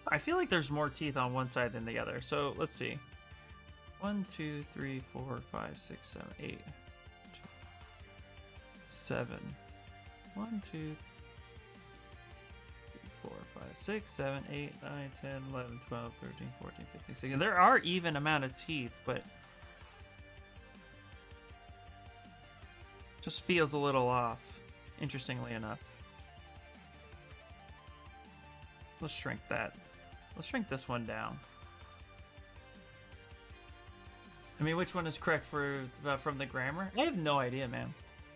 I feel like there's more teeth on one side than the other. So let's see. 1, 2, 3, 4, 5, 6, 7, 8, 7. 1, 2, 3, 4, 5, 6, 7, 8, 9, 10, 11, 12, 13, 14, 15, 16. There are even amount of teeth, but just feels a little off, interestingly enough. Let's shrink that. Let's shrink this one down. I mean, which one is correct for from the grammar? I have no idea, man.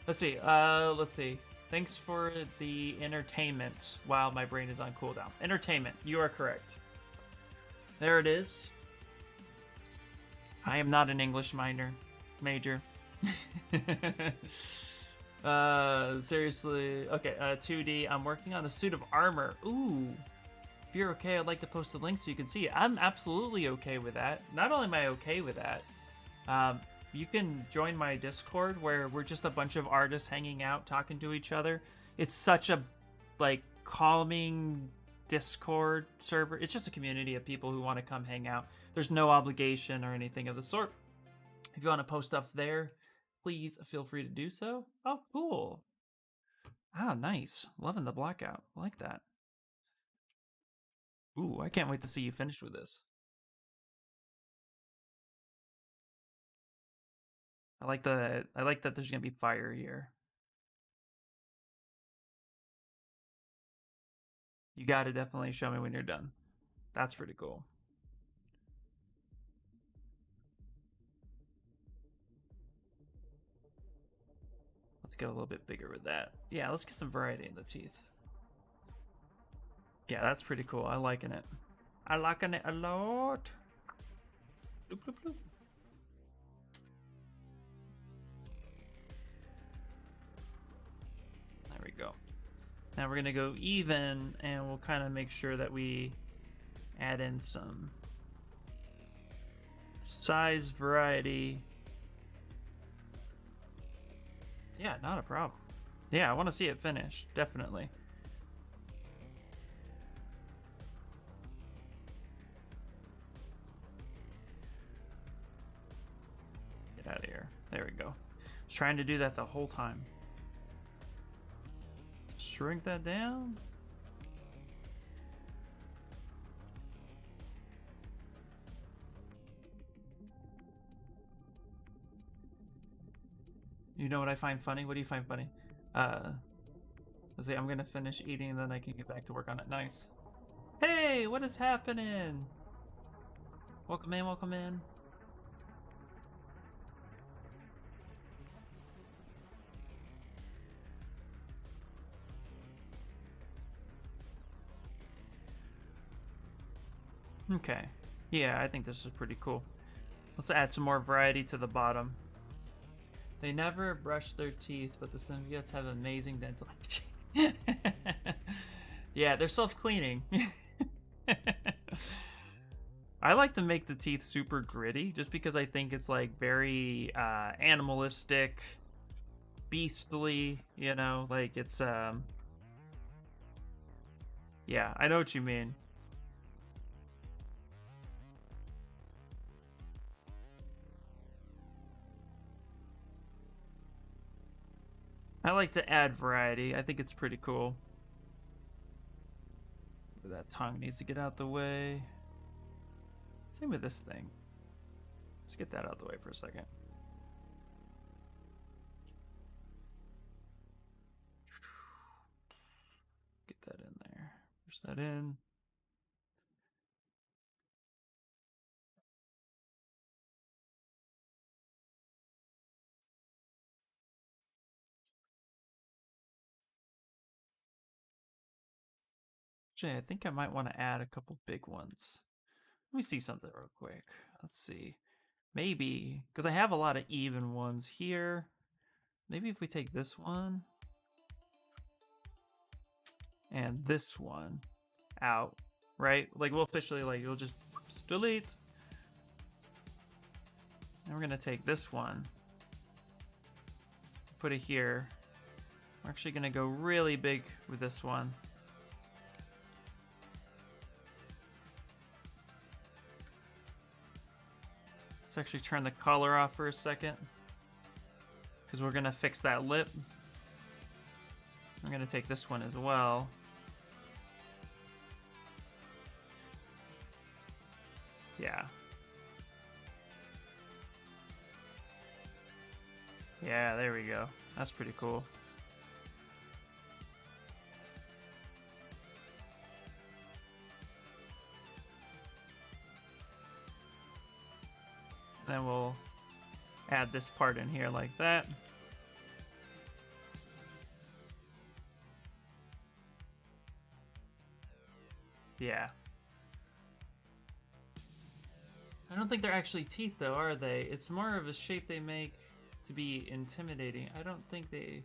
Let's see. Let's see. Thanks for the entertainment while my brain is on cooldown. Entertainment. You are correct. There it is. I am not an English major. Seriously. Okay, 2D. I'm working on a suit of armor. Ooh. If you're okay, I'd like to post a link so you can see it. I'm absolutely okay with that. Not only am I okay with that, you can join my Discord where we're just a bunch of artists hanging out, talking to each other. It's such a, like, calming Discord server. It's just a community of people who want to come hang out. There's no obligation or anything of the sort. If you want to post stuff there, please feel free to do so. Oh, cool. Ah, nice. Loving the blackout. I like that. Ooh, I can't wait to see you finished with this. I like that there's gonna be fire here. You gotta definitely show me when you're done. That's pretty cool. Let's get a little bit bigger with that. Yeah, let's get some variety in the teeth. Yeah, that's pretty cool. I'm liking it. I'm liking it a lot. Bloop, bloop, bloop. There we go. Now we're gonna go even, and we'll kind of make sure that we add in some size variety. Yeah, not a problem. Yeah, I want to see it finished, definitely. Get out of here. There we go. I was trying to do that the whole time. Shrink that down. You know what I find funny? What do you find funny? Let's see, I'm gonna finish eating and then I can get back to work on it. Nice. Hey, what is happening? Welcome in, welcome in. Okay. Yeah, I think this is pretty cool. Let's add some more variety to the bottom. They never brush their teeth, but the symbiotes have amazing dental hygiene. Yeah, they're self-cleaning. I like to make the teeth super gritty just because I think it's like very animalistic, beastly, you know, like it's yeah, I know what you mean. I like to add variety. I think it's pretty cool. That tongue needs to get out the way. Same with this thing. Let's get that out the way for a second. Get that in there. Push that in. Actually, I think I might want to add a couple big ones. Let me see something real quick. Let's see. Maybe, because I have a lot of even ones here. Maybe if we take this one and this one out, right? Like we'll officially, like, you'll just delete. And we're gonna take this one, put it here. We're actually gonna go really big with this one. Let's actually turn the color off for a second, because we're gonna fix that lip. We're gonna take this one as well. Yeah. Yeah, there we go. That's pretty cool. Then we'll add this part in here like that. Yeah. I don't think they're actually teeth though, are they? It's more of a shape they make to be intimidating. I don't think they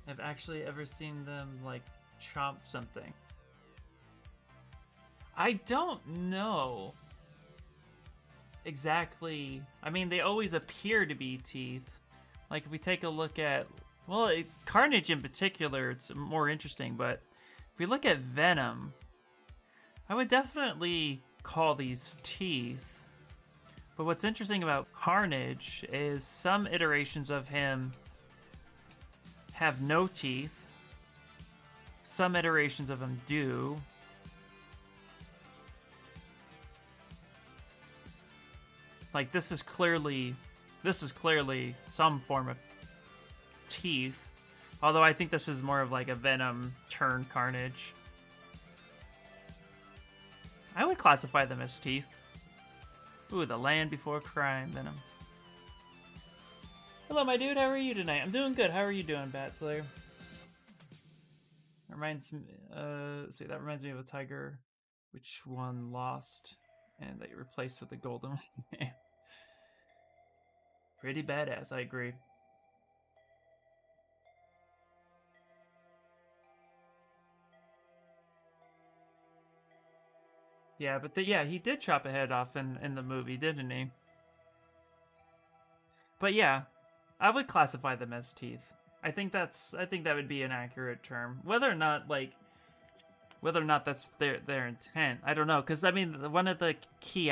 have actually ever seen them like chomp something. I don't know exactly. I mean, they always appear to be teeth. Like if we take a look at, well, Carnage in particular, it's more interesting, but if we look at Venom, I would definitely call these teeth. But what's interesting about Carnage is some iterations of him have no teeth. Some iterations of him do. Like this is clearly some form of teeth. Although I think this is more of like a Venom turned Carnage. I would classify them as teeth. Ooh, the land before crime, Venom. Hello, my dude. How are you tonight? I'm doing good. How are you doing, Bat Slayer? Reminds me. Let's see, that reminds me of a tiger. Which one lost and that you replaced with a golden one? Pretty badass. I agree. Yeah, but yeah, he did chop a head off in the movie, didn't he? But yeah, I would classify them as teeth. I think that would be an accurate term. Whether or not that's their intent, I don't know. Because I mean, one of the key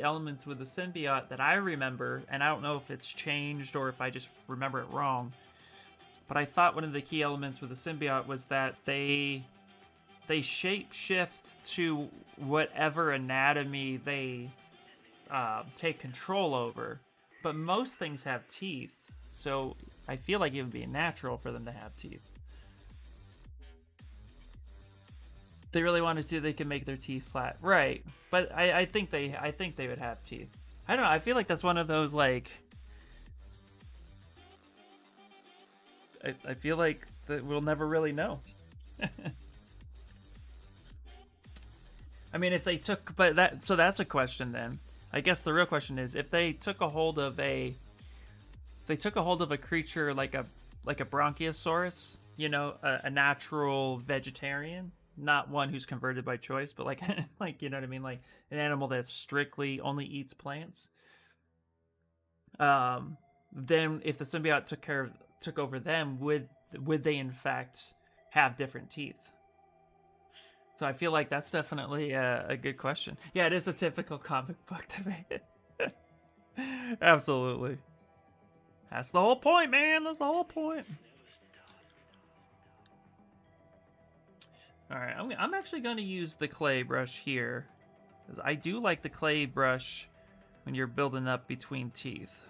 elements with the symbiote that I remember, and I don't know if it's changed or if I just remember it wrong, but I thought one of the key elements with the symbiote was that they shape shift to whatever anatomy they take control over. But most things have teeth, so I feel like it would be natural for them to have teeth. If they really wanted to, they could make their teeth flat, right? But I think they would have teeth. I don't know. I feel like that's one of those like. I feel like that we'll never really know. I mean, if they took, but that's a question then. I guess the real question is if they took a hold of a creature like a Bronchiosaurus, you know, a natural vegetarian, not one who's converted by choice, but like like you know what I mean, like an animal that strictly only eats plants. Then if the symbiote took over them, would they in fact have different teeth? So I feel like that's definitely a good question. Yeah, it is a typical comic book debate. Absolutely. That's the whole point, man. That's the whole point. All right, I'm actually going to use the clay brush here, because I do like the clay brush when you're building up between teeth.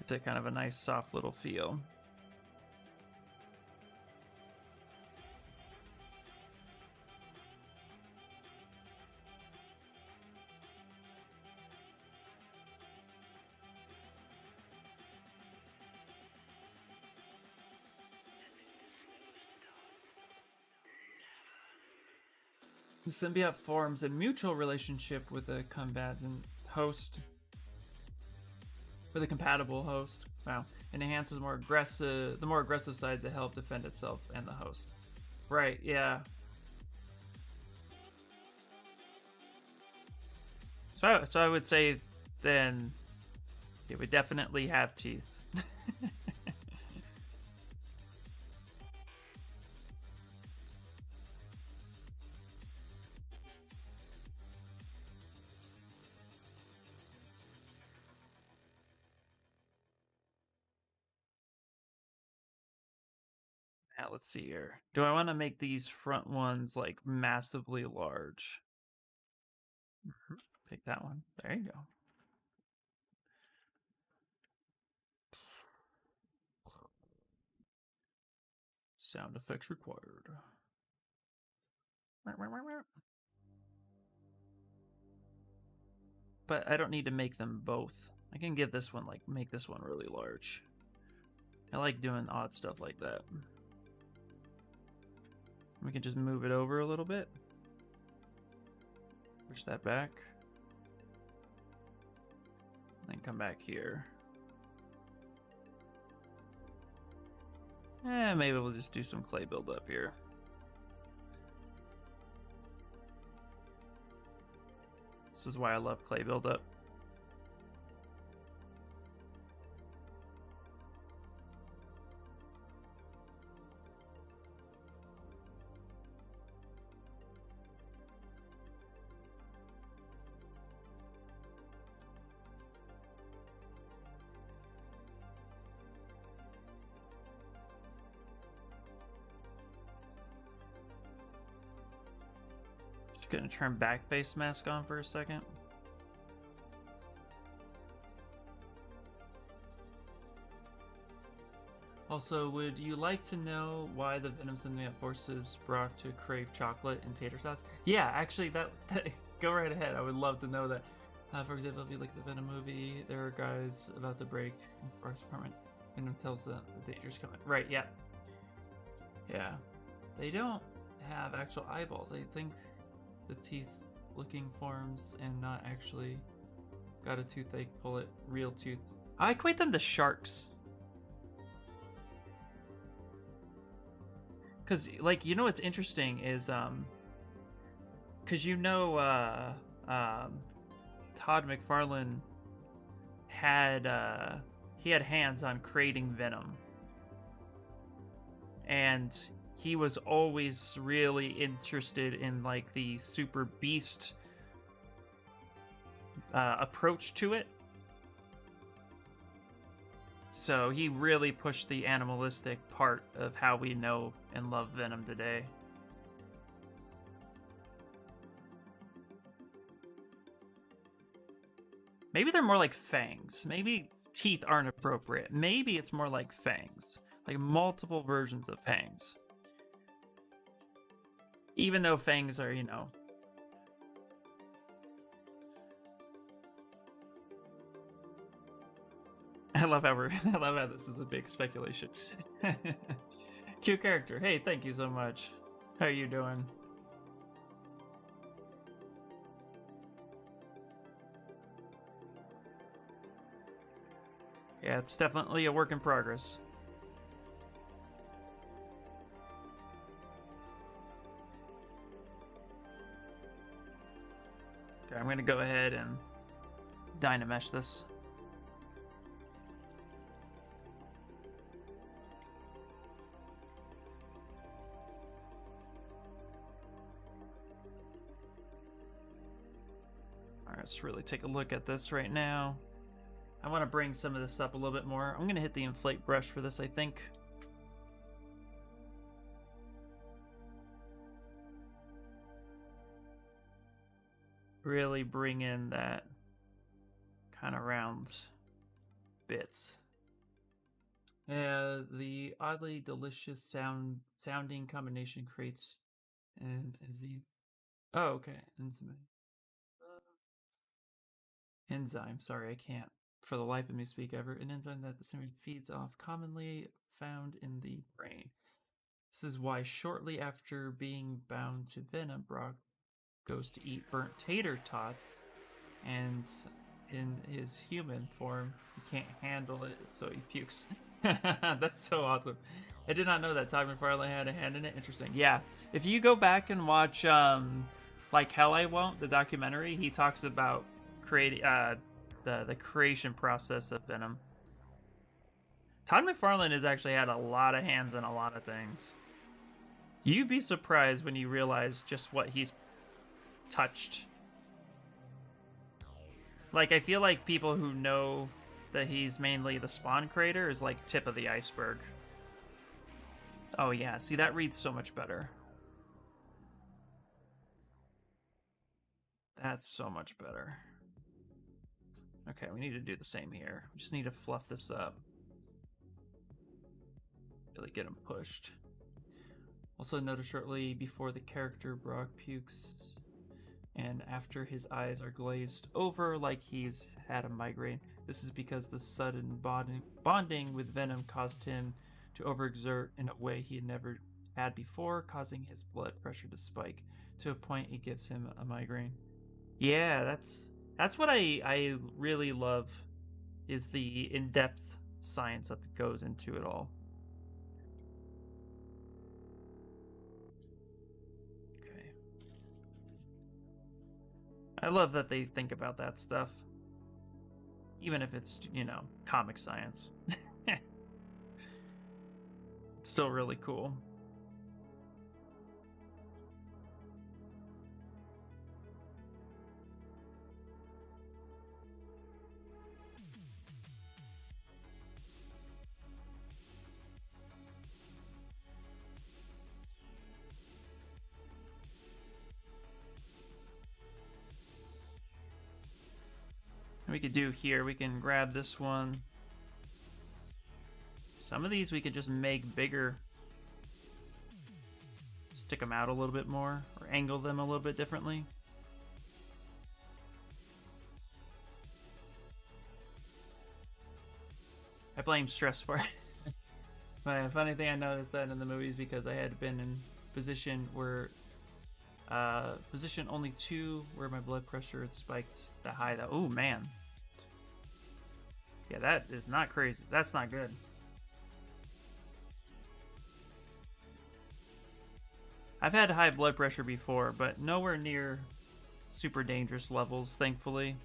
It's a kind of a nice soft little feel. The symbiote forms a mutual relationship with a combatant host, with a compatible host. Wow, and enhances the more aggressive side to help defend itself and the host. Right? Yeah. So I would say then it would definitely have teeth. Now let's see here. Do I want to make these front ones like massively large? Pick that one. There you go. Sound effects required. But I don't need to make them both. I can give this one, make this one really large. I like doing odd stuff like that. We can just move it over a little bit. Push that back. Then come back here. Maybe we'll just do some clay buildup here. This is why I love clay buildup. Just gonna turn back face mask on for a second. Also, would you like to know why the Venom Symbiote forces Brock to crave chocolate and tater tots? Yeah, actually, that go right ahead. I would love to know that. For example, if you look at the Venom movie, there are guys about to break Brock's apartment. Venom tells them the danger's coming. Right, yeah. Yeah. They don't have actual eyeballs. I think the teeth looking forms and not actually got a toothache, pull it, real tooth. I equate them to sharks. Because, like, you know what's interesting is, because Todd McFarlane had, he had hands on creating Venom. And he was always really interested in, like, the super beast approach to it. So he really pushed the animalistic part of how we know and love Venom today. Maybe they're more like fangs. Maybe teeth aren't appropriate. Maybe it's more like fangs. Like multiple versions of fangs. Even though fangs are, you know... I love how this is a big speculation. Cute character. Hey, thank you so much. How are you doing? Yeah, it's definitely a work in progress. Okay, I'm gonna go ahead and Dynamesh this. Alright, let's really take a look at this right now. I want to bring some of this up a little bit more. I'm going to hit the inflate brush for this, I think. Really bring in that kind of round bits. The oddly delicious sounding combination creates an Oh, okay. Enzyme. Sorry, I can't for the life of me speak ever. An enzyme that the symbiote feeds off, commonly found in the brain. This is why shortly after being bound to Venom, Brock goes to eat burnt tater tots, and in his human form, he can't handle it, so he pukes. That's so awesome. I did not know that Todd McFarlane had a hand in it. Interesting. Yeah, if you go back and watch like Hell I Won't, the documentary, he talks about creating the creation process of Venom. Todd McFarlane has actually had a lot of hands in a lot of things. You'd be surprised when you realize just what he's touched. Like, I feel like people who know that he's mainly the Spawn creator is like tip of the iceberg. Oh yeah, see, that reads so much better. That's so much better. Okay, we need to do the same here. We just need to fluff this up. Really get him pushed. Also notice shortly before the character Brock pukes and after his eyes are glazed over like he's had a migraine. This is because the sudden bonding with Venom caused him to overexert in a way he had never had before, causing his blood pressure to spike to a point it gives him a migraine. Yeah, that's what I really love, is the in-depth science that goes into it all. Okay. I love that they think about that stuff. Even if it's, you know, comic science. It's still really cool. We could do here, we can grab this one. Some of these we could just make bigger. Stick them out a little bit more, or angle them a little bit differently. I blame stress for it. But a funny thing I noticed that in the movies, because I had been in position where position only 2 where my blood pressure had spiked that high. That, oh man. Yeah, that is not crazy. That's not good. I've had high blood pressure before, but nowhere near super dangerous levels, thankfully.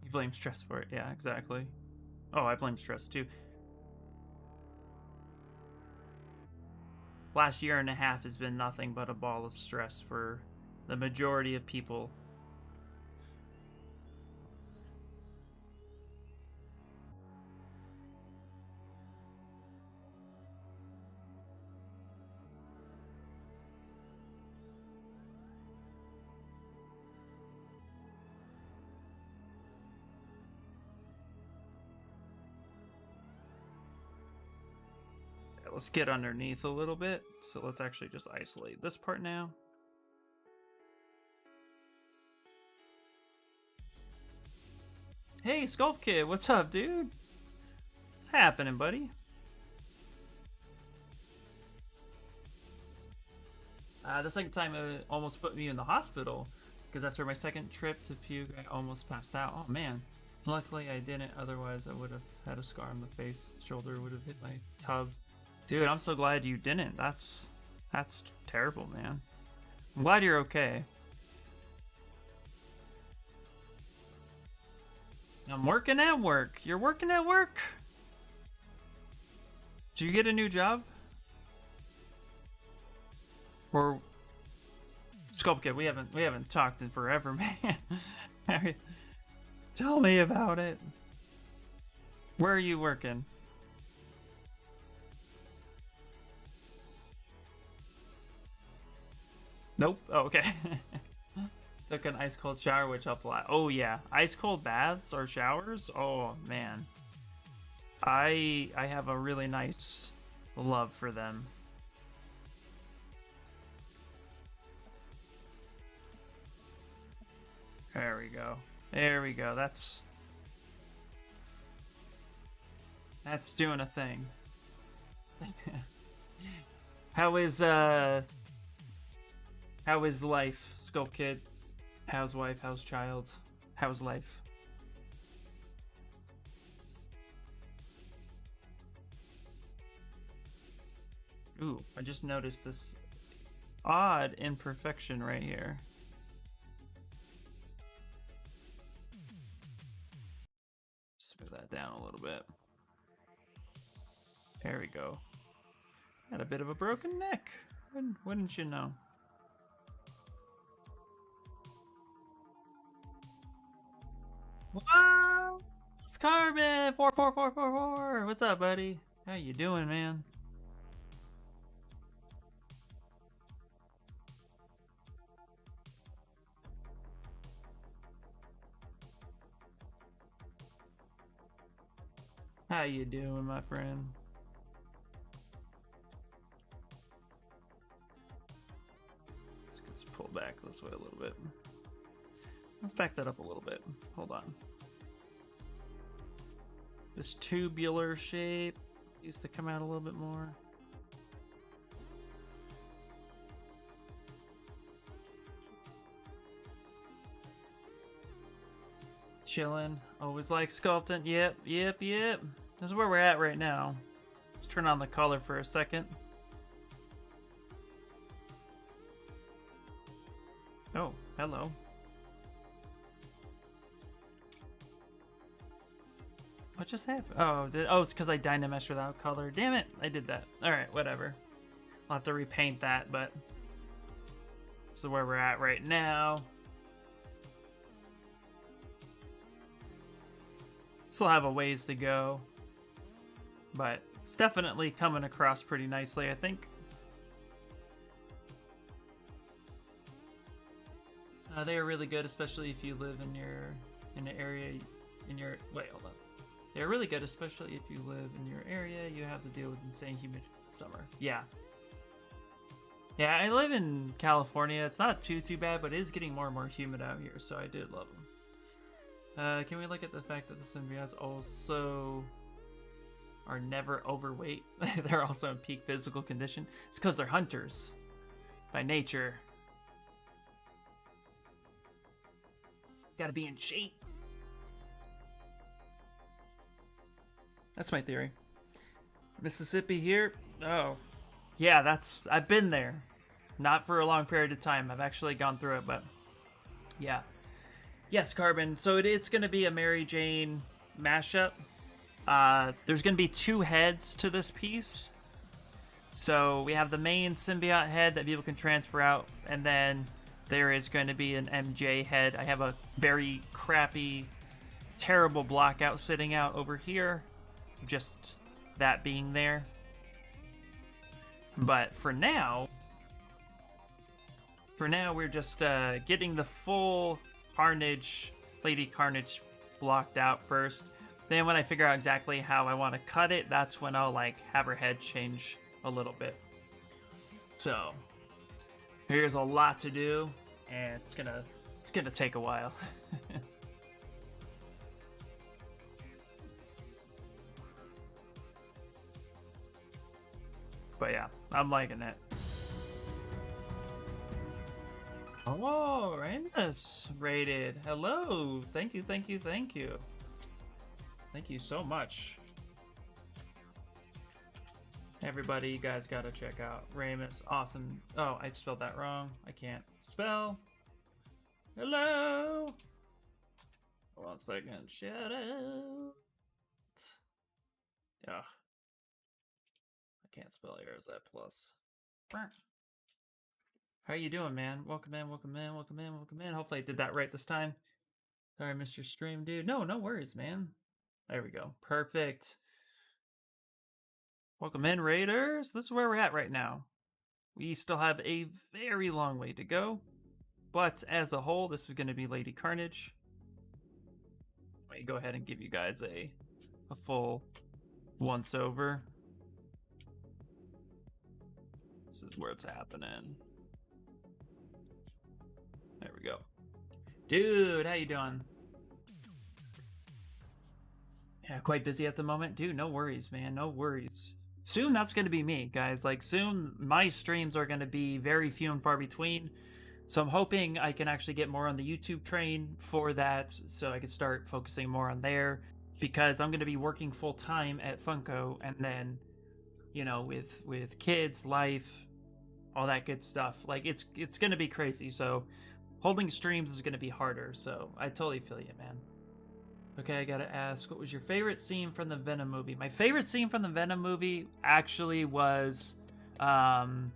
You blame stress for it. Yeah, exactly. Oh, I blame stress too. Last year and a half has been nothing but a ball of stress for the majority of people. Let's get underneath a little bit. So let's actually just isolate this part now. Hey, Sculpt Kid, what's up, dude? What's happening, buddy? The second time it almost put me in the hospital, because after my second trip to puke, I almost passed out. Oh man. Luckily I didn't, otherwise I would have had a scar on the face. Shoulder would have hit my tub. Dude, I'm so glad you didn't. That's terrible, man. I'm glad you're okay. I'm working at work. You're working at work? Did you get a new job? Or Sculpt Kid, we haven't talked in forever, man. Tell me about it. Where are you working? Nope. Oh, okay. Took an ice cold shower, which helped a lot. Oh yeah, ice cold baths or showers. Oh man, I have a really nice love for them. There we go. There we go. That's doing a thing. How is life, Sculpt Kid? How's wife? How's child? How's life? Ooh, I just noticed this odd imperfection right here. Smooth that down a little bit. There we go. Had a bit of a broken neck. Wouldn't you know? Wow! It's Carbon 44444. What's up, buddy? How you doing, man? How you doing, my friend? Let's pull back this way a little bit. Let's back that up a little bit. Hold on. This tubular shape used to come out a little bit more. Chilling. Always like sculpting. Yep. This is where we're at right now. Let's turn on the color for a second. Oh, hello. What just happened? Oh, it's because I Dynamesh without color. Damn it, I did that. Alright, whatever. I'll have to repaint that, but this is where we're at right now. Still have a ways to go, but it's definitely coming across pretty nicely, I think. They are really good, especially if you live in an area wait, hold on. They're really good, especially if you live in your area. You have to deal with insane humidity in the summer. Yeah, I live in California. It's not too bad, but it is getting more and more humid out here, so I did love them. Can we look at the fact that the symbiotes also are never overweight? They're also in peak physical condition. It's because they're hunters by nature. Gotta be in shape. That's my theory. Mississippi here? Oh. Yeah, I've been there. Not for a long period of time. I've actually gone through it, but yeah. Yes, Carbon. So it's going to be a Mary Jane mashup. There's going to be 2 heads to this piece. So we have the main symbiote head that people can transfer out, and then there is going to be an MJ head. I have a very crappy, terrible blockout sitting out over here. Just that being there. But for now we're just getting the full Carnage, Lady Carnage blocked out first. Then when I figure out exactly how I want to cut it, that's when I'll like have her head change a little bit. So here's a lot to do, and it's gonna take a while. But yeah, I'm liking it. Oh, Ramus rated. Hello. Thank you. Thank you so much. Everybody, you guys gotta check out Ramus. Awesome. Oh, I spelled that wrong. I can't spell. Hello. 1 second. Shout out. Yeah. I can't spell here. Is that plus? How you doing, man? Welcome in. Hopefully I did that right this time. Sorry, Mr. Stream, dude. No worries, man. There we go. Perfect. Welcome in, Raiders. This is where we're at right now. We still have a very long way to go, but as a whole, this is going to be Lady Carnage. Let me go ahead and give you guys a full once over. This is where it's happening. There we go. Dude, how you doing? Yeah, quite busy at the moment. Dude, no worries, man. No worries. Soon that's going to be me, guys. Like, soon my streams are going to be very few and far between. So I'm hoping I can actually get more on the YouTube train for that, so I can start focusing more on there. Because I'm going to be working full time at Funko, and then, you know, with kids, life, all that good stuff. Like, it's going to be crazy. So holding streams is going to be harder. So I totally feel you, man. Okay, I gotta ask, what was your favorite scene from the Venom movie? My favorite scene from the Venom movie actually was, my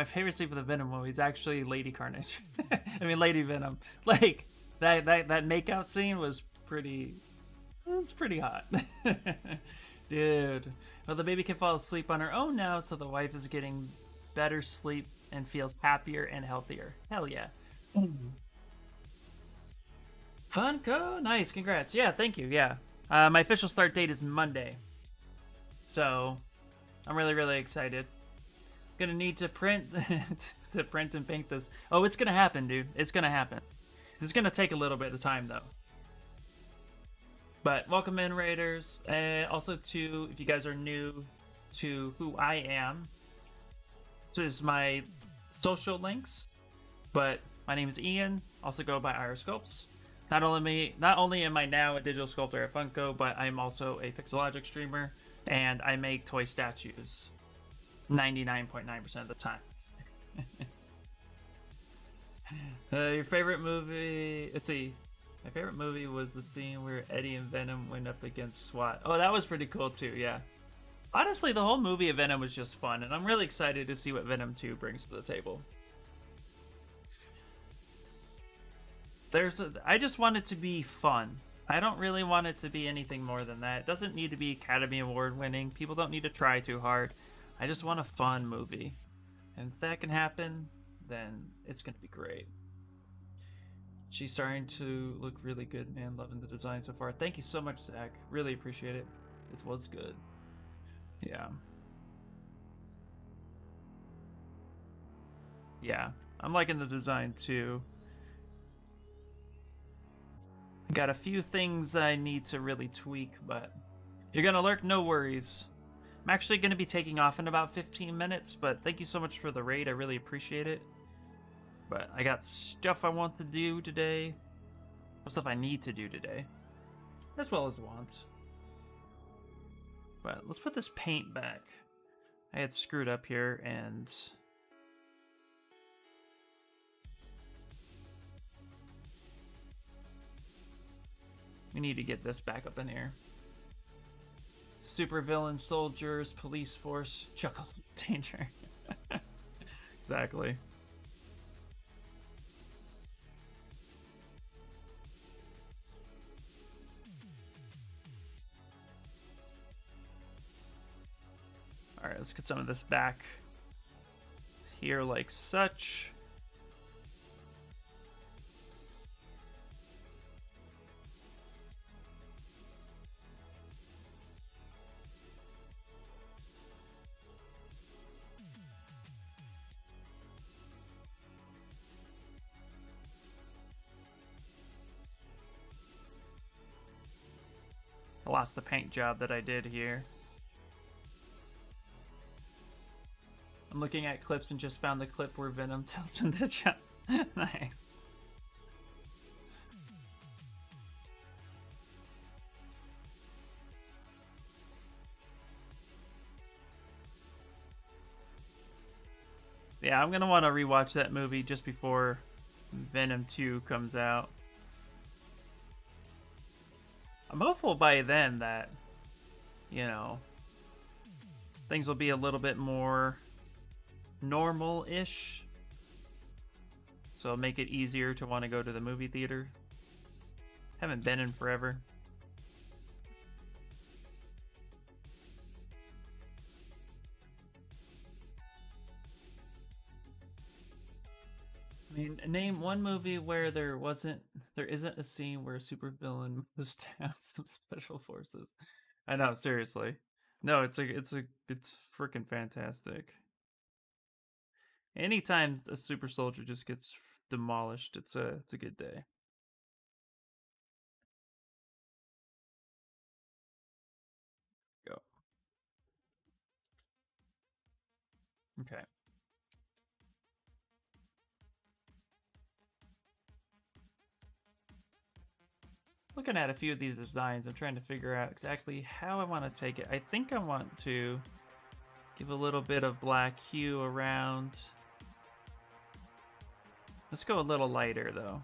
favorite scene from the Venom movie is actually Lady Carnage. I mean, Lady Venom. Like, that makeout scene was pretty hot. Dude. Well, the baby can fall asleep on her own now, so the wife is getting better sleep and feels happier and healthier. Hell yeah. Funko, nice, congrats. Yeah, thank you. Yeah, my official start date is Monday, so I'm really excited. Gonna need to print to print and paint this. Oh, it's gonna happen, dude. It's gonna happen. It's gonna take a little bit of time though. But welcome in, Raiders. Also, to if you guys are new to who I am, this is my social links. But my name is Ian. Also go by Iroscopes. Not only am I now a digital sculptor at Funko, but I'm also a Pixelogic streamer, and I make toy statues 99.9% of the time. Your favorite movie? Let's see. My favorite movie was the scene where Eddie and Venom went up against SWAT. Oh, that was pretty cool too, yeah. Honestly, the whole movie of Venom was just fun, and I'm really excited to see what Venom 2 brings to the table. I just want it to be fun. I don't really want it to be anything more than that. It doesn't need to be Academy Award winning. People don't need to try too hard. I just want a fun movie. And if that can happen, then it's going to be great. She's starting to look really good, man. Loving the design so far. Thank you so much, Zach. Really appreciate it. It was good. Yeah. Yeah. I'm liking the design too. Got a few things I need to really tweak, but you're gonna lurk, no worries. I'm actually gonna be taking off in about 15 minutes, but thank you so much for the raid. I really appreciate it. But I got stuff I want to do today. Stuff I need to do today. As well as wants. But let's put this paint back. I had screwed up here and... we need to get this back up in here. Supervillain, soldiers, police force, Chuckles danger. Exactly. Alright, let's get some of this back here like such. I lost the paint job that I did here. I'm looking at clips and just found the clip where Venom tells him to jump. Nice. Yeah, I'm gonna want to rewatch that movie just before Venom 2 comes out. I'm hopeful by then that, you know, things will be a little bit more normal-ish. So it'll make it easier to want to go to the movie theater. Haven't been in forever. I mean, name one movie where there isn't a scene where a supervillain moves down some special forces. I know, seriously. No, it's freaking fantastic. Anytime a super soldier just gets demolished, it's a good day. Go. Okay. Looking at a few of these designs, I'm trying to figure out exactly how I want to take it. I think I want to give a little bit of black hue around. Let's go a little lighter though.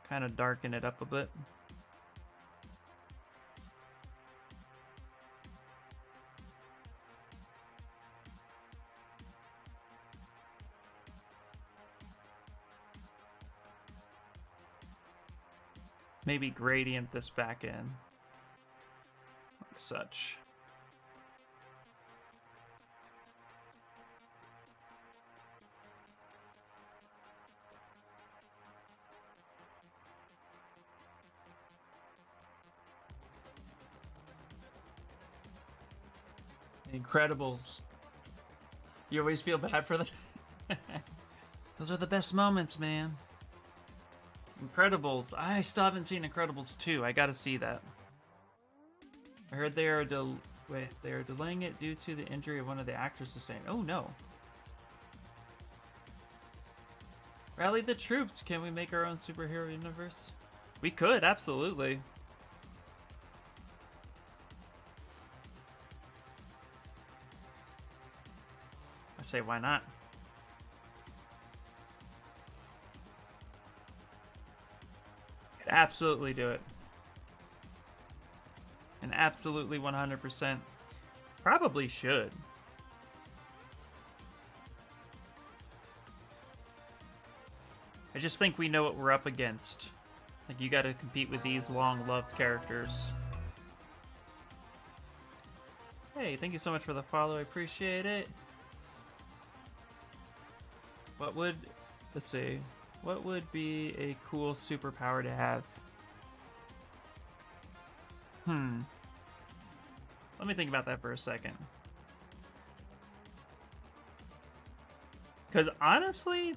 Kind of darken it up a bit. Maybe gradient this back in. Like such. Incredibles. You always feel bad for them. Those are the best moments, man. Incredibles. I still haven't seen Incredibles 2. I gotta see that. I heard they are delaying it due to the injury of one of the actors sustained. Oh no. Rally the troops. Can we make our own superhero universe? We could, absolutely. I say, why not? Could absolutely do it. And absolutely 100%. Probably should. I just think we know what we're up against. Like, you gotta compete with these long-loved characters. Hey, thank you so much for the follow. I appreciate it. What would... Let's see. What would be a cool superpower to have? Let me think about that for a second. Because honestly,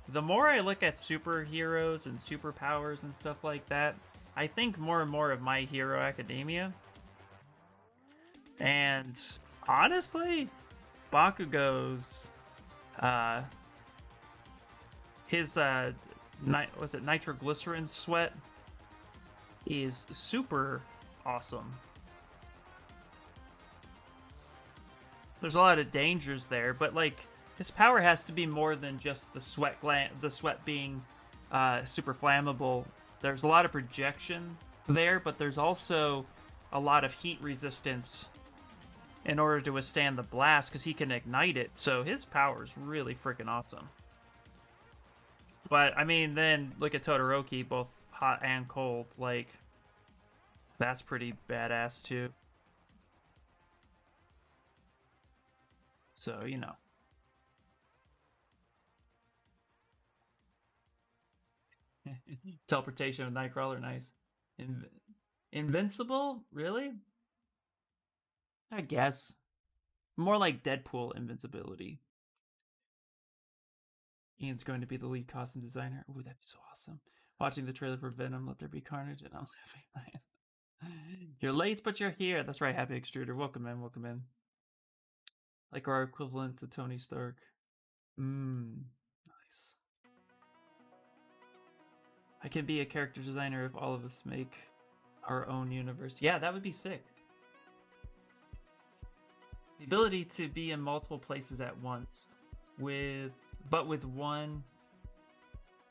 the more I look at superheroes and superpowers and stuff like that, I think more and more of My Hero Academia. And honestly, Bakugo's his was it nitroglycerin sweat is super awesome. There's a lot of dangers there, but like his power has to be more than just the sweat being super flammable. There's a lot of projection there, but there's also a lot of heat resistance in order to withstand the blast because he can ignite it. So his power is really freaking awesome. But I mean, then look at Todoroki, both hot and cold. Like, that's pretty badass too. So, you know. Teleportation with Nightcrawler, nice. Invincible? Really? I guess. More like Deadpool invincibility. Ian's going to be the lead costume designer. Ooh, that'd be so awesome. Watching the trailer for Venom, Let There Be Carnage, and I'm laughing. You're late, but you're here. That's right, Happy Extruder. Welcome in, welcome in. Like our equivalent to Tony Stark. Nice. I can be a character designer if all of us make our own universe. Yeah, that would be sick. The ability to be in multiple places at once, but with one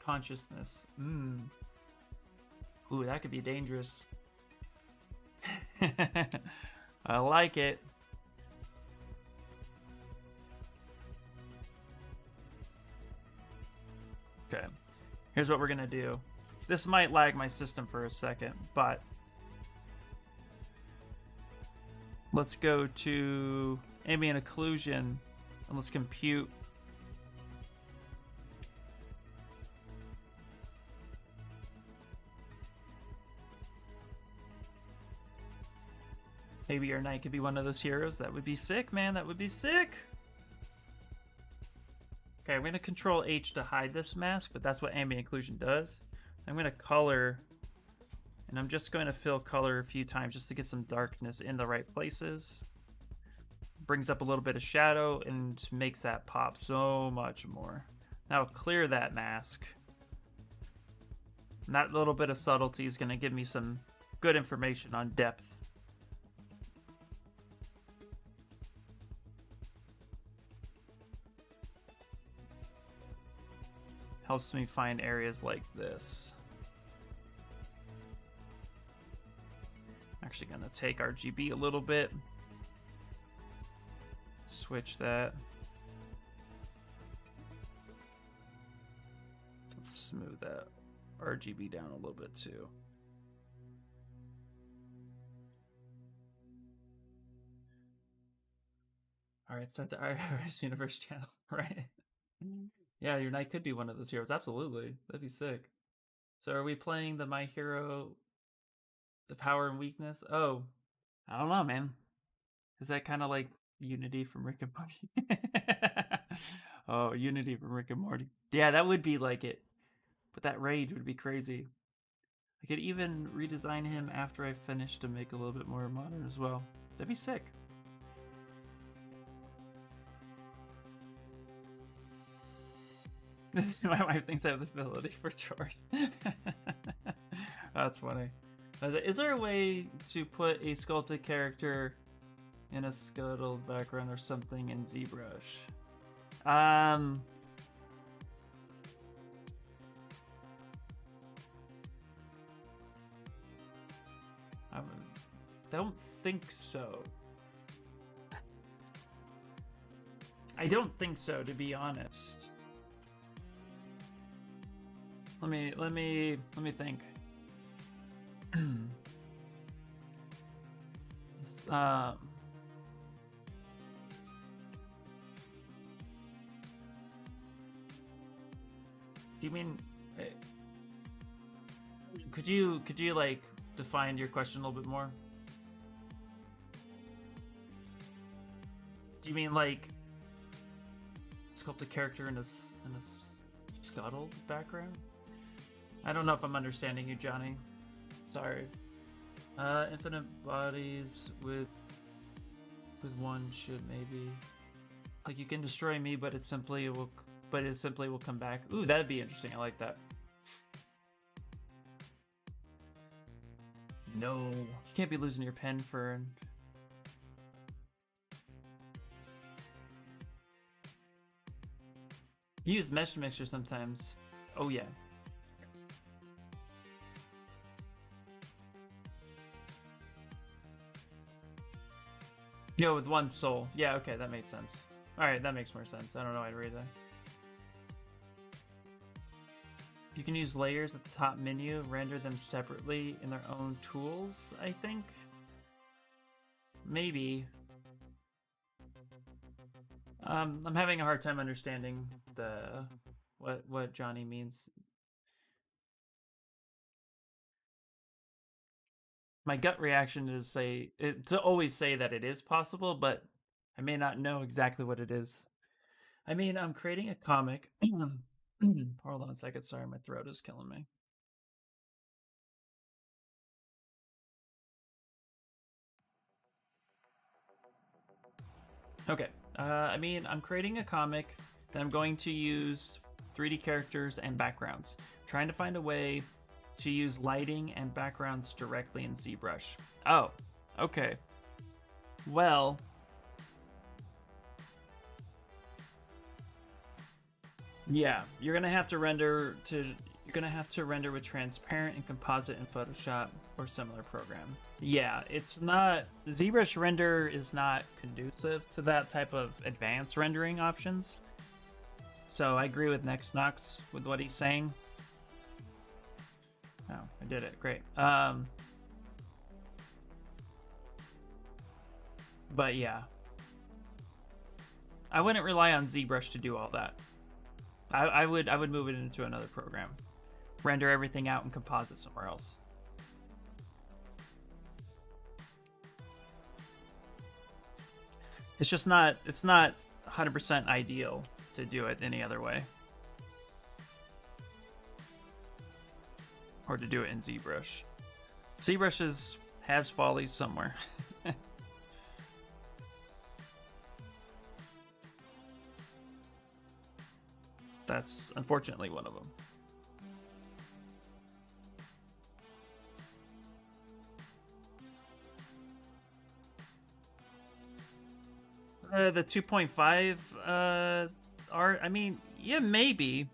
consciousness. Ooh, that could be dangerous. I like it. Okay, here's what we're gonna do. This might lag my system for a second, but let's go to ambient occlusion and let's compute Maybe your knight could be one of those heroes. That would be sick, man. That would be sick. Okay, I'm going to control H to hide this mask, but that's what ambient occlusion does. I'm going to color, and I'm just going to fill color a few times just to get some darkness in the right places. Brings up a little bit of shadow and makes that pop so much more. Now clear that mask. And that little bit of subtlety is going to give me some good information on depth. Helps me find areas like this. Actually gonna take RGB a little bit. Switch that. Let's smooth that RGB down a little bit too. All right, start the Iris Universe channel, right? Yeah, your knight could be one of those heroes. Absolutely. That'd be sick. So are we playing the My Hero, the power and weakness? Oh, I don't know, man. Is that kind of like Unity from Rick and Morty? Oh, Unity from Rick and Morty. Yeah, that would be like it. But that rage would be crazy. I could even redesign him after I finish to make a little bit more modern as well. That'd be sick. My wife thinks I have the ability for chores. That's funny. Is there a way to put a sculpted character in a scuttled background or something in Zbrush? I don't think so. I don't think so, to be honest. Let me think. Do you mean? Could you like define your question a little bit more? Do you mean like sculpt a character in a scuttled background? I don't know if I'm understanding you, Johnny. Sorry. Infinite bodies with one should maybe, like, you can destroy me, but it simply will come back. Ooh, that'd be interesting. I like that. No, you can't be losing your pen for. You use mesh mixture sometimes. Oh yeah. Yeah, with one soul. Yeah, okay, that made sense. Alright, that makes more sense. I don't know why I'd read that. You can use layers at the top menu, render them separately in their own tools, I think? Maybe. I'm having a hard time understanding what Johnny means. My gut reaction is to always say that it is possible, but I may not know exactly what it is. I mean, I'm creating a comic. Hold on a second. Sorry, my throat is killing me. Okay. I mean, I'm creating a comic that I'm going to use 3D characters and backgrounds. I'm trying to find a way to use lighting and backgrounds directly in Zbrush. Oh, okay. Well, yeah, you're gonna have to render with transparent and composite in Photoshop or similar program. Yeah, it's not, ZBrush render is not conducive to that type of advanced rendering options. So I agree with NextNox with what he's saying. Oh, I did it. Great. But yeah, I wouldn't rely on ZBrush to do all that. I would move it into another program, render everything out and composite somewhere else. It's just not, it's not 100% ideal to do it any other way. Or to do it in ZBrush. ZBrush has follies somewhere. That's unfortunately one of them. The 2.5 art. I mean, yeah, maybe.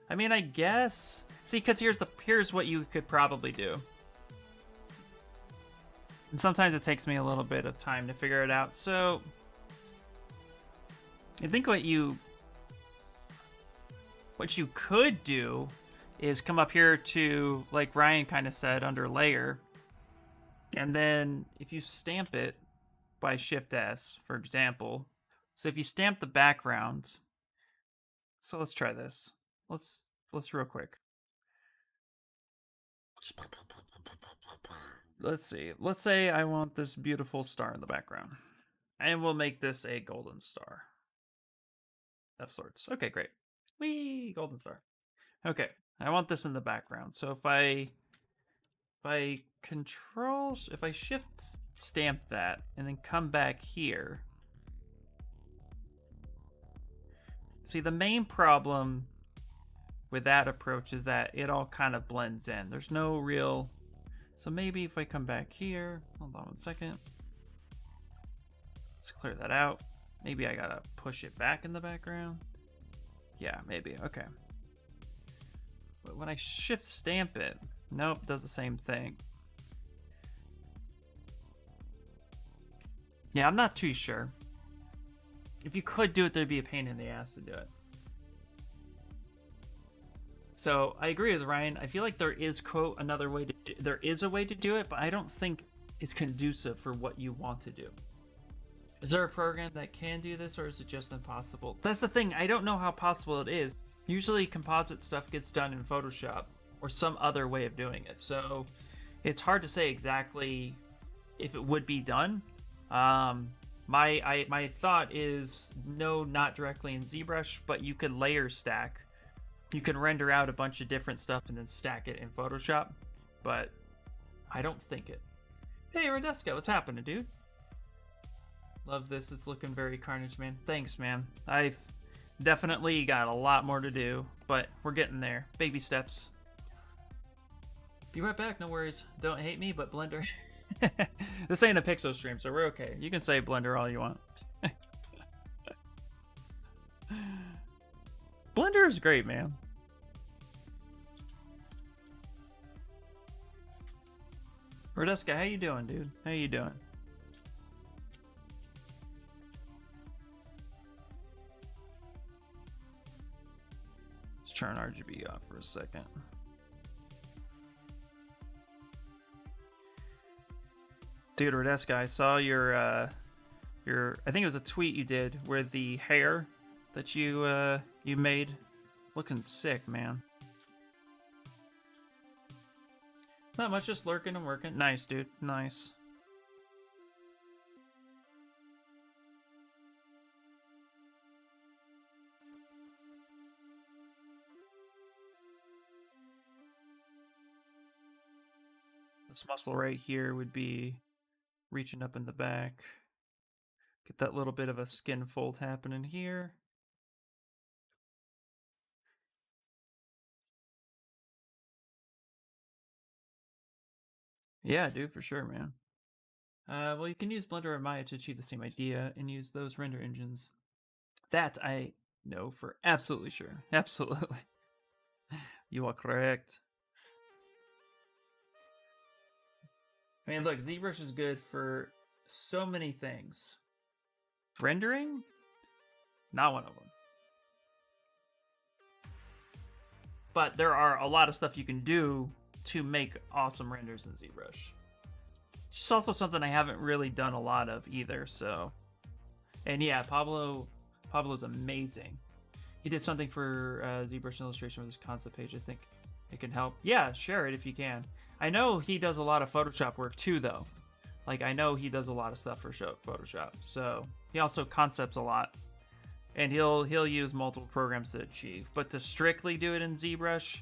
I mean, I guess. See, because here's what you could probably do. And sometimes it takes me a little bit of time to figure it out. So I think what you could do is come up here to, like Ryan kind of said, under layer. And then if you stamp it by Shift S, for example. So if you stamp the background, so let's try this. Let's real quick. Let's see. Let's say I want this beautiful star in the background. And we'll make this a golden star. Of sorts. Okay, great. Whee! Golden star. Okay, I want this in the background. So if I shift stamp that and then come back here. See, the main problem with that approach is that it all kind of blends in. There's no real... So maybe if I come back here, hold on 1 second. Let's clear that out. Maybe I gotta push it back in the background. Yeah, maybe, okay. But when I shift stamp it, nope, does the same thing. Yeah, I'm not too sure. If you could do it, there'd be a pain in the ass to do it. So I agree with Ryan. I feel like there is, quote, another way to do, there is a way to do it, but I don't think it's conducive for what you want to do. Is there a program that can do this, or is it just impossible? That's the thing. I don't know how possible it is. Usually composite stuff gets done in Photoshop or some other way of doing it. So it's hard to say exactly if it would be done. My thought is no, not directly in ZBrush, but you could layer stack. You can render out a bunch of different stuff and then stack it in Photoshop, but I don't think it. Hey, Radeska, what's happening, dude? Love this. It's looking very Carnage, man. Thanks, man. I've definitely got a lot more to do, but we're getting there. Baby steps. Be right back. No worries. Don't hate me, but Blender. This ain't a Pixel stream, so we're okay. You can say Blender all you want. Blender is great, man. Radeska, how you doing, dude? How you doing? Let's turn RGB off for a second. Dude, Radeska, I saw your I think it was a tweet you did where the hair that you made looking sick, man. Not much, just lurking and working. Nice, dude. Nice. This muscle right here would be reaching up in the back. Get that little bit of a skin fold happening here. Yeah, dude, for sure, man. Well, you can use Blender or Maya to achieve the same idea and use those render engines. That I know for absolutely sure. Absolutely. You are correct. I mean, look, ZBrush is good for so many things. Rendering? Not one of them. But there are a lot of stuff you can do to make awesome renders in ZBrush. It's just also something I haven't really done a lot of either, so. And yeah, Pablo's amazing. He did something for ZBrush illustration with his concept page. I think it can help. Yeah, share it if you can. I know he does a lot of Photoshop work too, though. Like, I know he does a lot of stuff for Photoshop, so he also concepts a lot, and he'll use multiple programs to achieve. But to strictly do it in ZBrush,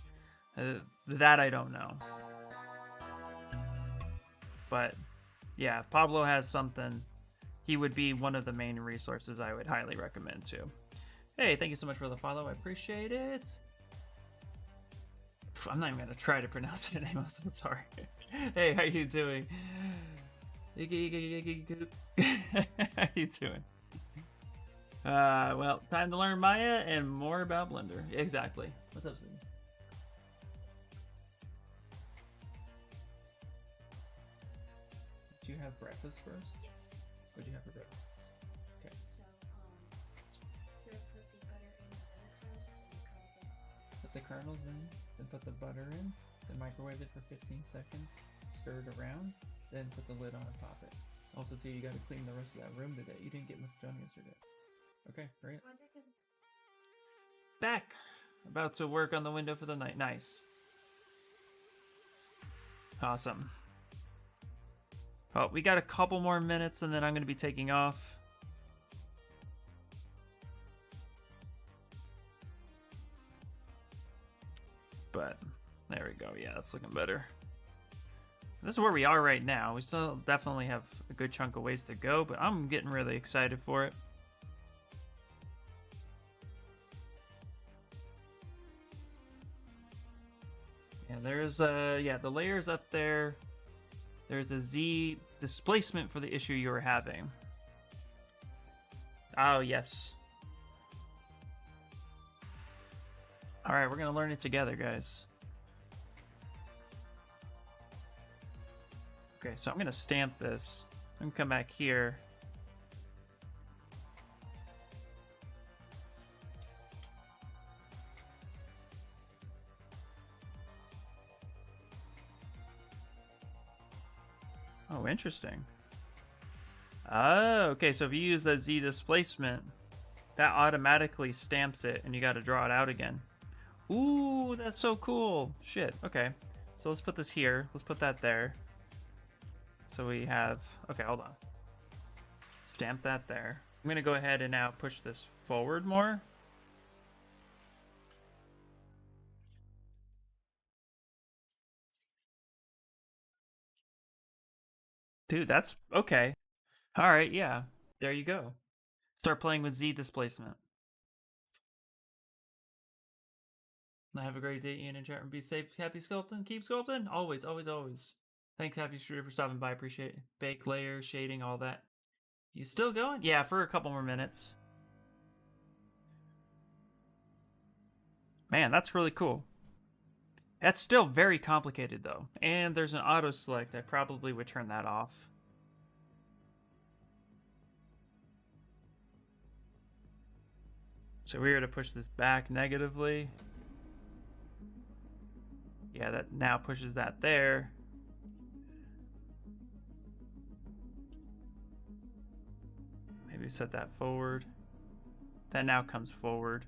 that I don't know. But yeah, if Pablo has something, he would be one of the main resources I would highly recommend too. Hey, thank you so much for the follow. I appreciate it. I'm not even gonna try to pronounce your name. I'm so sorry. Hey, how you doing? How you doing? Well, time to learn Maya and more about Blender. Exactly. What's up, sweetie? Did you have breakfast first? Yes. What did you have for breakfast? Okay. So, you put the butter in the oven first, and the kernels in. Put the kernels in, then put the butter in, then microwave it for 15 seconds, stir it around, then put the lid on and pop it. Also, too, you gotta clean the rest of that room today. You didn't get much done yesterday. Okay, great. 1 second. Back! About to work on the window for the night. Nice. Awesome. Oh, we got a couple more minutes and then I'm gonna be taking off. But there we go. Yeah, that's looking better. This is where we are right now. We still definitely have a good chunk of ways to go, but I'm getting really excited for it. Yeah, there's the layers up there. There's a Z displacement for the issue you were having. Oh, yes. All right, we're gonna learn it together, guys. Okay, so I'm gonna stamp this. I'm gonna come back here. Oh, interesting. Oh, okay, so if you use the Z displacement, that automatically stamps it, and you gotta draw it out again. Ooh, that's so cool. Shit, okay. So let's put this here. Let's put that there. So we have, okay, hold on. Stamp that there. I'm gonna go ahead and now push this forward more. Dude, that's okay. All right, yeah. There you go. Start playing with Z displacement. Have a great day, Ian and chat room. Be safe, happy sculpting. Keep sculpting. Always, always, always. Thanks, Happy Shooter, for stopping by. Appreciate it. Bake layer, shading, all that. You still going? Yeah, for a couple more minutes. Man, that's really cool. That's still very complicated, though. And there's an auto select. I probably would turn that off. So we're to push this back negatively. Yeah, that now pushes that there. Maybe set that forward. That now comes forward.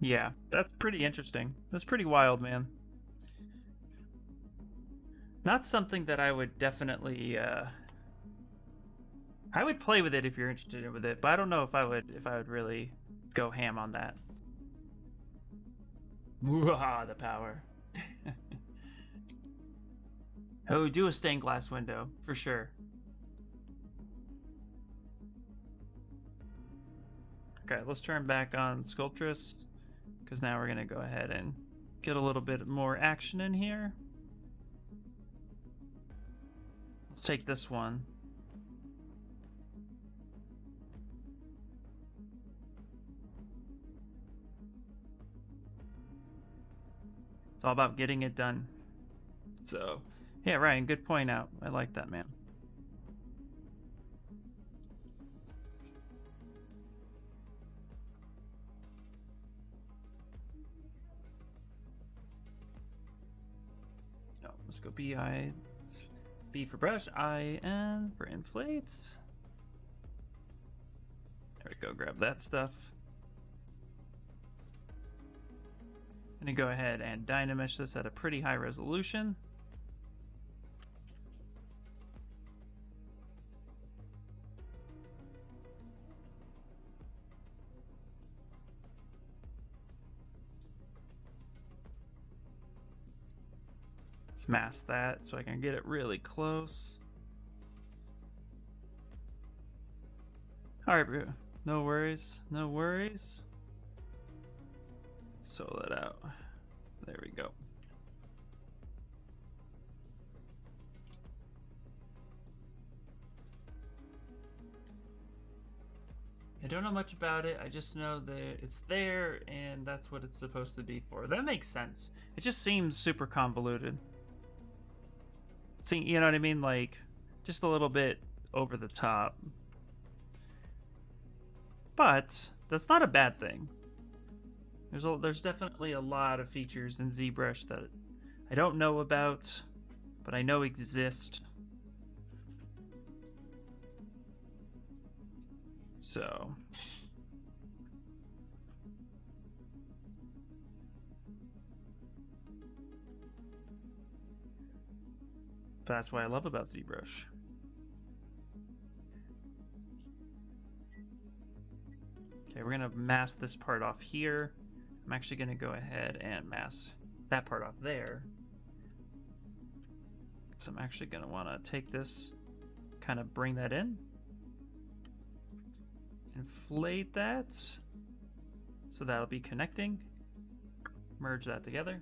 Yeah, that's pretty interesting. That's pretty wild, man. Not something that I would definitely I would play with it if you're interested with it, but I don't know if I would really go ham on that. Mwah, the power. Oh, do a stained glass window for sure. Okay, let's turn back on Sculptress, because now we're gonna go ahead and get a little bit more action in here. Let's take this one. It's all about getting it done. So, yeah, Ryan, good point out. I like that, man. Oh, let's go BI. B for brush, IN for inflates. There we go, grab that stuff. I'm gonna go ahead and dynamesh this at a pretty high resolution. Let's mask that so I can get it really close. All right, bro. No worries. No worries. Sew that out. There we go. I don't know much about it. I just know that it's there and that's what it's supposed to be for. That makes sense. It just seems super convoluted. See, you know what I mean? Like, just a little bit over the top. But that's not a bad thing. There's definitely a lot of features in ZBrush that I don't know about, but I know exist. So that's what I love about ZBrush. Okay, we're gonna mask this part off here. I'm actually gonna go ahead and mask that part off there. So I'm actually gonna wanna take this, kind of bring that in. Inflate that. So that'll be connecting. Merge that together.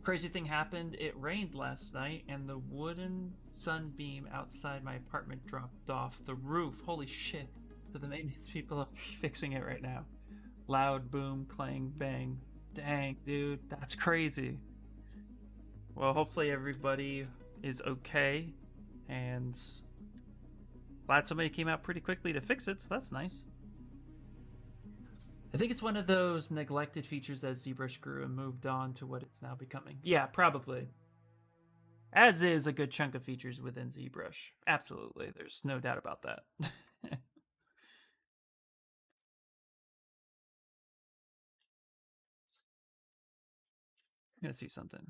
Crazy thing happened. It rained last night and the wooden sunbeam outside my apartment dropped off the roof. Holy shit. So the maintenance people are fixing it right now. Loud boom, clang, bang. Dang, dude, that's crazy. Well, hopefully everybody is okay, and glad somebody came out pretty quickly to fix it, so that's nice. I think it's one of those neglected features that ZBrush grew and moved on to what it's now becoming. Yeah, probably. As is a good chunk of features within ZBrush. Absolutely, there's no doubt about that. I'm gonna see something.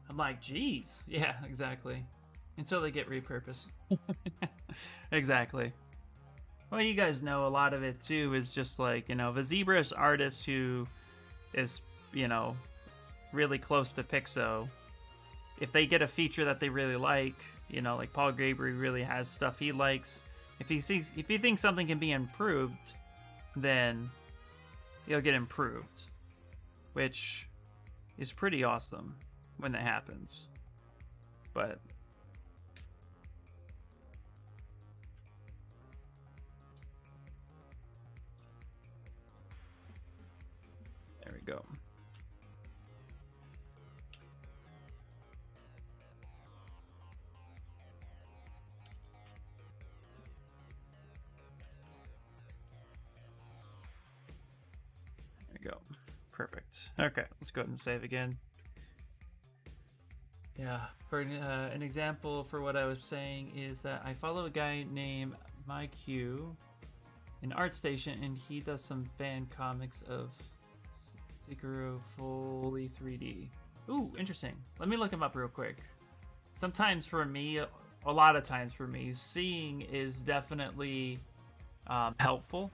I'm like, geez. Yeah, exactly. Until they get repurposed. Exactly. Well, you guys know a lot of it too is just like, the ZBrush artist who is, really close to Pixo. If they get a feature that they really like, like Paul Graber really has stuff he likes. If he thinks something can be improved, then it'll get improved, which is pretty awesome when that happens. But there we go. There we go. Perfect. Okay, let's go ahead and save again. Yeah, for an example for what I was saying is that I follow a guy named MyQ in ArtStation, and he does some fan comics of Sekiro fully 3D. Ooh, interesting. Let me look him up real quick. Sometimes for me, a lot of times for me, seeing is definitely helpful.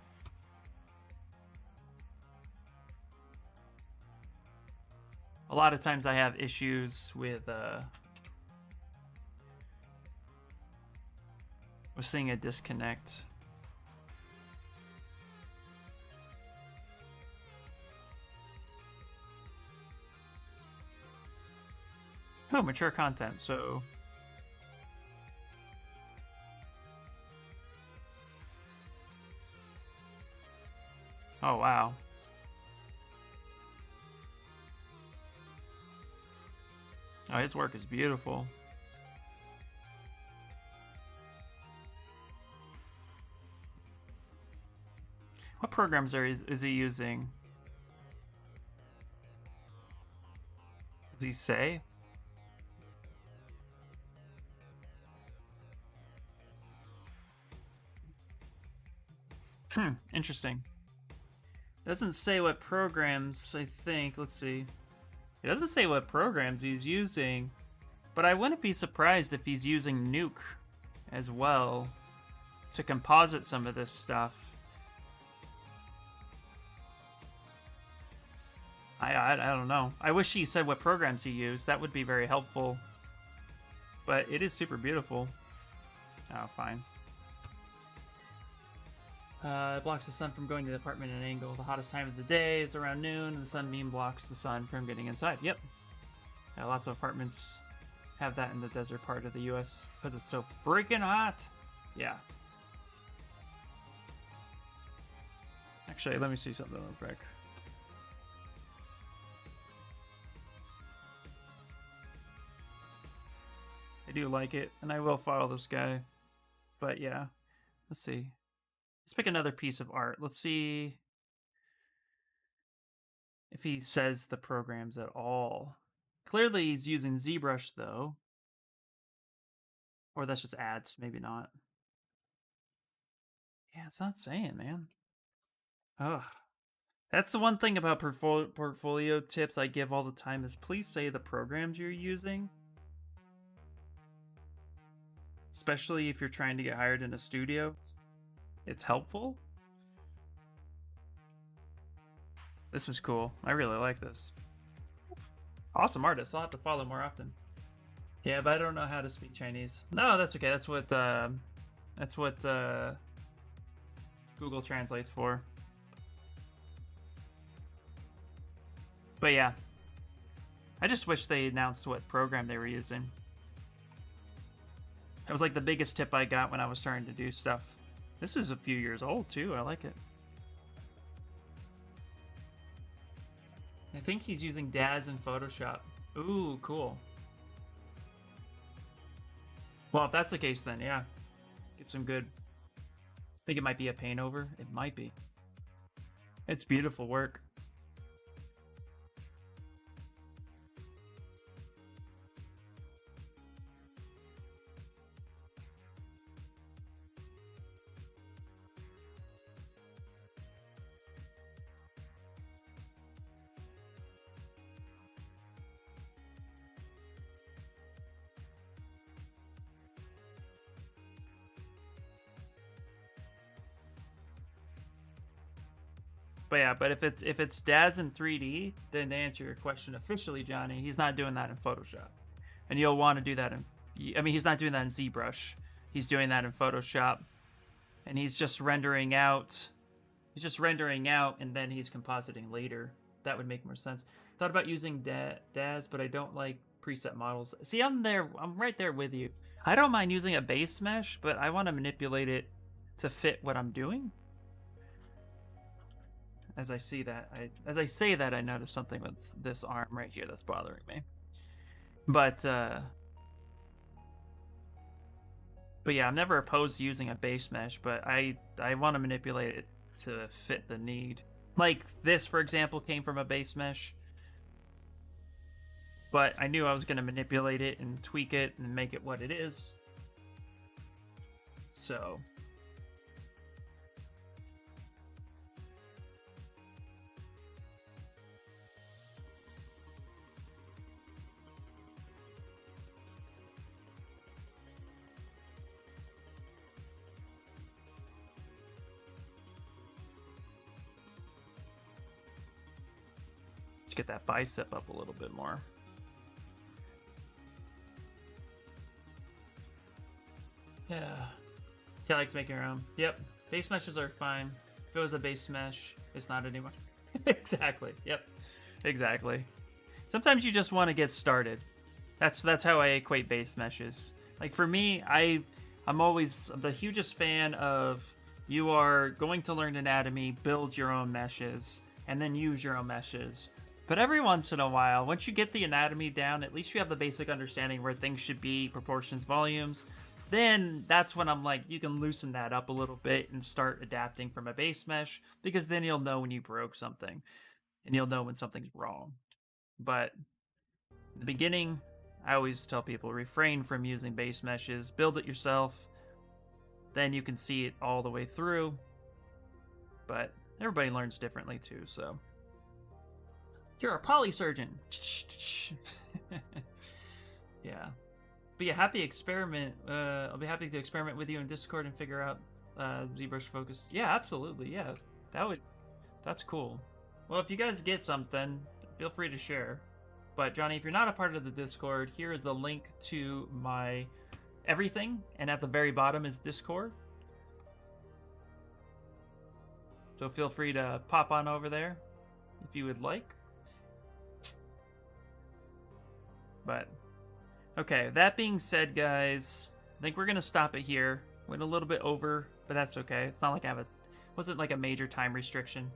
A lot of times I have issues with seeing a disconnect. Oh, mature content, so... Oh, wow. Oh, his work is beautiful. What programs is he using? Does he say? Interesting. It doesn't say what programs, I think. Let's see. It doesn't say what programs he's using, but I wouldn't be surprised if he's using Nuke as well to composite some of this stuff. I don't know. I wish he said what programs he used. That would be very helpful. But it is super beautiful. Oh, fine. It blocks the sun from going to the apartment at an angle. The hottest time of the day is around noon, and the sunbeam blocks the sun from getting inside. Yep. Yeah, lots of apartments have that in the desert part of the U.S. because it's so freaking hot. Yeah. Actually, let me see something real quick. I do like it, and I will follow this guy. But yeah, let's see. Let's pick another piece of art. Let's see if he says the programs at all. Clearly he's using Zbrush, though. Or that's just ads, maybe not. Yeah, it's not saying, man. Ugh. That's the one thing about portfolio tips I give all the time is please say the programs you're using. Especially if you're trying to get hired in a studio. It's helpful. This is cool. I really like this. Awesome artist. I'll have to follow more often. Yeah, but I don't know how to speak Chinese. No, that's okay. That's what Google translates for. But yeah, I just wish they announced what program they were using. That was like the biggest tip I got when I was starting to do stuff. This is a few years old too. I like it. I think he's using Daz in Photoshop. Ooh, cool. Well, if that's the case, then yeah, get some good. I think it might be a paint over. It might be. It's beautiful work. But yeah, but if it's Daz in 3D, then to answer your question officially, Johnny, he's not doing that in Photoshop, and you'll want to do that in. I mean, he's not doing that in ZBrush. He's doing that in Photoshop, and he's just rendering out. He's just rendering out, and then he's compositing later. That would make more sense. Thought about using Daz, but I don't like preset models. See, I'm there. I'm right there with you. I don't mind using a base mesh, but I want to manipulate it to fit what I'm doing. As I say that, I notice something with this arm right here that's bothering me. But yeah, I'm never opposed to using a base mesh, but I want to manipulate it to fit the need. Like this, for example, came from a base mesh, but I knew I was going to manipulate it and tweak it and make it what it is. So. Get that bicep up a little bit more. Yeah. I like to make your own. Yep. Base meshes are fine. If it was a base mesh, it's not anymore. Exactly. Yep. Exactly. Sometimes you just want to get started. That's how I equate base meshes. Like for me, I'm always the hugest fan of you are going to learn anatomy, build your own meshes, and then use your own meshes. But every once in a while, once you get the anatomy down, at least you have the basic understanding where things should be, proportions, volumes. Then that's when I'm like, you can loosen that up a little bit and start adapting from a base mesh, because then you'll know when you broke something and you'll know when something's wrong. But in the beginning, I always tell people refrain from using base meshes, build it yourself, then you can see it all the way through. But everybody learns differently too, so. You're a polysurgeon. Yeah. Be a happy experiment. I'll be happy to experiment with you in Discord and figure out ZBrush focus. Yeah, absolutely. Yeah, that's cool. Well, if you guys get something, feel free to share. But Johnny, if you're not a part of the Discord, here is the link to my everything, and at the very bottom is Discord. So feel free to pop on over there if you would like. But okay, that being said, guys, I think we're gonna stop it here. Went a little bit over, but that's okay. It's not like wasn't like a major time restriction.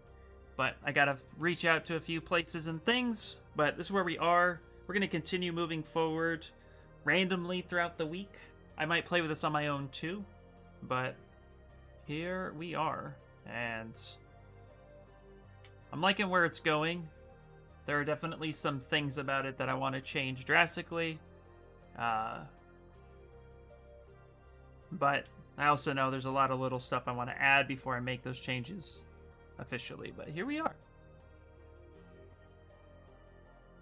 But I gotta reach out to a few places and things. But this is where we are. We're gonna continue moving forward randomly throughout the week. I might play with this on my own too, but here we are, and I'm liking where it's going. There are definitely some things about it that I want to change drastically. But I also know there's a lot of little stuff I want to add before I make those changes officially. But here we are.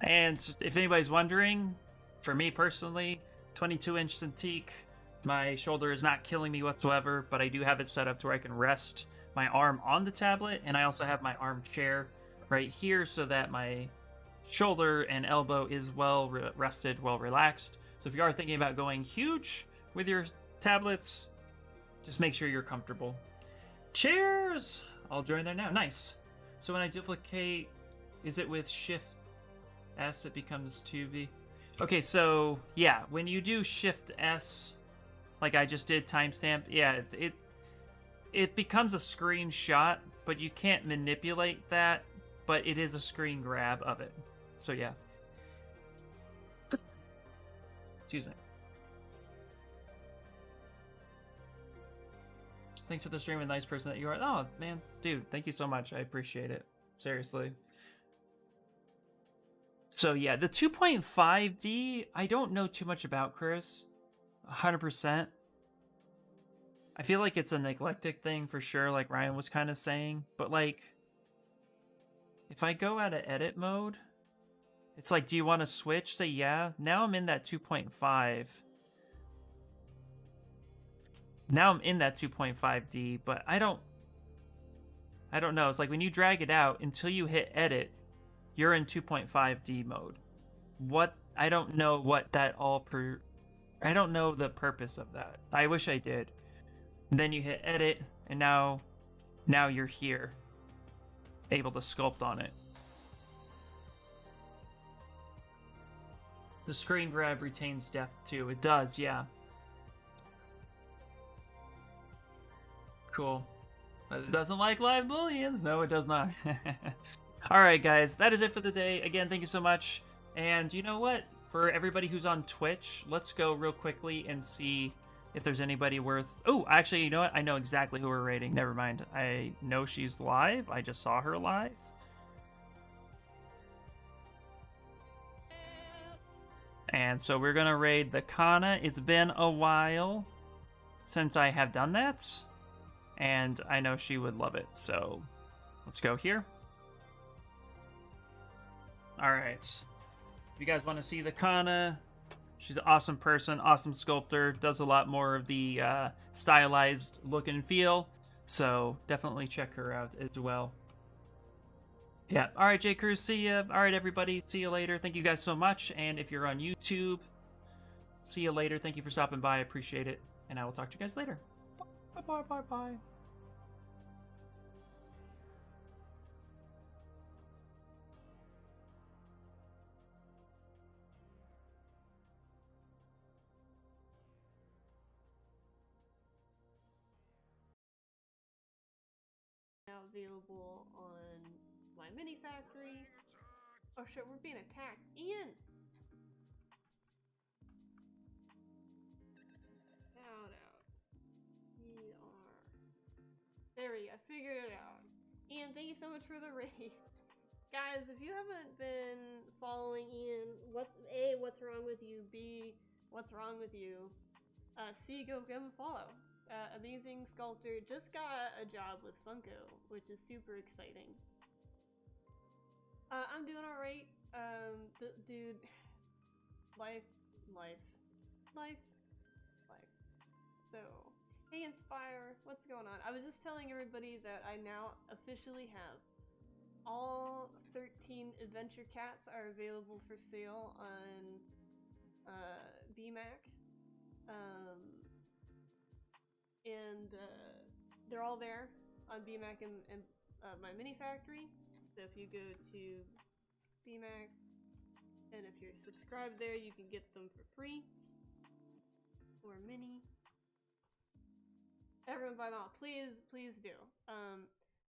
And if anybody's wondering, for me personally, 22-inch Cintiq, my shoulder is not killing me whatsoever, but I do have it set up to where I can rest my arm on the tablet, and I also have my armchair right here so that my shoulder and elbow is well rested, well relaxed. So if you are thinking about going huge with your tablets, just make sure you're comfortable. Cheers! I'll join there now. Nice. So when I duplicate, is it with Shift S it becomes 2V? Okay, so yeah, when you do Shift S, like I just did timestamp, yeah, it becomes a screenshot, but you can't manipulate that, but it is a screen grab of it. So yeah. Excuse me. Thanks for the stream, a nice person that you are. Oh, man, dude, thank you so much. I appreciate it. Seriously. So yeah, the 2.5D, I don't know too much about, Chris. 100%. I feel like it's a neglected thing for sure, like Ryan was kind of saying. But like, if I go out of edit mode, it's like, do you want to switch? Say yeah. Now I'm in that 2.5. Now I'm in that 2.5D, but I don't know. It's like when you drag it out, until you hit edit, you're in 2.5D mode. I don't know what that I don't know the purpose of that. I wish I did. And then you hit edit, and now you're here, able to sculpt on it. The screen grab retains depth too. It does, yeah. Cool. But it doesn't like live booleans. No, it does not. Alright, guys, that is it for the day. Again, thank you so much. And you know what? For everybody who's on Twitch, let's go real quickly and see if there's anybody worth... Oh, actually, you know what? I know exactly who we're rating. Never mind. I know she's live. I just saw her live. And so we're going to raid the Kana. It's been a while since I have done that, and I know she would love it. So let's go here. All right. If you guys want to see the Kana, she's an awesome person, awesome sculptor, does a lot more of the stylized look and feel. So definitely check her out as well. Yeah. All right, J. Cruz, see ya. All right, everybody. See you later. Thank you guys so much. And if you're on YouTube, see you later. Thank you for stopping by. I appreciate it. And I will talk to you guys later. Bye, bye, bye, bye. Now available on my mini factory. Oh shit, we're being attacked. Ian! Shout out. We are. There we go. I figured it out. Ian, thank you so much for the raid. Guys, if you haven't been following Ian, A, what's wrong with you? B, what's wrong with you? C, go give him a follow. Amazing sculptor, just got a job with Funko, which is super exciting. I'm doing alright. Dude, life. So, hey Inspire, what's going on? I was just telling everybody that I now officially have all 13 adventure cats are available for sale on BMAC. They're all there on BMAC and my mini factory. So if you go to BMAC and if you're subscribed there, you can get them for free. Or mini. Everyone buy them all. Please do.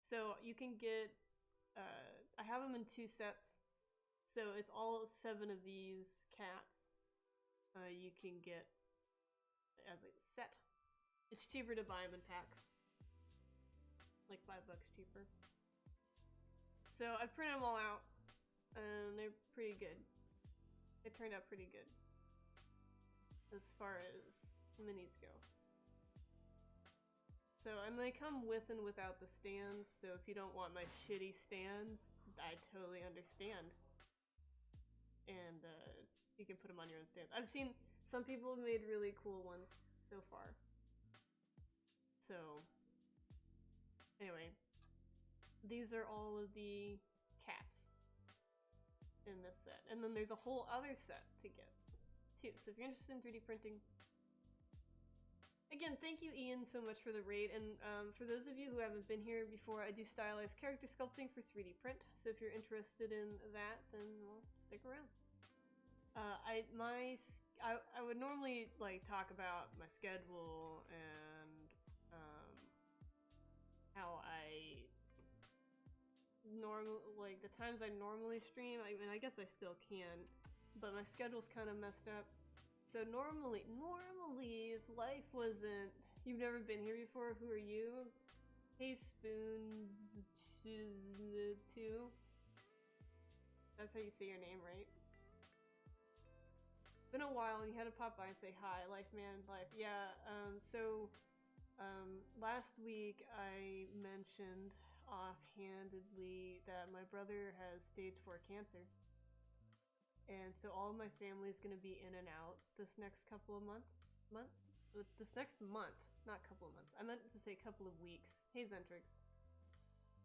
So you can get I have them in 2 sets. So it's all 7 of these cats. You can get as a set. It's cheaper to buy them in packs. Like $5 cheaper. So I printed them all out. And they're pretty good. They turned out pretty good. As far as minis go. So, and they come with and without the stands, so if you don't want my shitty stands, I totally understand. And you can put them on your own stands. I've seen some people have made really cool ones so far. So, anyway, these are all of the cats in this set. And then there's a whole other set to get, too. So if you're interested in 3D printing, again, thank you, Ian, so much for the raid, and for those of you who haven't been here before, I do stylized character sculpting for 3D print, so if you're interested in that, then, well, stick around. I would normally, like, talk about my schedule and, how I like, the times I normally stream. I mean, I guess I still can, but my schedule's kind of messed up. So normally, if life wasn't... You've never been here before, who are you? Hey Spoons 2. That's how you say your name, right? Been a while and you had to pop by and say hi, life man, life. Yeah, last week I mentioned offhandedly that my brother has stage 4 cancer. And so all of my family is going to be in and out this next couple of this next month, not couple of months. I meant to say couple of weeks. Hey Zentrix.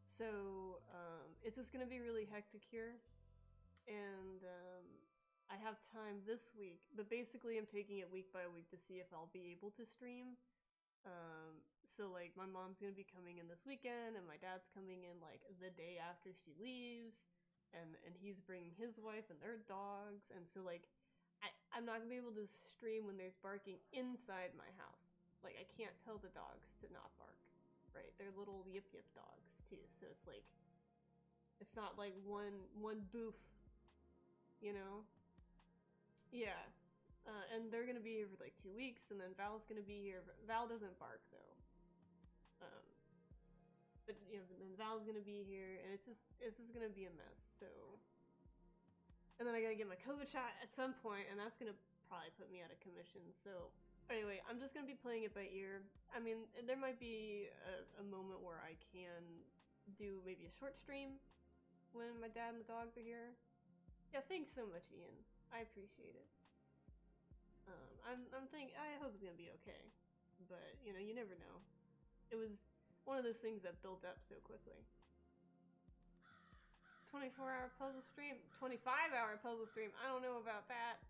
So it's just going to be really hectic here. And I have time this week, but basically I'm taking it week by week to see if I'll be able to stream. So like my mom's going to be coming in this weekend and my dad's coming in like the day after she leaves. And he's bringing his wife and their dogs, and so like I'm not gonna be able to stream when there's barking inside my house. Like I can't tell the dogs to not bark, right? They're little yip yip dogs too, so it's like it's not like one boof, you know? Yeah, and they're gonna be here for like 2 weeks, and then Val's gonna be here. Val doesn't bark though. But you know, then Val's gonna be here, and it's just gonna be a mess. So, and then I gotta get my COVID shot at some point, and that's gonna probably put me out of commission. So, anyway, I'm just gonna be playing it by ear. I mean, there might be a moment where I can do maybe a short stream when my dad and the dogs are here. Yeah, thanks so much, Ian. I appreciate it. I hope it's gonna be okay, but you know, you never know. It was one of those things that built up so quickly. 24-hour puzzle stream, 25-hour puzzle stream. I don't know about that.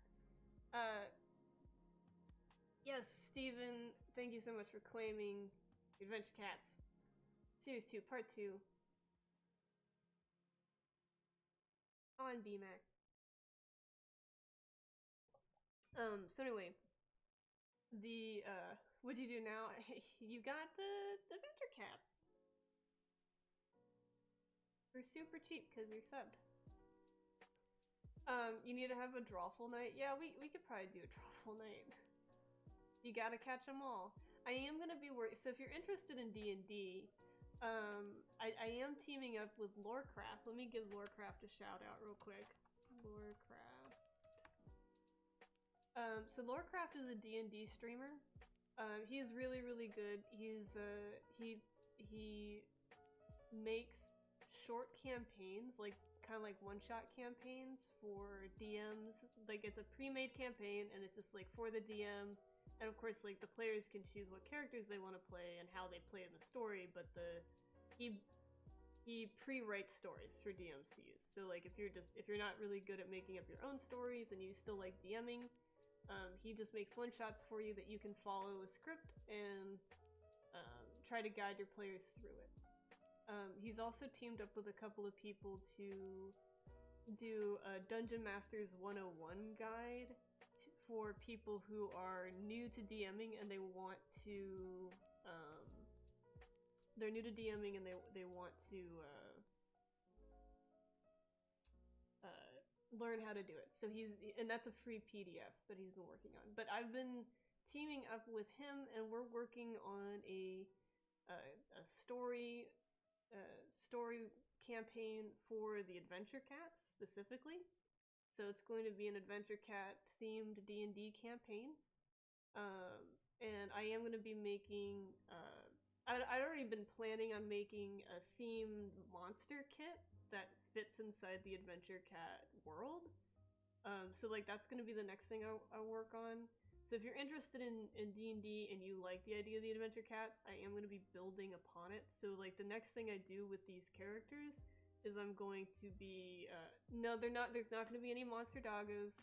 Yes, Steven, thank you so much for claiming Adventure Cats Series 2, Part 2 on BMAC. So anyway, what'd you do now? You got the Adventure Cats. They're super cheap because you're subbed. You need to have a drawful night. Yeah, we could probably do a drawful night. You gotta catch them all. I am gonna be so if you're interested in D&D, I am teaming up with Lorecraft. Let me give Lorecraft a shout out real quick. Lorecraft. So Lorecraft is a D&D streamer. He's really, really good. He makes short campaigns, like kind of like one-shot campaigns for DMs. Like it's a pre-made campaign, and it's just like for the DM. And of course, like the players can choose what characters they want to play and how they play in the story. But he pre-writes stories for DMs to use. So like if you're not really good at making up your own stories and you still like DMing, he just makes one-shots for you that you can follow a script and try to guide your players through it. He's also teamed up with a couple of people to do a Dungeon Masters 101 guide for people who are new to DMing and they want to they're new to DMing and they want to learn how to do it. So and that's a free PDF that he's been working on. But I've been teaming up with him and we're working on a story campaign for the Adventure Cats specifically. So it's going to be an Adventure Cat themed D&D campaign. And I am going to be making I'd already been planning on making a themed monster kit that fits inside the Adventure Cat world. So like that's going to be the next thing I'll work on. So if you're interested in D&D and you like the idea of the Adventure Cats, I am going to be building upon it. So like the next thing I do with these characters is I'm going to be no, there's not going to be any monster doggos,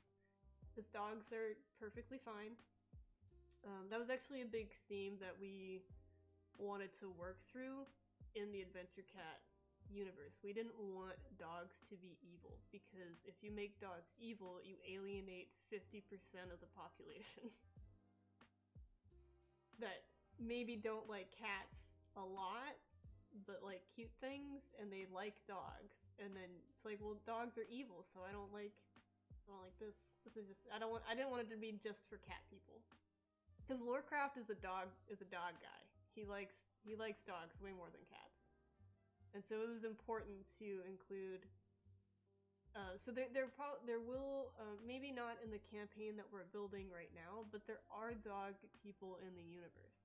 because dogs are perfectly fine. That was actually a big theme that we wanted to work through in the Adventure Cat universe. We didn't want dogs to be evil, because if you make dogs evil, you alienate 50% of the population that maybe don't like cats a lot, but like cute things, and they like dogs. And then it's like, well, dogs are evil, so I don't like this. This is just I didn't want it to be just for cat people. Because Lorecraft is a dog guy. He likes dogs way more than cats. And so it was important to include so there will maybe not in the campaign that we're building right now, but there are dog people in the universe.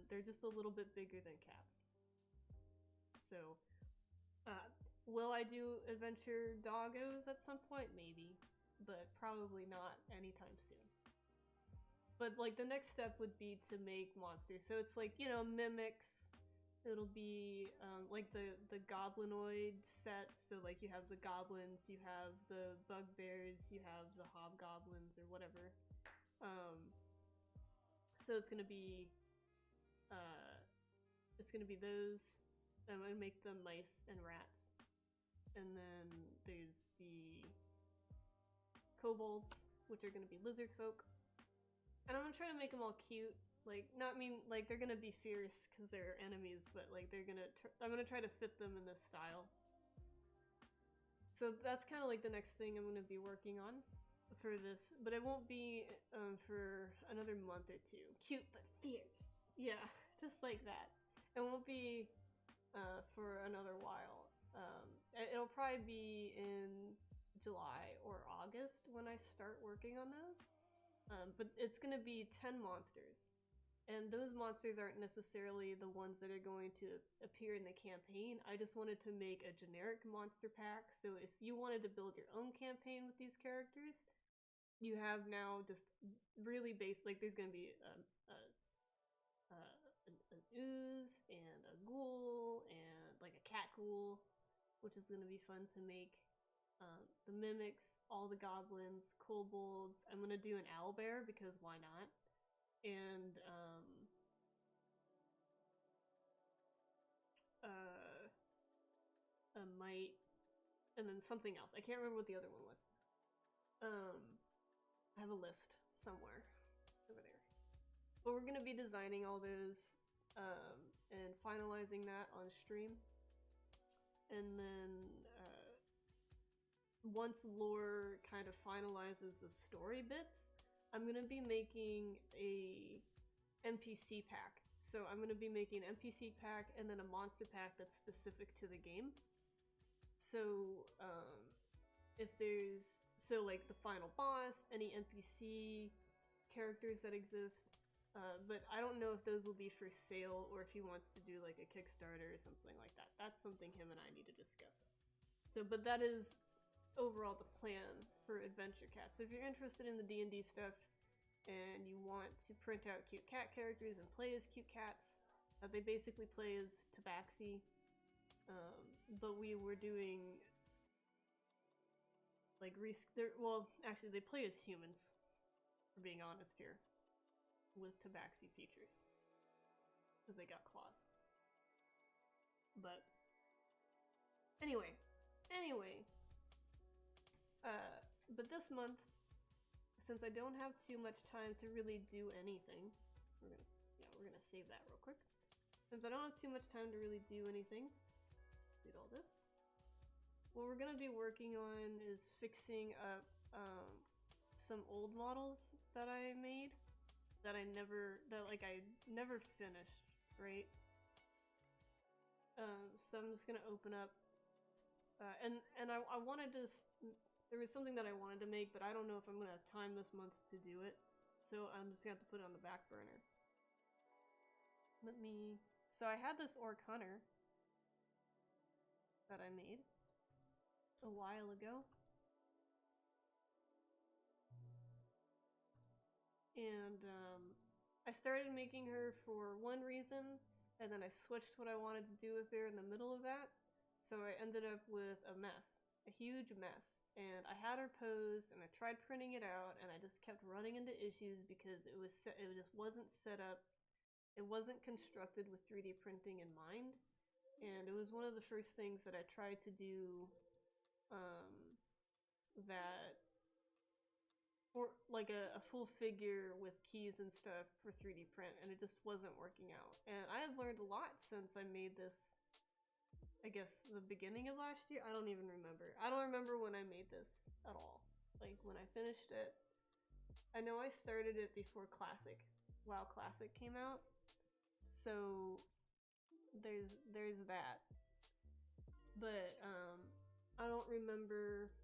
They're just a little bit bigger than cats. So will I do adventure doggos at some point? Maybe, but probably not anytime soon. But like the next step would be to make monsters. So it's like, you know, mimics. It'll be like the goblinoid set. So like you have the goblins, you have the bugbears, you have the hobgoblins or whatever. So it's gonna be those. I'm gonna make them mice and rats. And then there's the kobolds, which are gonna be lizard folk. And I'm gonna try to make them all cute. Like, not mean like they're gonna be fierce because they're enemies, but like I'm gonna try to fit them in this style. So that's kind of like the next thing I'm gonna be working on for this, but it won't be for another month or two. Cute but fierce, yeah, just like that. It won't be for another while. It'll probably be in July or August when I start working on those. But it's gonna be 10 monsters. And those monsters aren't necessarily the ones that are going to appear in the campaign. I just wanted to make a generic monster pack. So if you wanted to build your own campaign with these characters, you have now just really based, like there's going to be an ooze and a ghoul and like a cat ghoul, which is going to be fun to make. The mimics, all the goblins, kobolds. I'm going to do an owlbear because why not? And a mite, and then something else. I can't remember what the other one was. I have a list somewhere over there. But we're gonna be designing all those and finalizing that on stream. And then once lore kind of finalizes the story bits, I'm gonna be making a NPC pack. So I'm gonna be making an NPC pack and then a monster pack that's specific to the game. So if there's like the final boss, any NPC characters that exist, but I don't know if those will be for sale or if he wants to do like a Kickstarter or something like that. That's something him and I need to discuss. So, but that is overall the plan for Adventure Cat. So if you're interested in the D&D stuff and you want to print out cute cat characters and play as cute cats, they basically play as Tabaxi, but we were doing like well, actually they play as humans, for being honest here, with Tabaxi features, because they got claws. But anyway, but this month, since I don't have too much time to really do anything, we're gonna save that real quick. Since I don't have too much time to really do anything, read all this. What we're gonna be working on is fixing up some old models that I made that I never finished, right? So I'm just gonna open up, and I wanted to. There was something that I wanted to make, but I don't know if I'm gonna have time this month to do it. So I'm just gonna have to put it on the back burner. So I had this Orc Hunter that I made a while ago. And I started making her for one reason, and then I switched what I wanted to do with her in the middle of that. So I ended up with a mess. A huge mess. And I had her posed, and I tried printing it out, and I just kept running into issues because it just wasn't set up. It wasn't constructed with 3D printing in mind. And it was one of the first things that I tried to do that for like a full figure with keys and stuff for 3D print, and it just wasn't working out. And I have learned a lot since I made this, I guess the beginning of last year. I don't even remember. I don't remember when I made this at all. Like when I finished it. I know I started it before Classic. WoW Classic came out. So there's that. But I don't remember.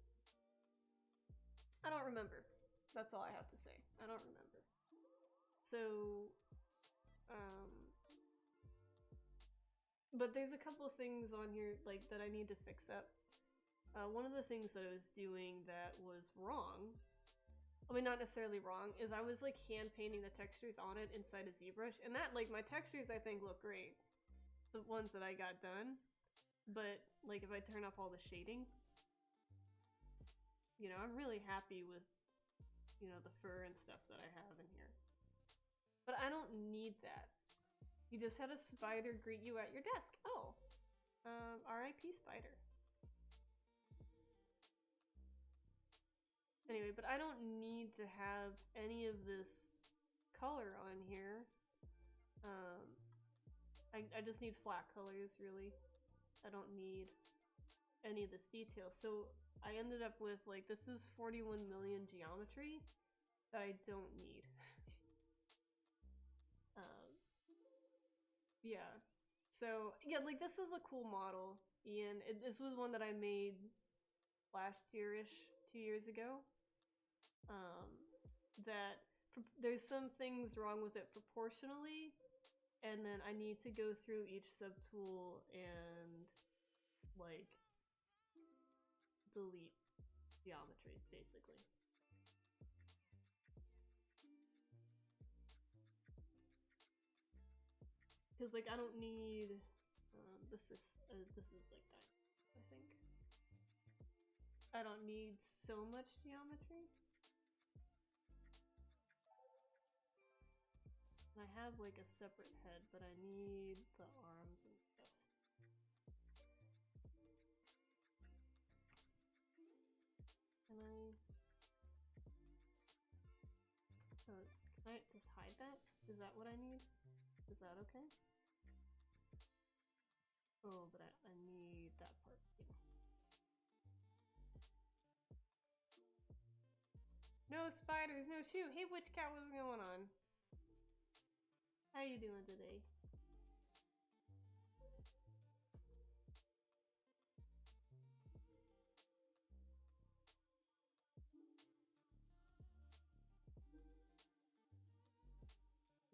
That's all I have to say. I don't remember. So but there's a couple of things on here like that I need to fix up. One of the things that I was doing that was wrong, I mean not necessarily wrong, is I was like hand painting the textures on it inside of Zbrush, and that, like, my textures I think look great, the ones that I got done, but like if I turn off all the shading, you know, I'm really happy with, you know, the fur and stuff that I have in here. But I don't need that. You just had a spider greet you at your desk. Oh. R.I.P. spider. Anyway, but I don't need to have any of this color on here. I just need flat colors, really. I don't need any of this detail. So I ended up with, like, this is 41 million geometry that I don't need. Yeah. So, yeah, like, this is a cool model, Ian. This was one that I made last year-ish, 2 years ago. That there's some things wrong with it proportionally, and then I need to go through each subtool and, like, delete geometry, basically. Because, like, I don't need, this is like that, I think. I don't need so much geometry. I have, like, a separate head, but I need the arms and stuff. Can I just hide that? Is that what I need? Is that okay? Oh, but I need that part too. no spiders, no shoe. Hey, witch cat, what's going on? How you doing today?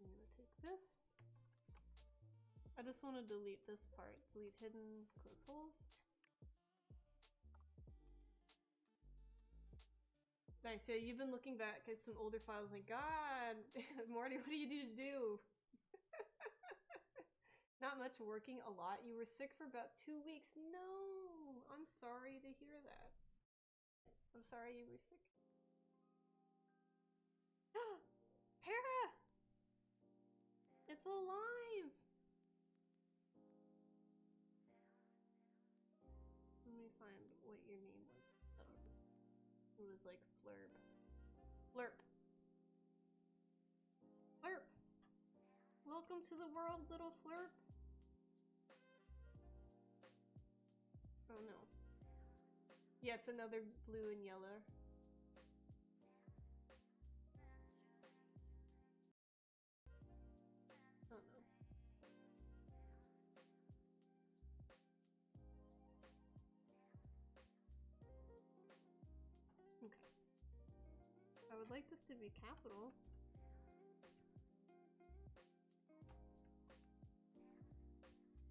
I'm gonna take this. I just want to delete this part. Delete hidden, close holes. Nice, yeah, you've been looking back at some older files like, God, Morty, what do you do? Not much, working a lot. You were sick for about 2 weeks. No, I'm sorry to hear that. I'm sorry you were sick. Para! It's alive! Let me find what your name was. I don't know. It was like Flurb. Flurp. Flurp! Welcome to the world, little Flurp! Oh no. Yeah, it's another blue and yellow. Oh no. Okay. I would like this to be capital.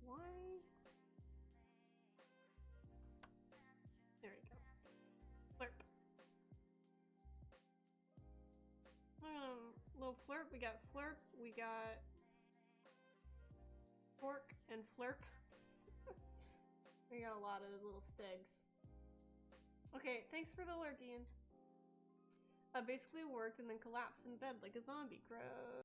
Why? There we go. Flurp. Little Flurp. We got Flurp. We got Fork and Flurp. We got a lot of little stegs. Okay, thanks for the lurk, Ian. I basically worked and then collapsed in bed like a zombie. Gross.